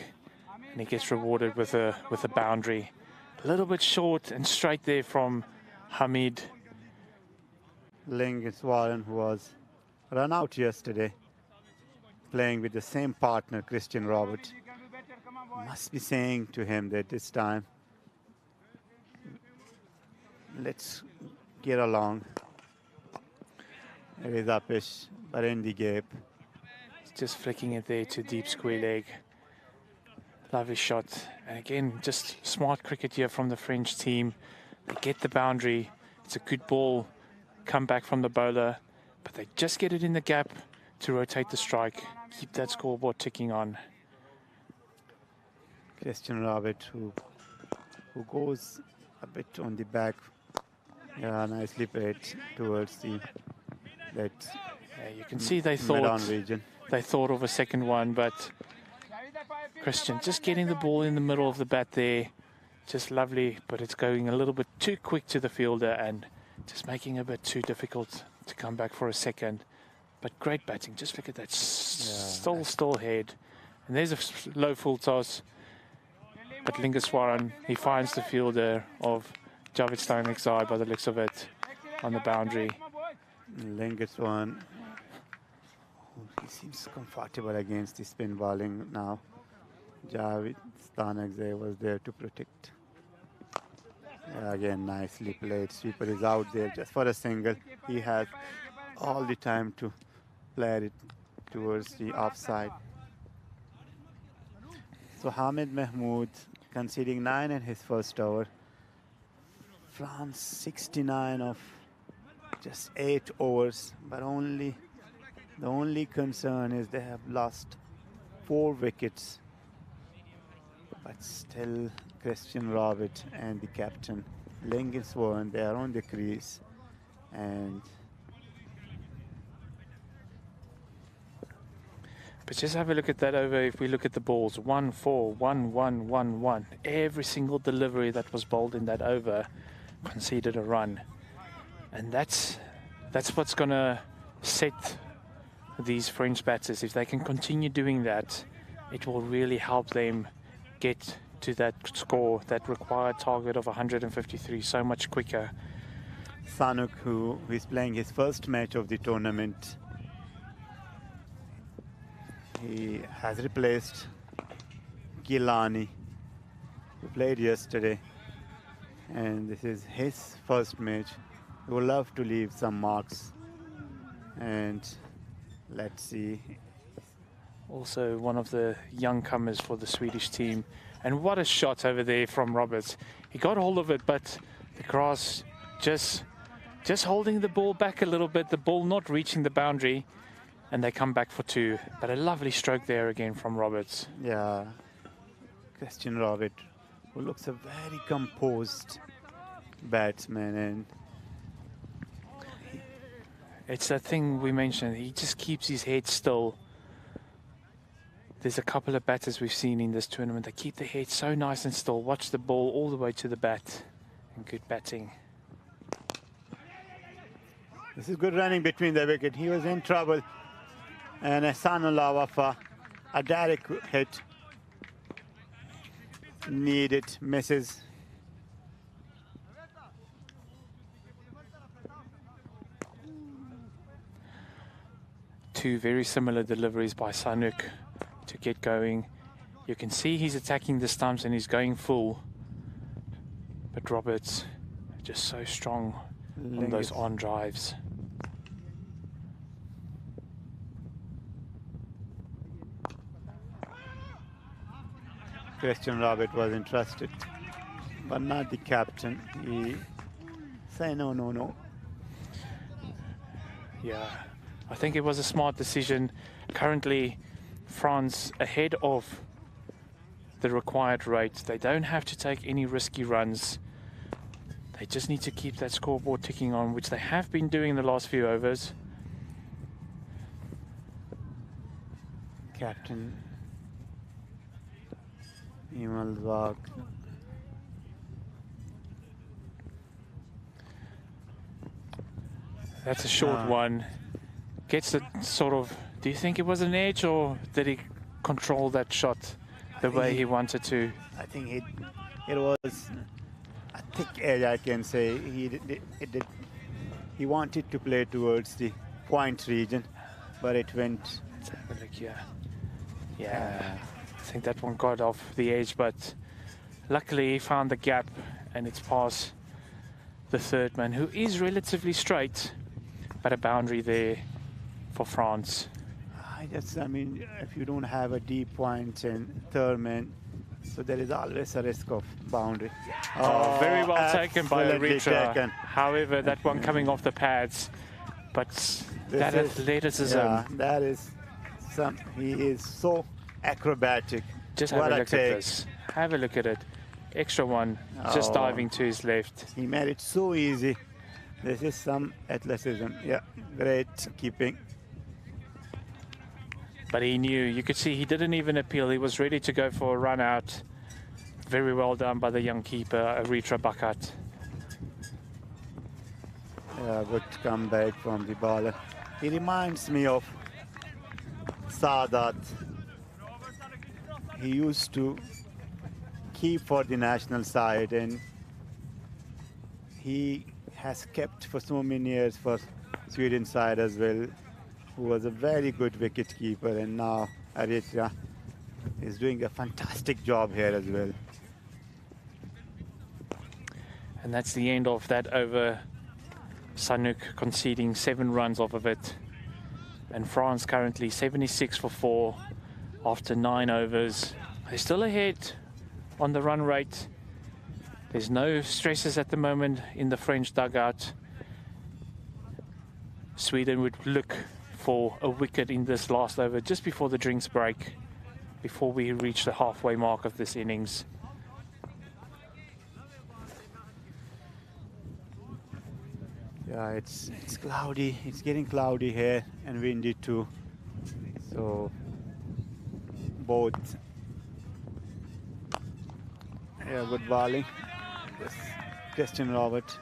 and he gets rewarded with a boundary. A little bit short and straight there from Hamid. Lingaswaran, who was run out yesterday, playing with the same partner, Christian Robert, must be saying to him that this time, let's get along. It is upish, but in the gap. Just flicking it there to deep square leg. Lovely shot. And again, just smart cricket here from the French team. They get the boundary. It's a good ball. Come back from the bowler. But they just get it in the gap to rotate the strike. Keep that scoreboard ticking on. Christian Robert, who goes a bit on the back. Yeah, nicely played towards that. Yeah, you can see they thought of a second one, but Christian just getting the ball in the middle of the bat there, just lovely, but it's going a little bit too quick to the fielder and just making it a bit too difficult to come back for a second. But great batting. Just look at that still head, and there's a low full toss. But Lingaswaran, he finds the fielder of Javed Steinexai by the looks of it on the boundary. Lingaswaran, he seems comfortable against the spin bowling now. Javed Steinexai was there to protect. Yeah, again, nicely played. Sweeper is out there just for a single. He has all the time to play it towards the offside. So Hamid Mahmood conceding 9 in his first over. France 69 of just 8 overs, but the only concern is they have lost 4 wickets. But still, Christian Robert and the captain Lingaswaran, they are on the crease, and but just have a look at that over. If we look at the balls, 1-4, 1-1, 1-1. Every single delivery that was bowled in that over conceded a run, and that's what's going to set these French batters. If they can continue doing that, it will really help them get to that score, that required target of 153, so much quicker. Sanuk, who is playing his first match of the tournament, he has replaced Gilani, who played yesterday, and this is his first match. He would love to leave some marks, and let's see. Also one of the young comers for the Swedish team. And what a shot over there from Roberts. He got hold of it, but the grass just holding the ball back a little bit, the ball not reaching the boundary, and they come back for 2. But a lovely stroke there again from Roberts. Yeah, Christian Robert, who looks a very composed batsman, and it's that thing we mentioned. He just keeps his head still. There's a couple of batters we've seen in this tournament. They keep their head so nice and still. Watch the ball all the way to the bat. And good batting. this is good running between the wicket. He was in trouble. And Ehsanullah Wafa, a direct hit. Needed, misses. Two very similar deliveries by Sanuk to get going. You can see he's attacking the stumps and he's going full. But Roberts just so strong. on those on drives. Christian Robert was interested, but not the captain. He said no, no, no. Yeah, I think it was a smart decision. Currently, France ahead of the required rate. They don't have to take any risky runs. They just need to keep that scoreboard ticking on, which they have been doing in the last few overs. Captain Imelbach. That's a short one. Gets it sort of, do you think it was an edge, or did he control that shot the way he wanted to? I think it was a thick edge, I can say. He wanted to play towards the point region, but it went. Let's have a look here. Yeah, I think that one got off the edge, but luckily he found the gap, and it's past the third man, who is relatively straight, but a boundary there for France. I mean, if you don't have a deep point in third man, so there is always a risk of boundary. Oh, very well taken by absolutely Eritrea. taken. However, that one coming off the pads, but that athleticism. Yeah, that is some. He is so acrobatic. Just have What a a look at take. this. Have a look at it. Extra one, just Oh. diving to his left. He made it so easy. This is some athleticism. Yeah, great keeping. But he knew, you could see he didn't even appeal. He was ready to go for a run out. Very well done by the young keeper, Eritrea Bakat. Yeah, good comeback from the bowler. He reminds me of Sadat. He used to keep for the national side, and he has kept for so many years for Sweden side as well, who was a very good wicket keeper, and now Eritrea is doing a fantastic job here as well. And that's the end of that over. Sanook conceding 7 runs off of it. And France currently 76 for 4 after 9 overs. They're still ahead on the run rate. There's no stresses at the moment in the French dugout. Sweden would look for a wicket in this last over just before the drinks break, before we reach the halfway mark of this innings. Yeah, it's cloudy. It's getting cloudy here and windy too. So both. Yeah, good bowling. This Christian Robert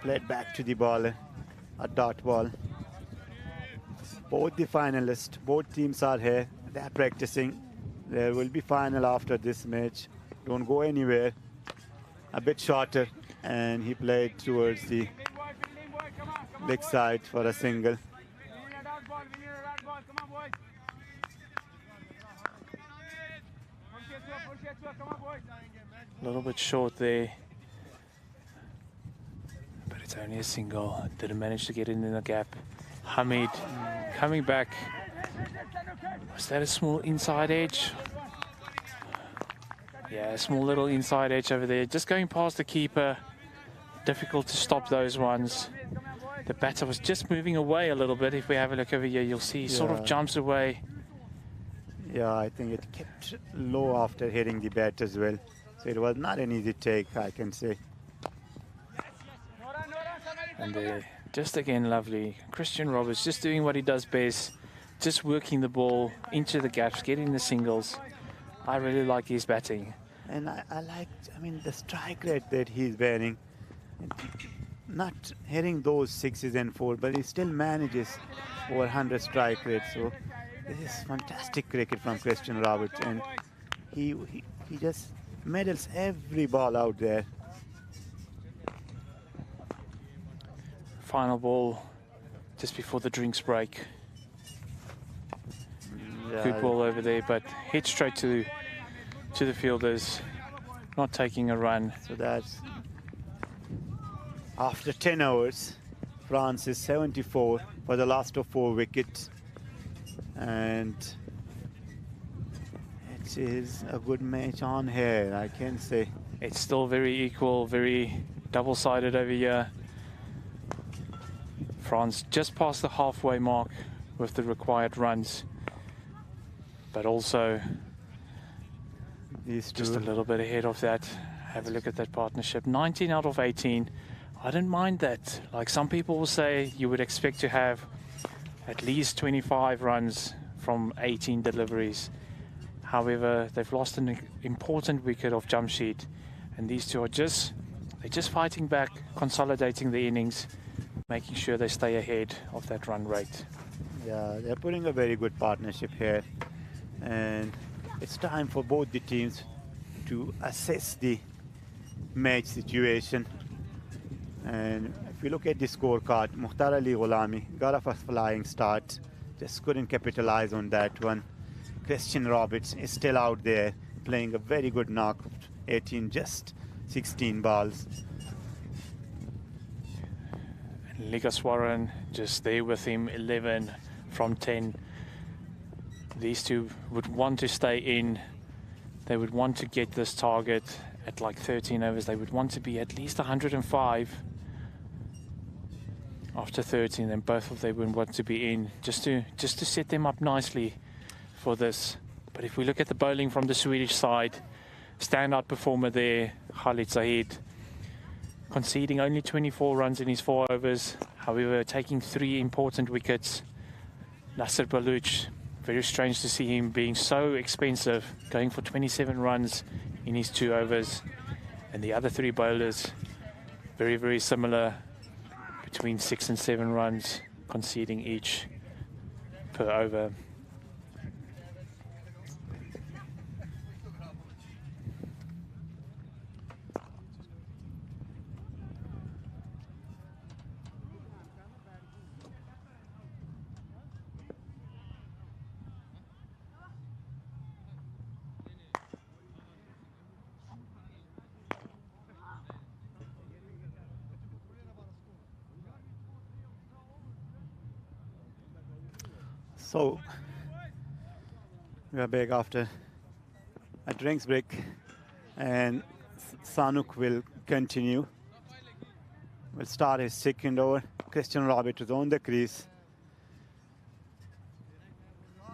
played back to the bowler, a dot ball. Both the finalists, both teams are here. They are practicing. There will be final after this match. Don't go anywhere. A bit shorter, and he played towards the leg side for a single. A little bit short there, but it's only a single. Didn't manage to get in the gap. Hamid coming back. Was that a small inside edge? Yeah, a small little inside edge over there. Just going past the keeper. Difficult to stop those ones. The batter was just moving away a little bit. If we have a look over here, you'll see he sort of jumps away. Yeah, I think it kept low after hitting the bat as well. So it was not an easy take, I can say. And just again, lovely. Christian Roberts just doing what he does best. Just working the ball into the gaps, getting the singles. I really like his batting. And I liked, I mean, the strike rate that he's bearing. Not hitting those 6s and 4s, but he still manages over 100 strike rate. So this is fantastic cricket from Christian Roberts, and he just medals every ball out there. Final ball just before the drinks break. Yeah, Good ball over there, but hit straight to the fielders, not taking a run. So that's After 10 overs, France is 74 for the last of 4 wickets. And it is a good match on here, I can say. It's still very equal, very double-sided over here. France just past the halfway mark with the required runs, but also These two. just a little bit ahead of that. Have a look at that partnership. 19 out of 18. I don't mind that. Like some people will say, you would expect to have at least 25 runs from 18 deliveries. However, they've lost an important wicket of Jamshid, and these two are they're just fighting back, consolidating the innings, making sure they stay ahead of that run rate. Yeah, they're putting a very good partnership here, and it's time for both the teams to assess the match situation. And if you look at the scorecard, Mukhtar Ali Gholami got off a flying start, just couldn't capitalize on that one. Christian Roberts is still out there playing a very good knock, 18, just 16 balls. Ligaswaran just there with him, 11 from 10. These two would want to stay in. They would want to get this target at like 13 overs. They would want to be at least 105 after 13. Then both of them would want to be in just to set them up nicely for this. But if we look at the bowling from the Swedish side, standout performer there, Khalid Zahid, conceding only 24 runs in his 4 overs. However, taking 3 important wickets. Nasser Baluch, very strange to see him being so expensive, going for 27 runs in his 2 overs. And the other 3 bowlers, very, very similar, between 6 and 7 runs, conceding each per over. So we are back after a drinks break, and Sanuk will continue. Will start his second over. Christian Roberts is on the crease.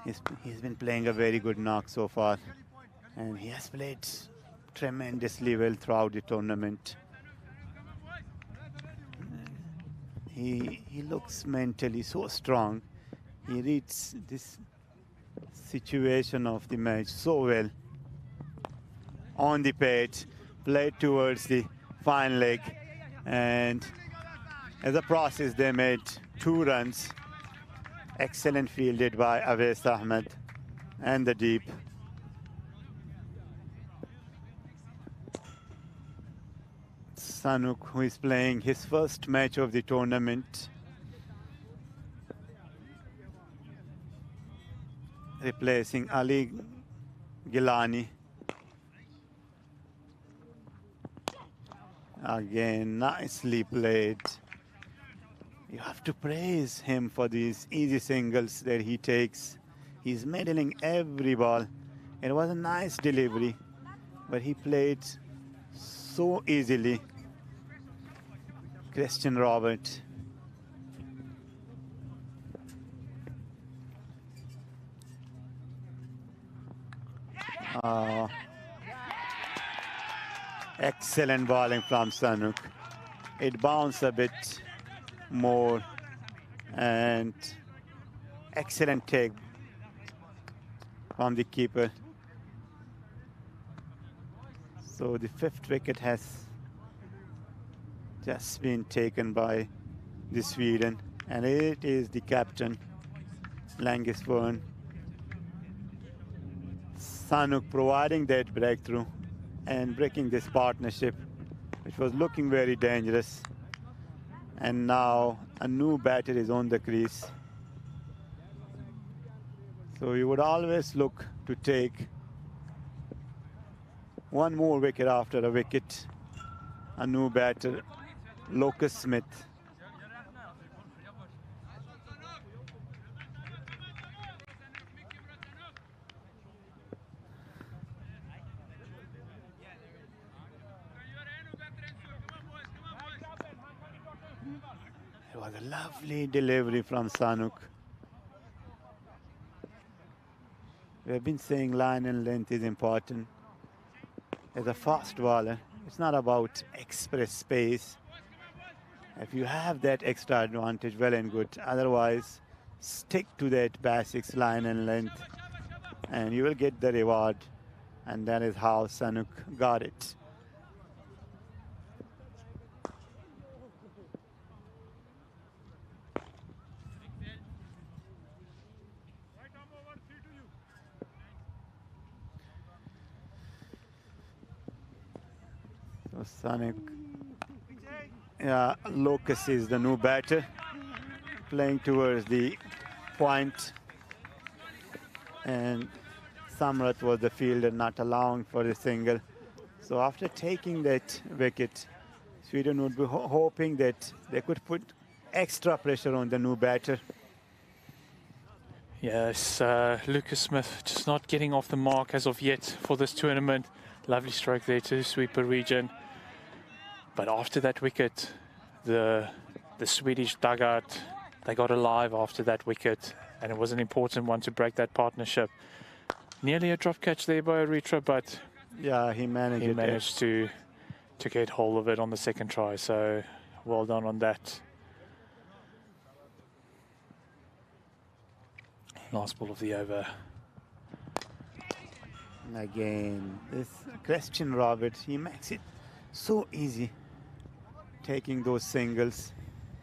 He's been playing a very good knock so far, and he has played tremendously well throughout the tournament. He looks mentally so strong. He reads this situation of the match so well. On the pitch, played towards the fine leg, and as a process they made 2 runs. Excellent fielded by Awais Ahmed and the deep. Sanuk, who is playing his first match of the tournament, replacing Ali Gilani. Again, nicely played. You have to praise him for these easy singles that he takes. He's middling every ball. It was a nice delivery, but he played so easily. Christian Roberts. Excellent bowling from Sanuk. It bounced a bit more, and excellent take from the keeper. So the 5th wicket has just been taken by the Sweden, and it is the captain, Langisburn. Sanuk providing that breakthrough and breaking this partnership, which was looking very dangerous. And now a new batter is on the crease. So you would always look to take 1 more wicket after a wicket. A new batter Locus Smith. It was a lovely delivery from Sanuk. We have been saying line and length is important. As a fast bowler, it's not about express space. If you have that extra advantage, well and good. Otherwise, stick to that basics line and length, and you will get the reward. And that is how Sanuk got it. So Sanuk, Locus is the new batter, playing towards the point, and Samrat was the fielder, not allowing for a single. So after taking that wicket, Sweden would be hoping that they could put extra pressure on the new batter. Yes, Lucas Smith just not getting off the mark as of yet for this tournament. Lovely stroke there to sweep a region. But after that wicket, the Swedish dugout, they got alive after that wicket, and it was an important one to break that partnership. Nearly a drop catch there by Aritra, but yeah, he managed to get hold of it on the second try. So well done on that. Last ball of the over. Again, this Christian Roberts, he makes it so easy taking those singles.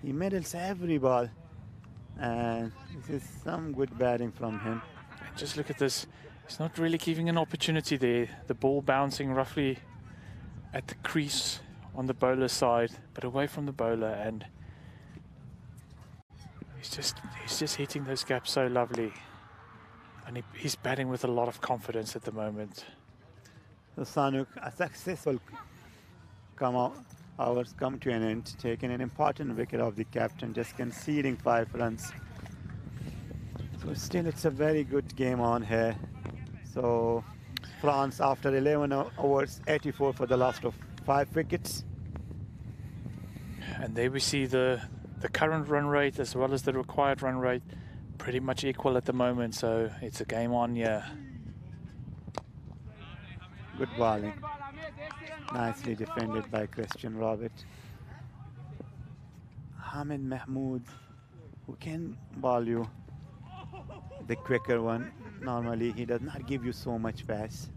He medals every ball, and this is some good batting from him. Just look at this. He's not really giving an opportunity there. The ball bouncing roughly at the crease on the bowler side, but away from the bowler, and he's just hitting those gaps so lovely. And he's batting with a lot of confidence at the moment. So Sanuk, a successful hours come to an end, taking an important wicket of the captain, just conceding 5 runs. So still it's a very good game on here. So France, after 11 overs, 84 for the last of 5 wickets. And there we see the current run rate as well as the required run rate pretty much equal at the moment. So it's a game on, yeah. Good bowling. Nicely defended by Christian Robert. Hamid Mahmood, who can bowl you the quicker one. Normally, he does not give you so much pass.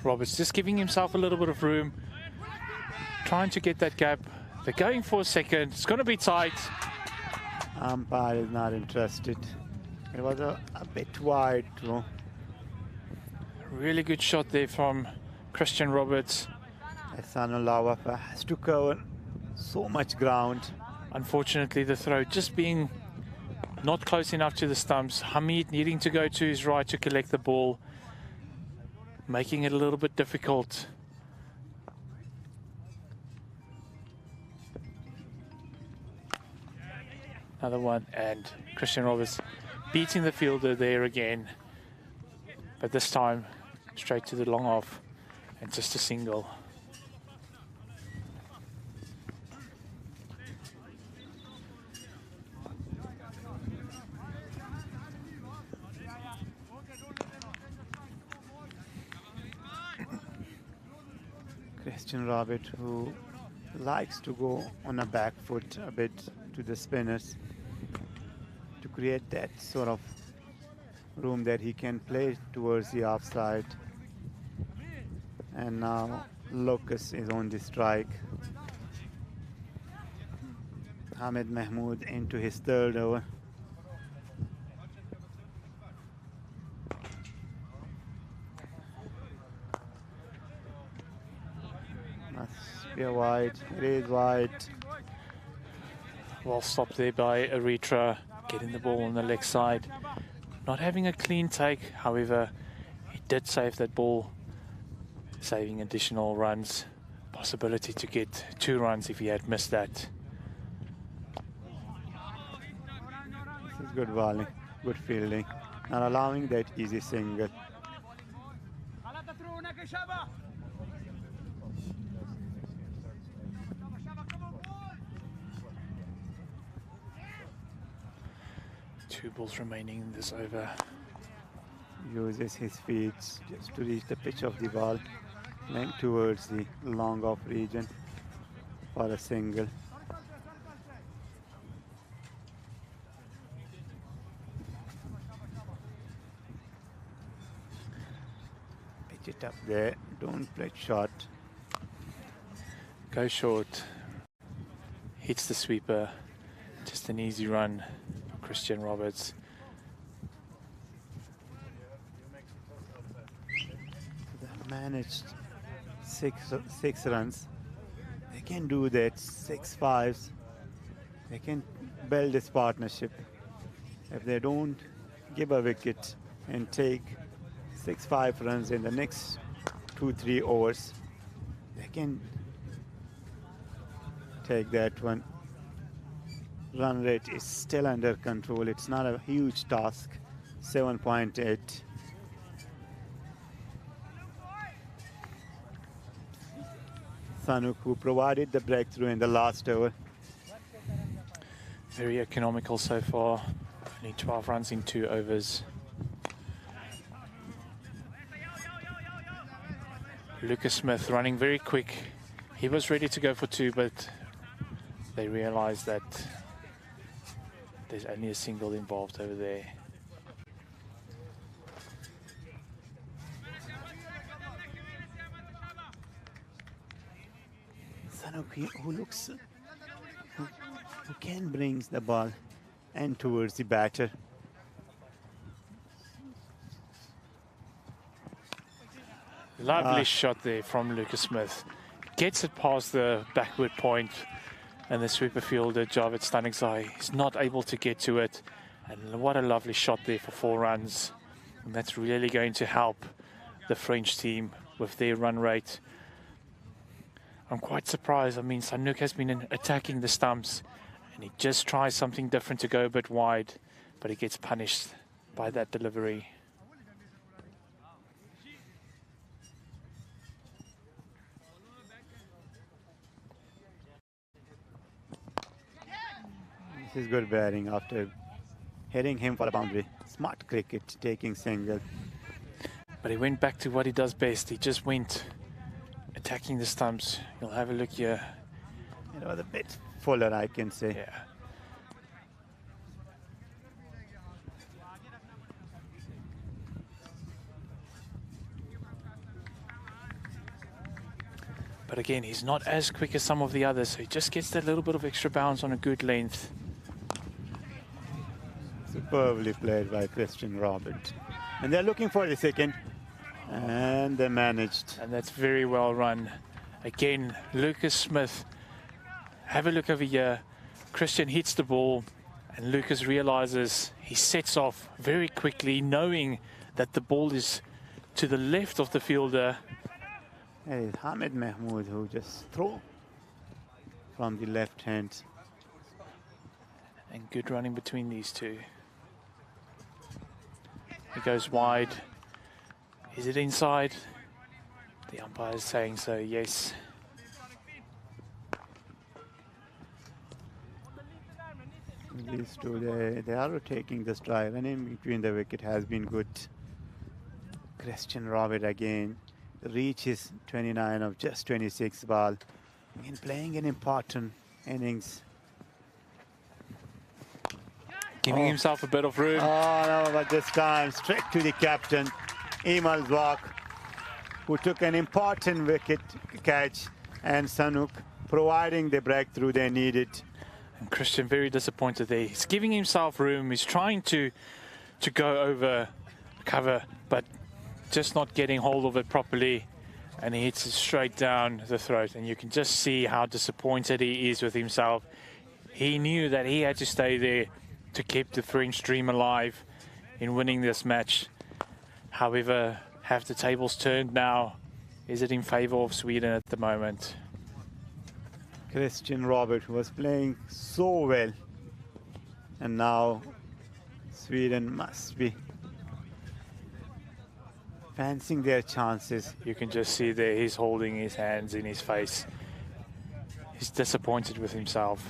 Roberts just giving himself a little bit of room, trying to get that gap. They're going for a second. It's going to be tight. Umpire is not interested. It was a bit wide, though. Really good shot there from Christian Roberts. Ehsanul Lawafa has to cover so much ground. Unfortunately, the throw just being not close enough to the stumps. Hamid needing to go to his right to collect the ball, making it a little bit difficult. Another one, and Christian Roberts beating the fielder there again. But this time, straight to the long off, and just a single. Christian Robert, who likes to go on a back foot a bit to the spinners to create that sort of room that he can play towards the offside. And now Locus is on the strike. Hamid Mahmood into his 3rd over. Must be a wide. It is wide. Well stopped there by Aritra, getting the ball on the leg side. Not having a clean take, however, he did save that ball, saving additional runs. possibility to get 2 runs if he had missed that. This is good volley, good fielding, not allowing that easy single. Two balls remaining in this over. Uses his feet just to reach the pitch of the ball, playing towards the long off region for a single. Pitch it up there, don't play short. Go short, hits the sweeper, just an easy run. Christian Roberts. They managed six runs. They can do that, 6-5s. They can build this partnership. If they don't give a wicket and take 6-5 runs in the next 2-3 overs, they can take that one. Run rate is still under control. It's not a huge task. 7.8. Sanuk, who provided the breakthrough in the last over. Very economical so far. Only 12 runs in 2 overs. Lucas Smith running very quick. He was ready to go for 2, but they realized that there's only a single involved over there. Sanuk, who can bring the ball and towards the batter. Lovely shot there from Lucas Smith. Gets it past the backward point, and the sweeper fielder, Javed Styxsports, is not able to get to it. And what a lovely shot there for 4 runs. And that's really going to help the French team with their run rate. I'm quite surprised. I mean, Sanuk has been attacking the stumps, and he just tries something different to go a bit wide, but he gets punished by that delivery. This is good batting after hitting him for a boundary. Smart cricket, taking single. But he went back to what he does best. He just went attacking the stumps. You'll have a look here. It was a bit fuller, I can say. Yeah. But again, he's not as quick as some of the others, so he just gets that little bit of extra bounce on a good length. Superbly played by Christian Robert. And they're looking for the second. And they managed. And that's very well run. Again, Lucas Smith. Have a look over here. Christian hits the ball, and Lucas realizes he sets off very quickly, knowing that the ball is to the left of the fielder. It is Hamid Mahmood who just threw from the left hand. And good running between these two. He goes wide. Is it inside? The umpire is saying so, yes. These two, they are taking the stride. And in between the wicket has been good. Christian Robert again. The reach is 29 of just 26 ball. Again, playing an important innings. Giving himself a bit of room. Oh no, but this time straight to the captain, Emal Zwak, who took an important wicket catch, and Sanuk providing the breakthrough they needed. And Christian very disappointed there. He's giving himself room. He's trying to go over cover, but just not getting hold of it properly. And he hits it straight down the throat. And you can just see how disappointed he is with himself. He knew that he had to stay there to keep the French dream alive in winning this match. However, have the tables turned now, is it in favor of Sweden at the moment? Christian Robert was playing so well, and now Sweden must be fancying their chances. You can just see there he's holding his hands in his face. He's disappointed with himself,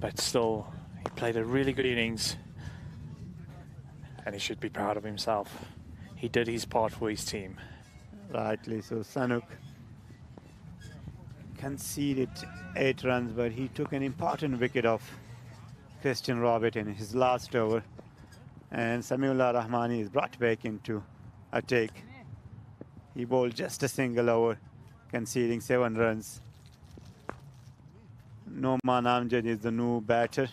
but still he played a really good innings and he should be proud of himself. He did his part for his team. Rightly so. Sanuk conceded 8 runs, but he took an important wicket off Christian Robert in his last over, and Samiullah Rahmani is brought back into attack. He bowled just a single over, conceding 7 runs. Noman Amjad is the new batter.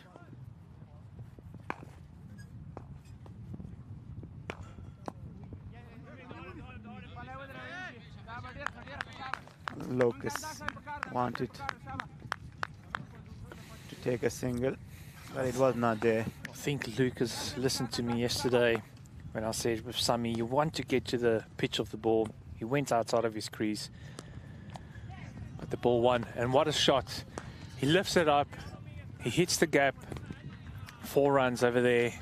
Locus wanted to take a single, but it was not there. I think Lucas listened to me yesterday when I said with Sammy, you want to get to the pitch of the ball. He went outside of his crease, but the ball won. And what a shot. He lifts it up, he hits the gap, 4 runs over there.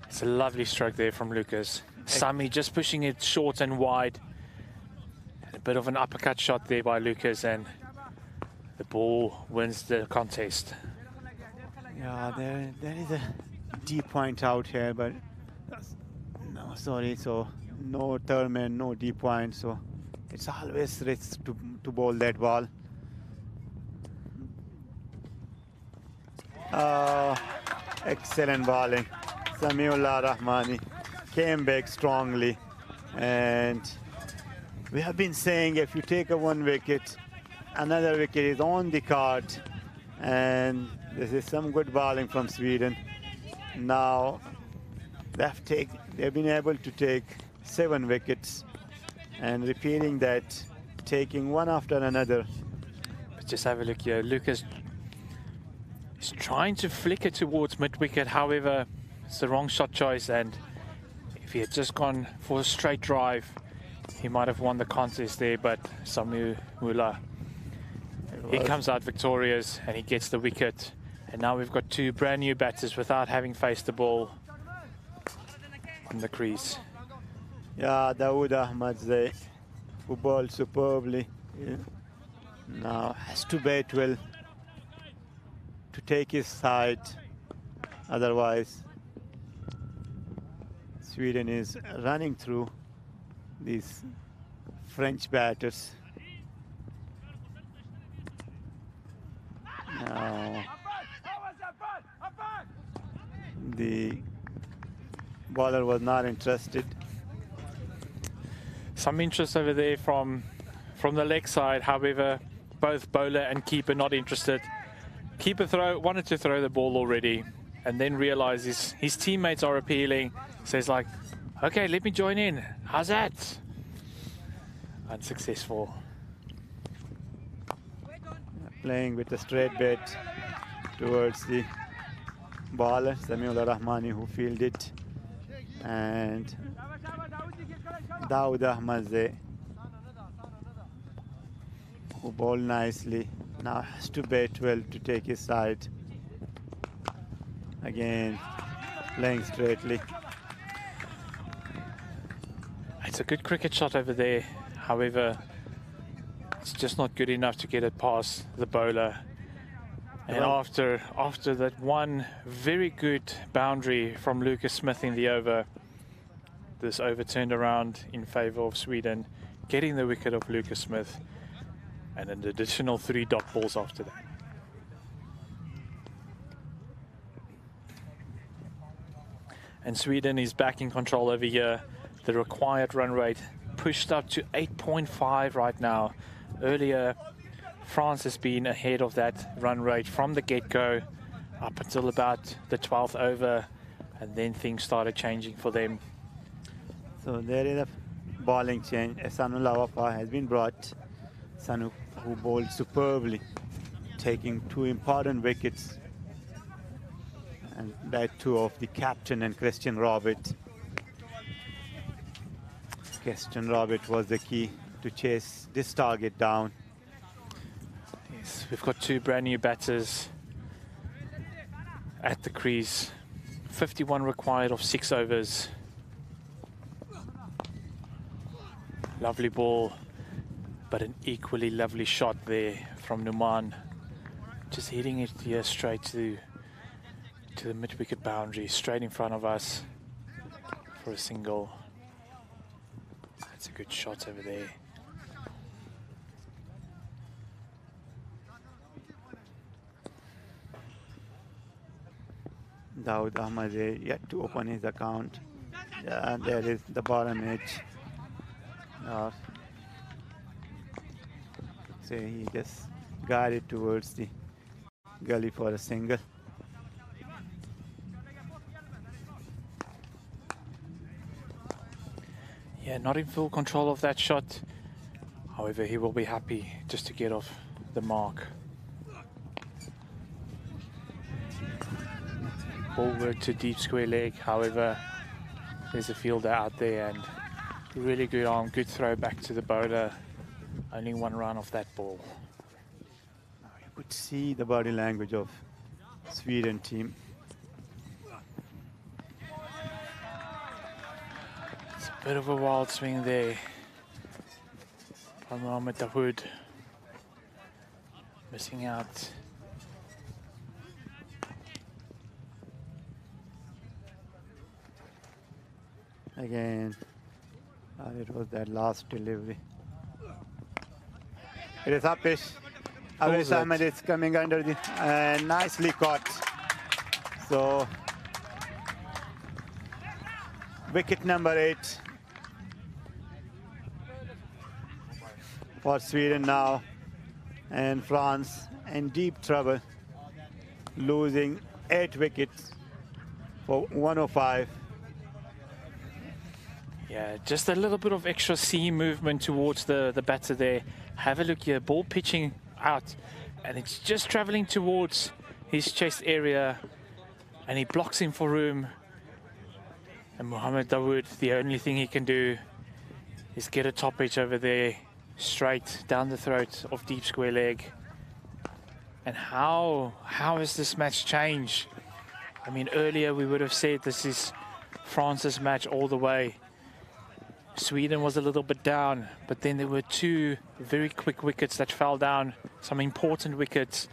It's a lovely stroke there from Lucas. Sammy just pushing it short and wide. A bit of an uppercut shot there by Lucas, and the ball wins the contest. Yeah, there is a deep point out here, but no, sorry, so no third man, no deep point, so it's always risk to bowl that ball. Excellent bowling. Samiullah Rahmani came back strongly, and we have been saying if you take a 1 wicket, another wicket is on the card, and this is some good bowling from Sweden. Now they've been able to take 7 wickets, and repeating that, taking one after another. But just have a look here. Lucas is trying to flick it towards mid-wicket. However, it's the wrong shot choice, and if he had just gone for a straight drive, he might have won the contest there. But Samiullah, he comes out victorious and he gets the wicket. And now we've got 2 brand new batters without having faced the ball on the crease. Yeah, Dawood Ahmadzai, who bowled superbly, now has to bat well to take his side. Otherwise, Sweden is running through these French batters. Now, the bowler was not interested. Some interest over there from the leg side. However, both bowler and keeper not interested. Keeper wanted to throw the ball already, and then realizes his teammates are appealing. Says like, okay, let me join in. How's that? Unsuccessful. Playing with a straight bat towards the bowler, Samiullah Rahmani, who fielded, and Dawood Ahmadzai, who bowled nicely, now has to bat well to take his side. Again, playing straightly. It's a good cricket shot over there. However, it's just not good enough to get it past the bowler. And after that one very good boundary from Lucas Smith in the over, this over turned around in favor of Sweden, getting the wicket of Lucas Smith, and an additional 3 dot balls after that. And Sweden is back in control over here. The required run rate pushed up to 8.5 right now. Earlier, France has been ahead of that run rate from the get-go up until about the 12th over, and then things started changing for them. So there is a bowling change. Sanullah Wafa has been brought. Sanu, who bowled superbly, taking 2 important wickets, and that too of the captain and Christian Robert. Christian Robert was the key to chase this target down. Yes, we've got two brand new batters at the crease. 51 required of 6 overs. Lovely ball, but an equally lovely shot there from Numan. Just hitting it here straight to the mid-wicket boundary, straight in front of us for a single. That's a good shot over there. Dawood Ahmed yet to open his account. Yeah, there is the bottom edge. So he just guided towards the gully for a single. Yeah, not in full control of that shot. However, he will be happy just to get off the mark. Ball work to deep square leg. However, there's a fielder out there and really good arm, good throw back to the bowler. Only one run off that ball. You could see the body language of Sweden team. It's a bit of a wild swing there from Mohamed Dawood. Missing out. Again, it was that last delivery. It is upish. Awais Ahmed is coming under the nicely caught. So wicket number 8 for Sweden now, and France in deep trouble, losing 8 wickets for 105. Yeah, just a little bit of extra seam movement towards the batter there. Have a look here, ball pitching out, and it's just traveling towards his chest area, and he blocks him for room. And Mohamed Dawood, the only thing he can do is get a top edge over there, straight down the throat of deep square leg. And how has this match changed? I mean, earlier we would have said this is France's match all the way. Sweden was a little bit down, but then there were 2 very quick wickets that fell down, some important wickets.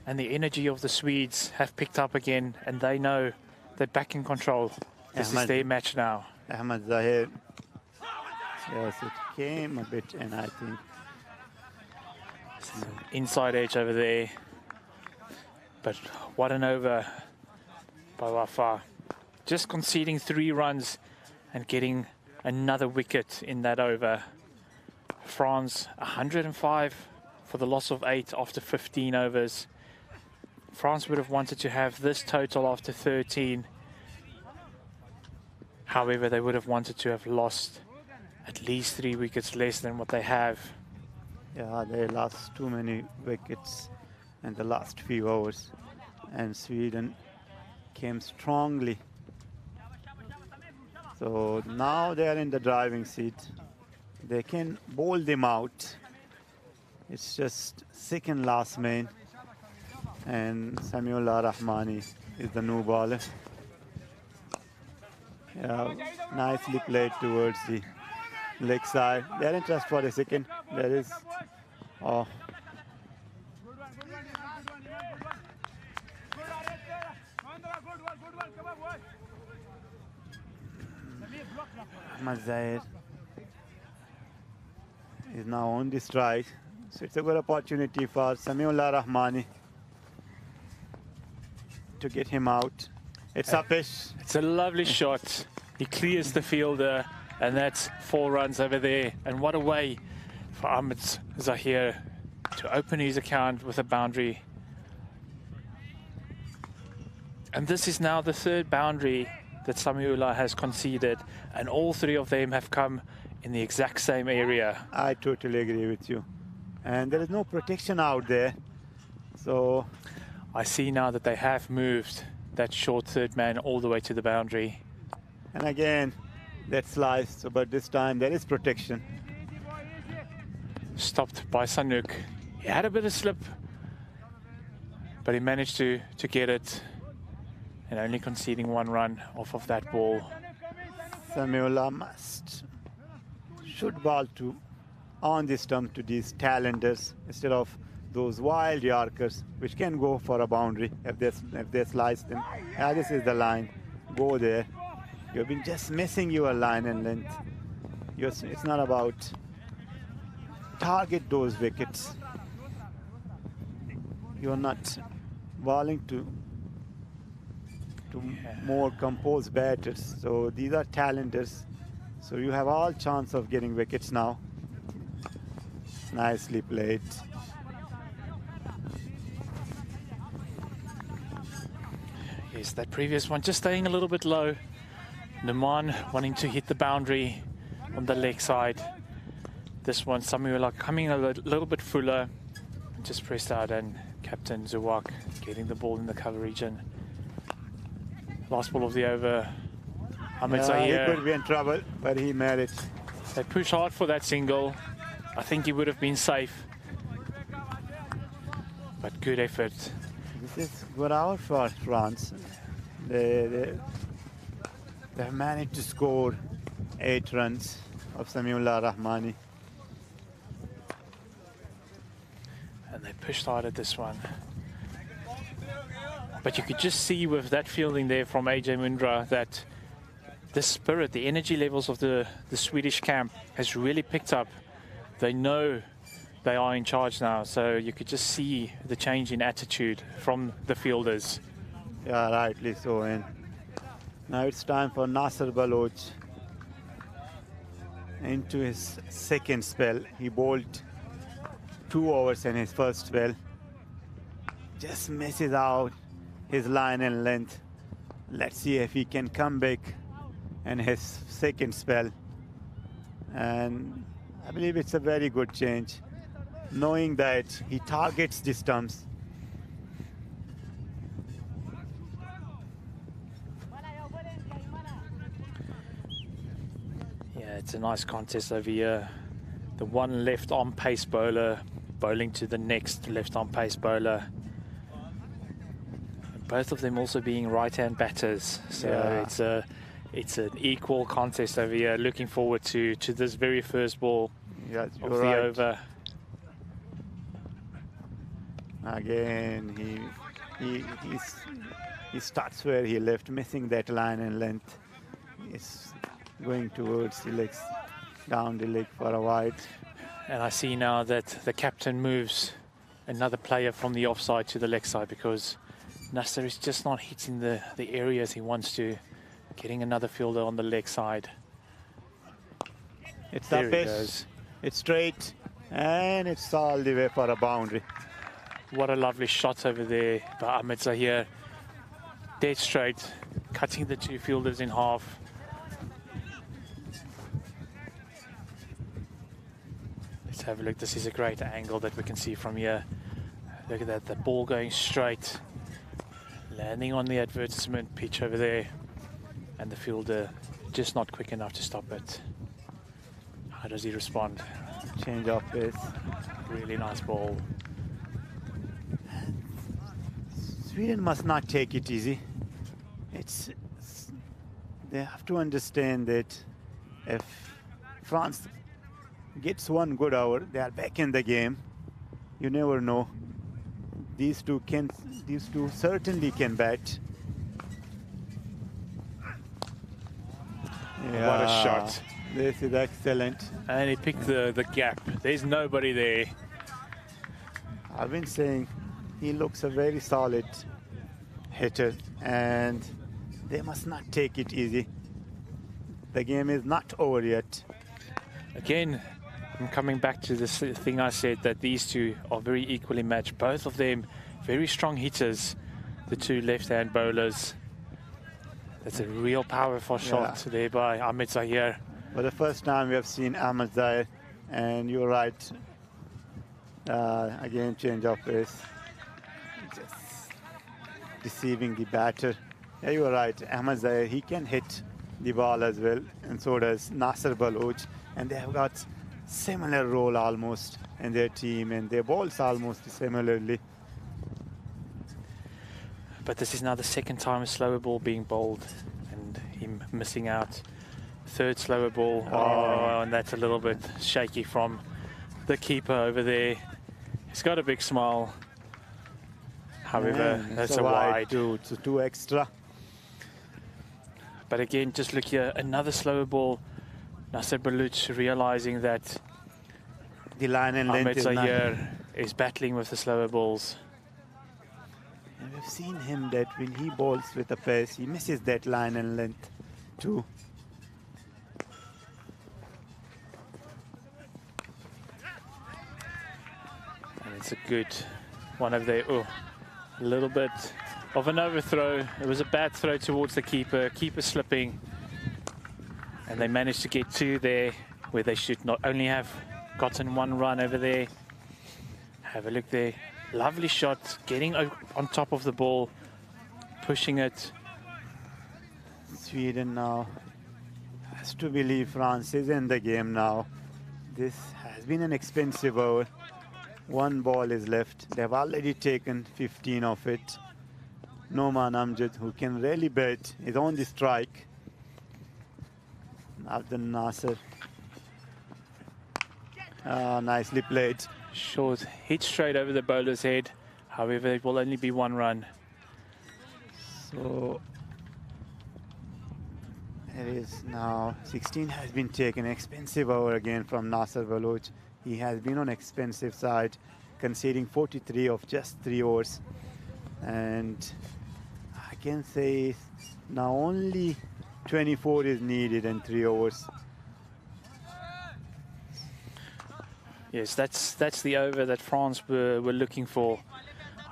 And the energy of the Swedes have picked up again, and they know they're back in control. This is their match now. Ahmed Zahir. Yes, it came a bit, and I think inside edge over there. But what an over by Wafa. Just conceding 3 runs and getting another wicket in that over. France 105 for the loss of 8 after 15 overs. France would have wanted to have this total after 13. However, they would have wanted to have lost at least 3 wickets less than what they have. Yeah, they lost too many wickets in the last few overs, and Sweden came strongly. So now they are in the driving seat. They can bowl them out. It's just second last man, and Samiullah Rahmani is the new bowler. Yeah, nicely played towards the leg side. They're in trust for a second. There is Ahmed Zahir is now on the strike. So it's a good opportunity for Samiullah Rahmani to get him out. It's upish. It's a lovely shot. He clears the fielder, and that's 4 runs over there. And what a way for Ahmed Zahir to open his account with a boundary. And this is now the 3rd boundary that Samiullah has conceded, and all 3 of them have come in the exact same area. I totally agree with you. And there is no protection out there. So I see now that they have moved that short 3rd man all the way to the boundary. And again, that slice, so, but this time there is protection. stopped by Sanook. He had a bit of slip, but he managed to get it, and only conceding 1 run off of that ball. Samuela should ball to on this stump to these talenders instead of those wild Yorkers, which can go for a boundary if they slice them. This is the line. Go there. You've been just missing your line and length. It's not about target those wickets. You're not balling to more composed batters. So these are talenders. So you have all chance of getting wickets now. Nicely played. Yes, that previous one just staying a little bit low. Naman wanting to hit the boundary on the leg side. This one, Samuela coming a little bit fuller. Just pressed out, and Captain Zawak getting the ball in the cover region. Last ball of the over. Ahmed Zahir. He could be in trouble, but he made it. They push hard for that single. I think he would have been safe. But good effort. This is good out for France. They have managed to score 8 runs of Samiullah Rahmani. And they pushed hard at this one. But you could just see with that fielding there from AJ Mundra that the spirit, the energy levels of the Swedish camp has really picked up. They know they are in charge now, so you could just see the change in attitude from the fielders. Yeah, rightly so. And now it's time for Nasser Baloch into his second spell. He bowled 2 overs in his first spell. Just misses out his line and length. Let's see if he can come back in his second spell. And I believe it's a very good change, knowing that he targets the stumps. Yeah, it's a nice contest over here. The one left arm pace bowler bowling to the next left arm pace bowler. Both of them also being right-hand batters, so yeah, it's an equal contest over here. Looking forward to this very first ball of the over. Again, he starts where he left, missing that line and length. He's going towards the legs, down the leg for a wide. And I see now that the captain moves another player from the offside to the leg side because Nasser is just not hitting the areas he wants to. Getting another fielder on the leg side. It's the pitch. It's straight, and it's all the way for a boundary. What a lovely shot over there by Ahmed Zahir. Dead straight, cutting the 2 fielders in half. Let's have a look. This is a great angle that we can see from here. Look at that, the ball going straight, landing on the advertisement pitch over there. And the fielder just not quick enough to stop it. How does he respond? Change of pace. Really nice ball. Sweden must not take it easy. They have to understand that if France gets 1 good over, they are back in the game. You never know. These two certainly can bat. Yeah, what a shot. This is excellent. And he picked the gap. There's nobody there. I've been saying he looks a very solid hitter, and they must not take it easy. The game is not over yet. Again, I'm coming back to this thing I said, that these two are very equally matched. Both of them very strong hitters, the 2 left-hand bowlers. That's a real powerful shot there by Ahmed Zahir. For the first time we have seen Ahmed Zahir, and you're right. Again, change of pace. Just deceiving the batter. Yeah, you're right. Ahmed Zahir, he can hit the ball as well, and so does Nasser Baloch. And they have got similar role almost in their team, and their balls almost similarly. But this is now the second time a slower ball being bowled and him missing out. Third slower ball. Oh, and that's a little bit shaky from the keeper over there. He's got a big smile. However, that's a wide. Too, it's a 2 extra. But again, just look here, another slower ball. Nasser Baluch realizing that The line and length Ahmed is not. Zayer is battling with the slower balls. And we've seen him that when he bowls with a pace, he misses that line and length too. And it's a good one over there. Oh, a little bit of an overthrow. It was a bad throw towards the keeper. Keeper slipping. And they managed to get 2 there where they should not only have gotten 1 run over there. Have a look there. Lovely shot, getting on top of the ball, pushing it. Sweden now has to believe France is in the game now. This has been an expensive over. 1 ball is left. They've already taken 15 of it. Noman Amjad, who can really bat, is on the strike. Abdul Nasser. Nicely played. Short hit straight over the bowler's head. However, it will only be 1 run. So it is now 16 has been taken. Expensive over again from Nasser Baloch. He has been on expensive side, conceding 43 of just 3 overs. And I can say now only 24 is needed in 3 overs. Yes, that's the over that France were looking for.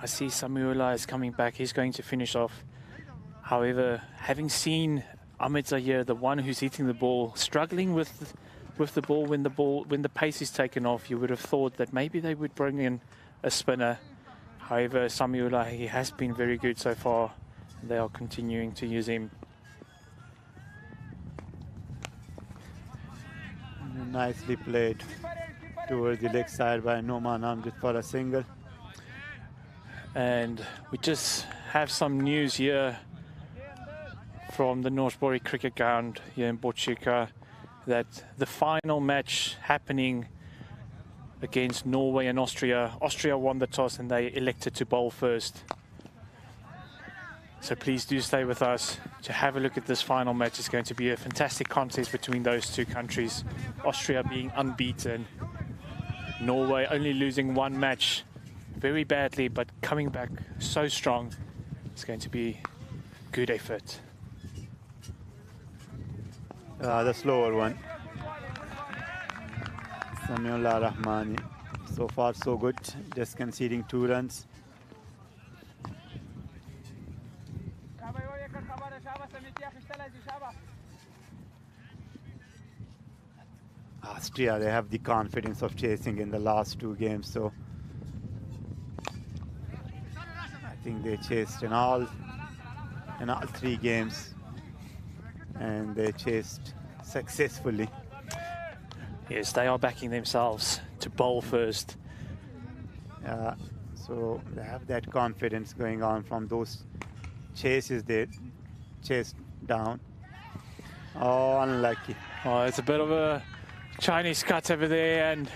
I see Samuela is coming back. He's going to finish off. However, having seen Ahmed Zayer, the one who's hitting the ball, struggling with the ball when the pace is taken off, you would have thought that maybe they would bring in a spinner. However, Samuela, he has been very good so far. They are continuing to use him. Nicely played towards the leg side by Noman Amjad for a single. And we just have some news here from the Norsborg cricket ground here in Botkyrka that the final match happening against Norway and Austria. Austria won the toss and they elected to bowl first. So please do stay with us to have a look at this final match. It's going to be a fantastic contest between those 2 countries. Austria being unbeaten. Norway only losing 1 match very badly, but coming back so strong. It's going to be good effort. The slower one. Samiullah Rahmani. So far so good, just conceding 2 runs. Austria, they have the confidence of chasing in the last 2 games, so I think they chased in all 3 games, and they chased successfully. Yes, they are backing themselves to bowl first. So they have that confidence going on from those chases they chased down. Oh, unlucky. Oh, it's a bit of a Chinese cut over there, and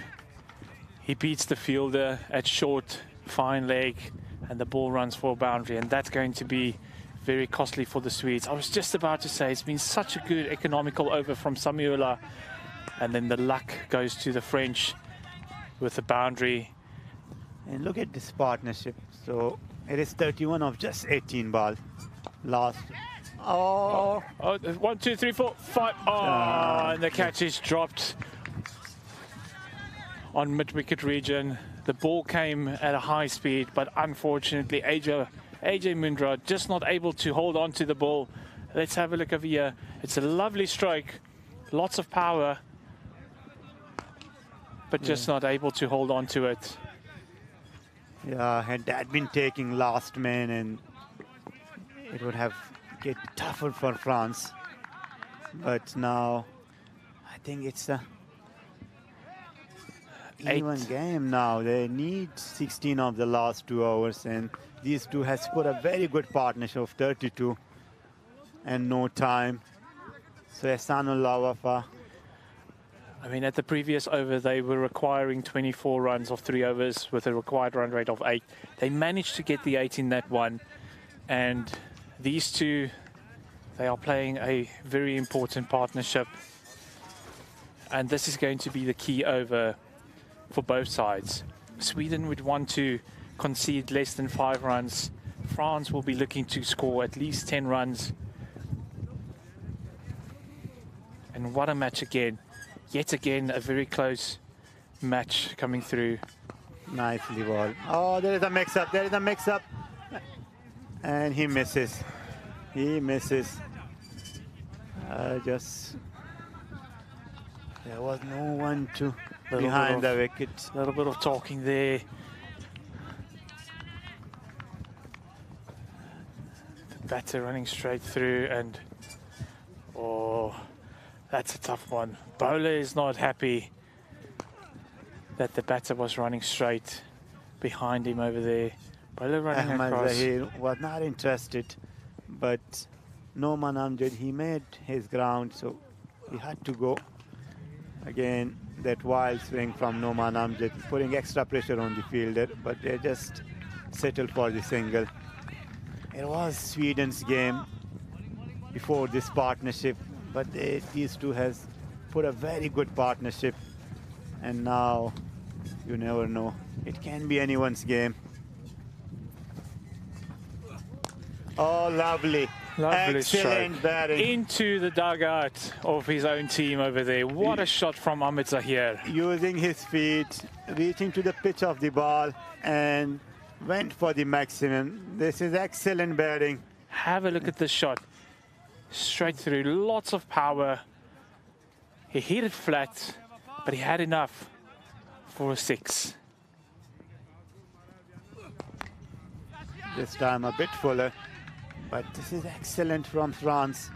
he beats the fielder at short, fine leg, and the ball runs for a boundary, and that's going to be very costly for the Swedes. I was just about to say, it's been such a good economical over from Samuela, and then the luck goes to the French with the boundary. And look at this partnership. So it is 31 of just 18 ball. Last. Oh. 1, 2, 3, 4, 5. Oh, and the catch is dropped on mid-wicket region. The ball came at a high speed, but unfortunately, AJ Mundra just not able to hold on to the ball. Let's have a look over here. It's a lovely strike, lots of power, but just not able to hold on to it. Yeah, had that been taking last man, and it would have get tougher for France. But now, I think it's even game now. They need 16 of the last 2 hours, and these two has put a very good partnership of 32 and no time. So Ehsanul Lawafa. I mean, at the previous over, they were requiring 24 runs of 3 overs with a required run rate of 8. They managed to get the 8 in that one. And these two, they are playing a very important partnership. And this is going to be the key over for both sides. Sweden would want to concede less than 5 runs. France will be looking to score at least 10 runs. And what a match again. Yet again, a very close match coming through. Nicely ball. Oh, there is a mix-up. There is a mix-up. And he misses. He misses. There was no one to behind the wicket. A little bit of talking there. The batter running straight through, and oh, that's a tough one. Bowler is not happy that the batter was running straight behind him over there. Bowler running Ahmad across. Zahir was not interested, but Noman Amjad, he made his ground, so he had to go. Again, that wild swing from Noman Amjad, putting extra pressure on the fielder, but they just settled for the single. It was Sweden's game before this partnership, but these two has put a very good partnership, and now you never know. It can be anyone's game. Oh, lovely. Lovely Excellent stroke. batting. Into the dugout of his own team over there. What a shot from Ahmed Zahir. Using his feet, reaching to the pitch of the ball, and went for the maximum. This is excellent batting. Have a look at this shot. Straight through, lots of power. He hit it flat, but he had enough for a 6. This time a bit fuller, but this is excellent from France.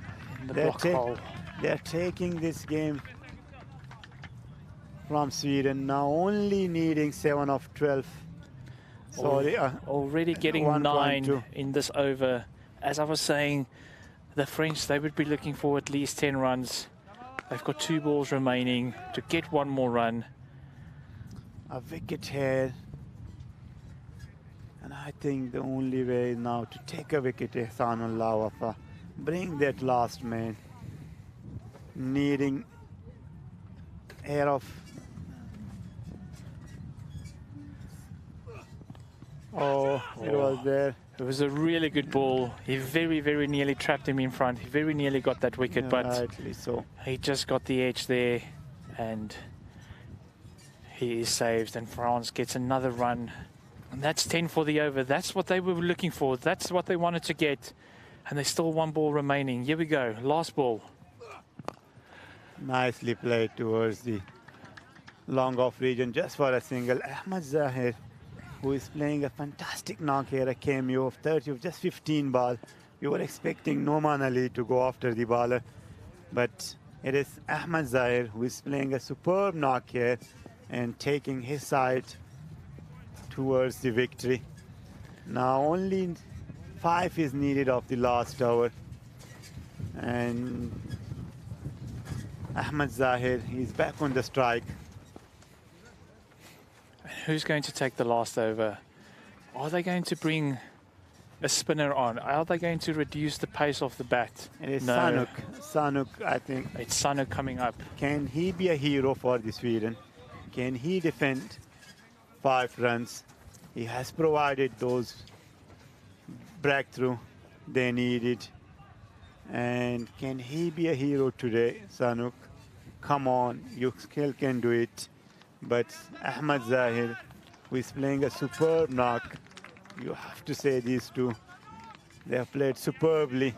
The block hole. They're taking this game from Sweden, now only needing 7 of 12. Sorry. Already getting 9 in this over. As I was saying, the French, they would be looking for at least 10 runs. They've got 2 balls remaining to get 1 more run. A wicket here. And I think the only way now to take a wicket is Ehsanul Lawafa. Bring that last man. Needing air of... Oh, it was there. It was a really good ball. He very, very nearly trapped him in front. He very nearly got that wicket, Yeah, but rightly so. he just got the edge there, and he is saved, and France gets another run. And that's 10 for the over. That's what they were looking for. That's what they wanted to get. And there's still 1 ball remaining. Here we go. Last ball. Nicely played towards the long off region just for a single. Ahmad Zahir, who is playing a fantastic knock here, a cameo of 30 of just 15 ball. You were expecting Noman Ali to go after the baller, but it is Ahmad Zahir who is playing a superb knock here and taking his side towards the victory. Now only 5 is needed of the last over, and Ahmad Zahir, he's back on the strike. Who's going to take the last over? Are they going to bring a spinner on? Are they going to reduce the pace of the bat? It is No. Sanuk. Sanuk, I think. It's Sanuk coming up. Can he be a hero for the Sweden? Can he defend 5 runs? He has provided those breakthrough they needed. And can he be a hero today, Sanuk? Come on, you still can do it. But Ahmad Zahir, who is playing a superb knock, you have to say these two, they have played superbly.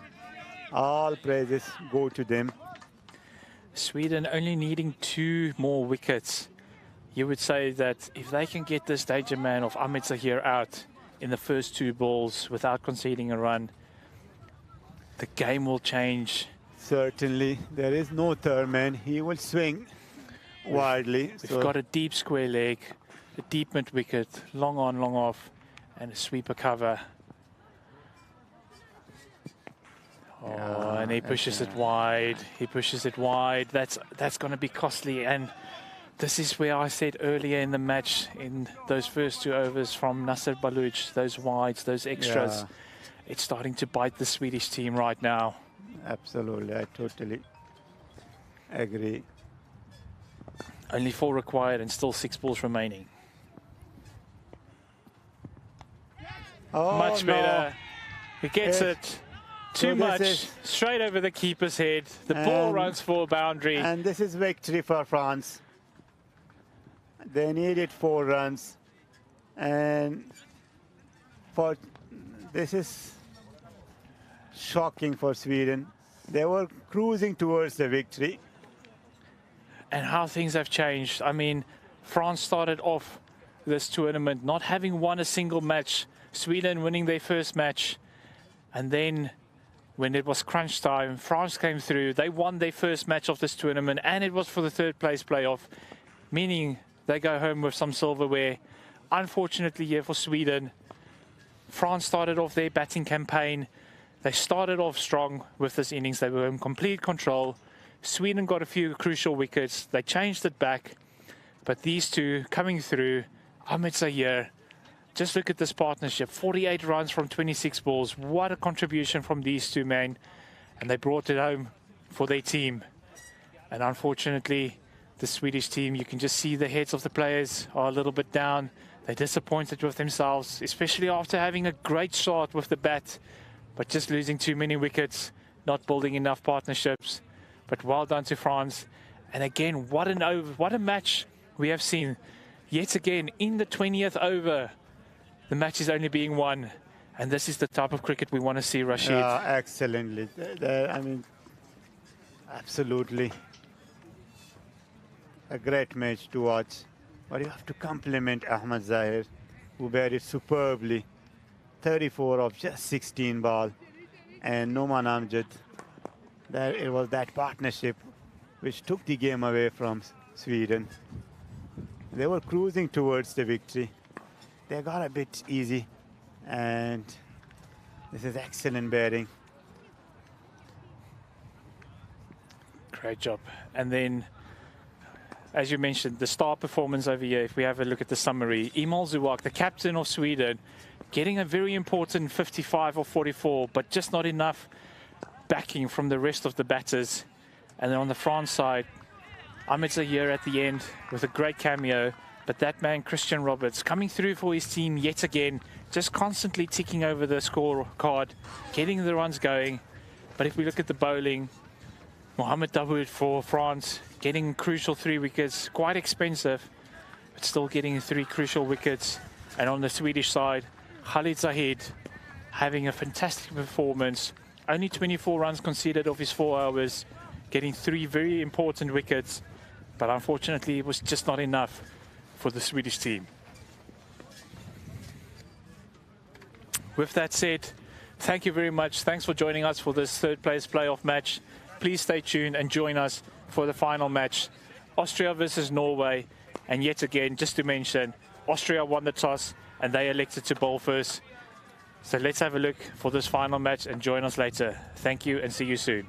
All praises go to them. Sweden only needing 2 more wickets. You would say that if they can get this danger man of Ahmed Zahir out in the first 2 balls without conceding a run, the game will change. Certainly, there is no third man. He will swing. widely. We've got a deep square leg, a deep mid wicket, long on, long off, and a sweeper cover. Oh, and he pushes it wide. He pushes it wide. That's going to be costly. And this is where I said earlier in the match, in those first 2 overs from Nasser Baluch, those wides, those extras, it's starting to bite the Swedish team right now. Absolutely, I totally agree. Only 4 required and still 6 balls remaining. Oh, Much better. He gets Yes. it. Too much. Straight over the keeper's head. The ball runs for a boundary. And this is victory for France. They needed 4 runs. And this is shocking for Sweden. They were cruising towards the victory. And how things have changed. I mean, France started off this tournament not having won a single match. Sweden winning their first match. And then when it was crunch time, France came through. They won their first match of this tournament, and it was for the 3rd place playoff, meaning they go home with some silverware. Unfortunately here for Sweden, France started off their batting campaign. They started off strong with this innings. They were in complete control. Sweden got a few crucial wickets. They changed it back. But these two coming through, Ahmed Zahir, just look at this partnership. 48 runs from 26 balls. What a contribution from these two men. And they brought it home for their team. And unfortunately, the Swedish team, you can just see the heads of the players are a little bit down. They're disappointed with themselves, especially after having a great start with the bat, but just losing too many wickets, not building enough partnerships. But well done to France. And again, what a match we have seen. Yet again, in the 20th over, the match is only being won. And this is the type of cricket we want to see, Rashid. Excellently. I mean, absolutely a great match to watch. But you have to compliment Ahmed Zahir, who batted superbly. 34 of just 16 ball. And Noman Amjad, it was that partnership which took the game away from Sweden. They were cruising towards the victory. They got a bit easy, and this is excellent batting. Great job. And then, as you mentioned, the star performance over here, if we have a look at the summary, Emil Zuwak, the captain of Sweden, getting a very important 55 or 44, but just not enough backing from the rest of the batters. And then on the France side, Ahmed Zahir at the end with a great cameo. But that man, Christian Roberts, coming through for his team yet again, just constantly ticking over the scorecard, getting the runs going. But if we look at the bowling, Mohamed Dawood for France, getting crucial 3 wickets, quite expensive, but still getting 3 crucial wickets. And on the Swedish side, Khalid Zahid having a fantastic performance. Only 24 runs conceded of his 4 overs, getting 3 very important wickets. But unfortunately, it was just not enough for the Swedish team. With that said, thank you very much. Thanks for joining us for this 3rd place playoff match. Please stay tuned and join us for the final match, Austria versus Norway. And yet again, just to mention, Austria won the toss and they elected to bowl first. So let's have a look for this final match and join us later. Thank you and see you soon.